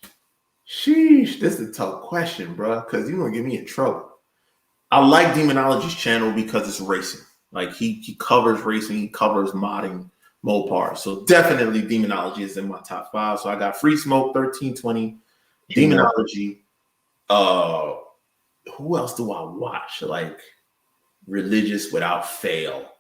Speaker 9: Sheesh, this is a tough question, bro, because you're gonna get me in trouble. I like Demonology's channel because it's racing. Like he covers racing, he covers modding Mopar. So definitely Demonology is in my top 5. So I got Free Smoke, 1320, Demonology. Who else do I watch? Like religious without fail.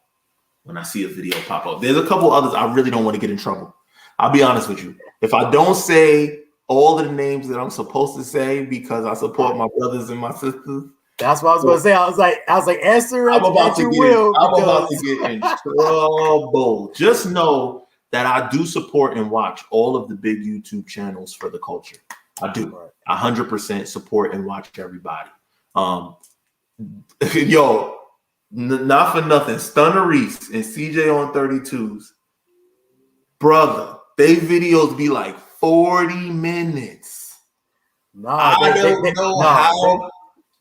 Speaker 9: When I see a video pop up, there's a couple others I really don't want to get in trouble. I'll be honest with you. If I don't say all of the names that I'm supposed to say because I support my brothers and my sisters.
Speaker 7: That's what I was going to say. I was like, answer it.
Speaker 9: I'm about to get in trouble. Just know that I do support and watch all of the big YouTube channels for the culture. I do. 100% support and watch everybody. Yo, not for nothing. Stunner Reese and CJ on 32s. Brother, they videos be like 40 minutes. I don't know how.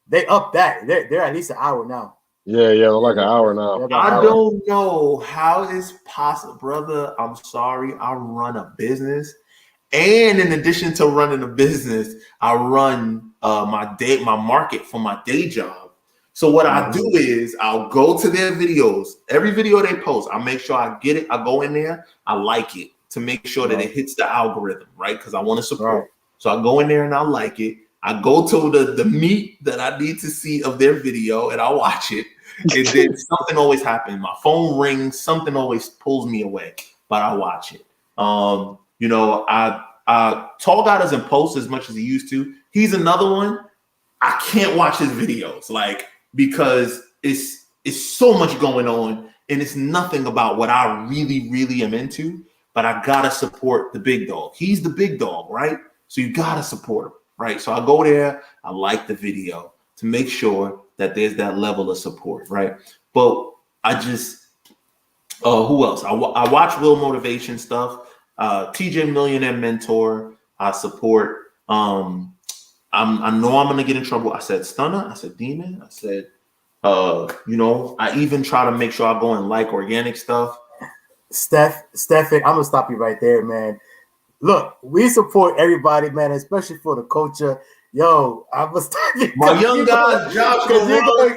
Speaker 7: They up that. They're at least an hour now.
Speaker 8: Yeah, they're like an hour now.
Speaker 9: I don't know how it's possible, brother. I'm sorry. I run a business. And in addition to running a business, I run my market for my day job. So what I do is I'll go to their videos. Every video they post, I make sure I get it. I go in there. I like it to make sure that it hits the algorithm, right? Because I want to support. So I go in there and I like it. I go to the meat that I need to see of their video and I watch it. And then something always happens. My phone rings. Something always pulls me away, but I watch it. You know, Tall Guy doesn't post as much as he used to. He's another one. I can't watch his videos, like, because it's so much going on and it's nothing about what I really, really am into. But I gotta support the big dog. He's the big dog, right? So you gotta support him, right? So I go there, I like the video to make sure that there's that level of support, right? But Who else? I watch Will Motivation stuff. TJ Millionaire Mentor. I support. I know I'm gonna get in trouble. I said Stunner. I said Demon. I said, I even try to make sure I go and like organic stuff.
Speaker 7: Stephen, I'm gonna stop you right there, man. Look, we support everybody, man, especially for the culture. Yo, I was
Speaker 9: my young guys, Josh, I'm getting there.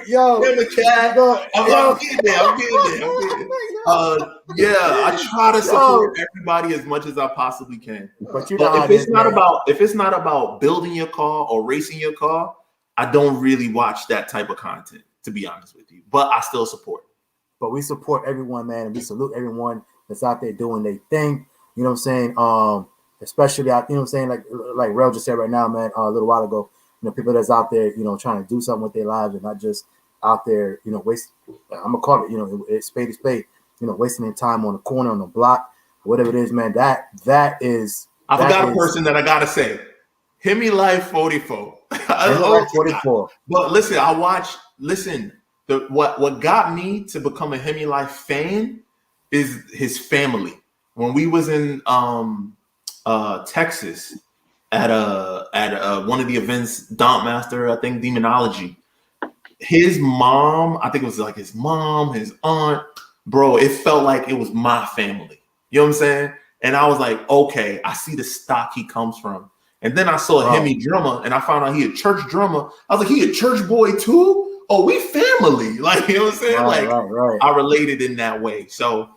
Speaker 9: I try to support everybody as much as I possibly can. But if it's not about building your car or racing your car, I don't really watch that type of content, to be honest with you. But I still support.
Speaker 7: But we support everyone, man, and we salute everyone that's out there doing their thing. You know what I'm saying? Especially out, you know what I'm saying, like Rel just said right now, man, a little while ago, people that's out there, trying to do something with their lives and not just out there, waste. I'm gonna call it, it's spade to spade, wasting their time on the corner, on the block, whatever it is, man. That is. I
Speaker 9: forgot a person that I gotta say, Hemi Life 44.
Speaker 7: 44.
Speaker 9: But listen, what got me to become a Hemi Life fan is his family. When we was in Texas at one of the events, Master, I think Demonology. His mom, I think it was like his mom, his aunt, bro. It felt like it was my family. You know what I'm saying? And I was like, okay, I see the stock he comes from. And then I saw a Hemi drummer, and I found out he a church drummer. I was like, he a church boy too? Oh, we family. Like, you know what I'm saying?
Speaker 7: Right.
Speaker 9: I related in that way. So,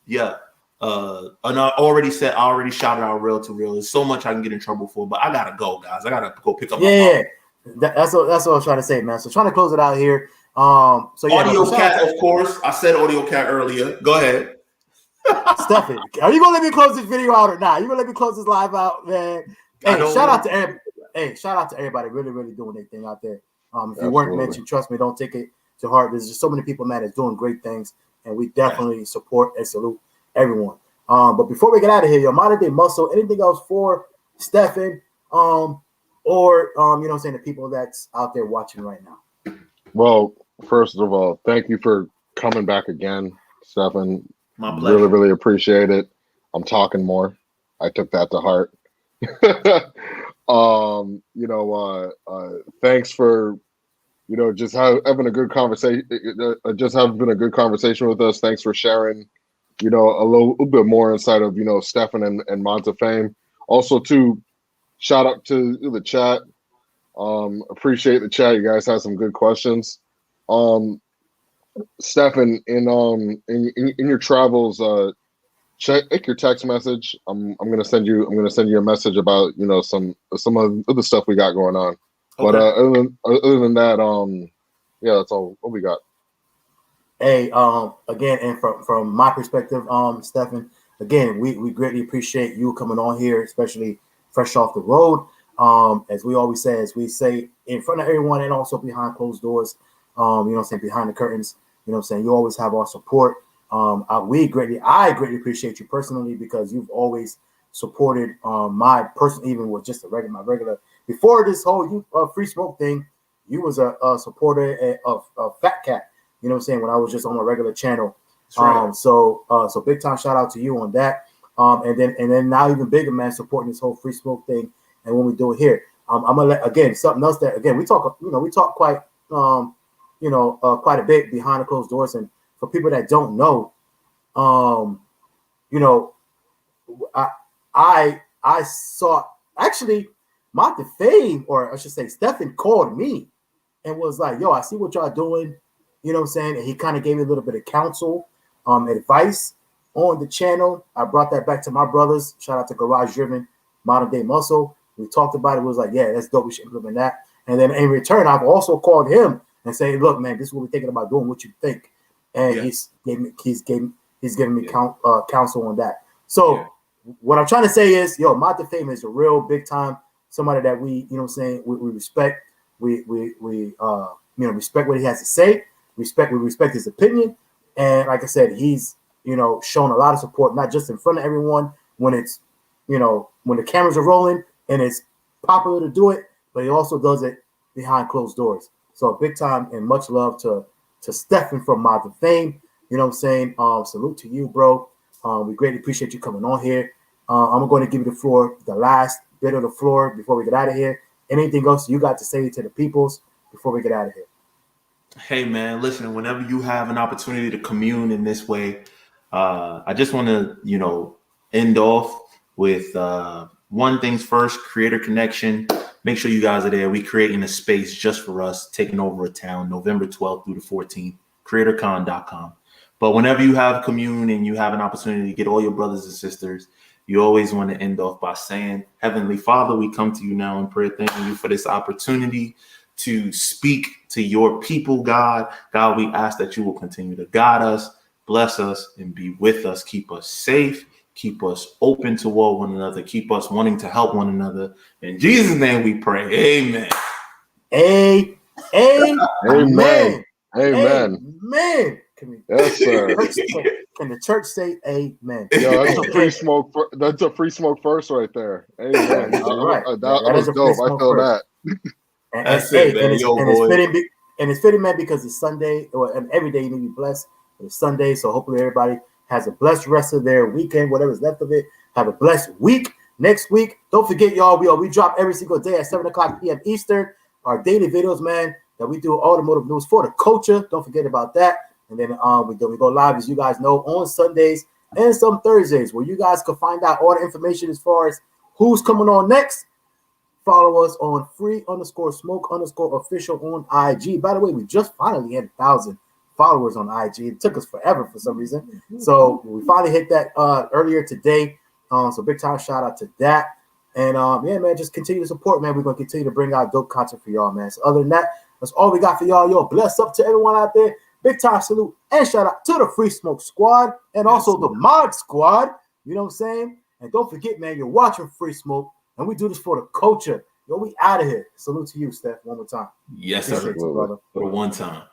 Speaker 9: yeah. And I already shouted out Real to Real. There's so much I can get in trouble for, but I gotta go, guys. I gotta go pick up my mom.
Speaker 7: That's what I was trying to say, man. So trying to close it out here.
Speaker 9: Audio Cat, of course. I said Audio Cat earlier. Go ahead.
Speaker 7: Stephen, are you gonna let me close this video out or not? You gonna let me close this live out, man? Hey, shout out to everybody really, really doing their thing out there. If you weren't mentioned, trust me, don't take it to heart. There's just so many people, man, that's doing great things, and we definitely support and salute everyone. But before we get out of here, your modern day muscle, anything else for Stephen, or the people that's out there watching right now?
Speaker 8: Well, first of all, thank you for coming back again, Stephen.
Speaker 9: My pleasure.
Speaker 8: Really, really appreciate it. I'm talking more. I took that to heart. Thanks for, just having a good conversation. Just having a good conversation with us. Thanks for sharing, a little bit more inside of, Stefan and MOD2FAME. Also, too, shout out to the chat. Appreciate the chat. You guys had some good questions. Stefan, in your travels, check your text message. I'm gonna send you a message about some of the stuff we got going on. Okay. But other than that, that's all what we got.
Speaker 7: Hey, again, and from my perspective, Stefan, again, we greatly appreciate you coming on here, especially fresh off the road. As we always say, as we say in front of everyone and also behind closed doors, behind the curtains, you always have our support. I greatly appreciate you personally because you've always supported my person, even with just my regular. Before this whole free smoke thing, you was a supporter of FaTKaT. When I was just on my regular channel. Right. So big time shout out to you on that. And then now even bigger, man, supporting this whole free smoke thing and when we do it here. I'm gonna let again something else that again we talk quite quite a bit behind the closed doors. And for people that don't know, I saw actually MOD2FAME, or I should say Stephen, called me and was like, yo, I see what y'all doing. And he kind of gave me a little bit of counsel, advice on the channel. I brought that back to my brothers. Shout out to Garage Driven, Modern Day Muscle. We talked about it. It was like, yeah, that's dope. We should implement that. And then in return, I've also called him and say, look, man, this is what we're thinking about doing. What you think? And he's giving me counsel on that. So what I'm trying to say is, MOD2FAME is a real big time somebody that we respect. We respect what he has to say. We respect his opinion. And like I said, he's shown a lot of support, not just in front of everyone when it's when the cameras are rolling and it's popular to do it, but he also does it behind closed doors. So big time and much love to Stephen from MOD2FAME. You know what I'm saying? Salute to you, bro. We greatly appreciate you coming on here. I'm going to give you the floor, the last bit of the floor before we get out of here. Anything else you got to say to the peoples before we get out of here?
Speaker 9: Hey, man, listen, whenever you have an opportunity to commune in this way, I just want to, end off with one things first, creator connection. Make sure you guys are there. We creating a space just for us, taking over a town, November 12th through the 14th, creatorcon.com. But whenever you have commune and you have an opportunity to get all your brothers and sisters, you always want to end off by saying, Heavenly Father, we come to you now in prayer, thanking you for this opportunity to speak to your people, God. God, we ask that you will continue to guide us, bless us, and be with us. Keep us safe. Keep us open toward one another. Keep us wanting to help one another. In Jesus' name we pray. Amen.
Speaker 7: Amen.
Speaker 8: Amen.
Speaker 7: Amen.
Speaker 8: Yes, sir.
Speaker 7: Can the church say amen?
Speaker 8: Yo, that's a free smoke. That's a free smoke first right there. Amen.
Speaker 7: Right.
Speaker 8: That was dope. I feel that.
Speaker 7: It's fitting, man, because it's Sunday, and every day you need to be blessed. It's Sunday, so hopefully everybody has a blessed rest of their weekend, whatever's left of it. Have a blessed week. Next week, don't forget, y'all, we drop every single day at 7:00 p.m. Eastern. Our daily videos, man, that we do automotive news for the culture. Don't forget about that. And then we go live, as you guys know, on Sundays and some Thursdays, where you guys can find out all the information as far as who's coming on next. Follow us on free_smoke_official on IG. By the way, we just finally had 1,000 followers on IG. It took us forever for some reason. So we finally hit that earlier today. So big time shout out to that. And yeah, man, just continue to support, man. We're going to continue to bring out dope content for y'all, man. So other than that, that's all we got for y'all. Yo, bless up to everyone out there. Big time salute and shout out to the Free Smoke Squad and also the Mod Squad. You know what I'm saying? And don't forget, man, you're watching Free Smoke, and we do this for the culture. Yo, we out of here. Salute to you, Steph, one more time.
Speaker 9: Yes, sir.
Speaker 7: Brother.
Speaker 9: For one time.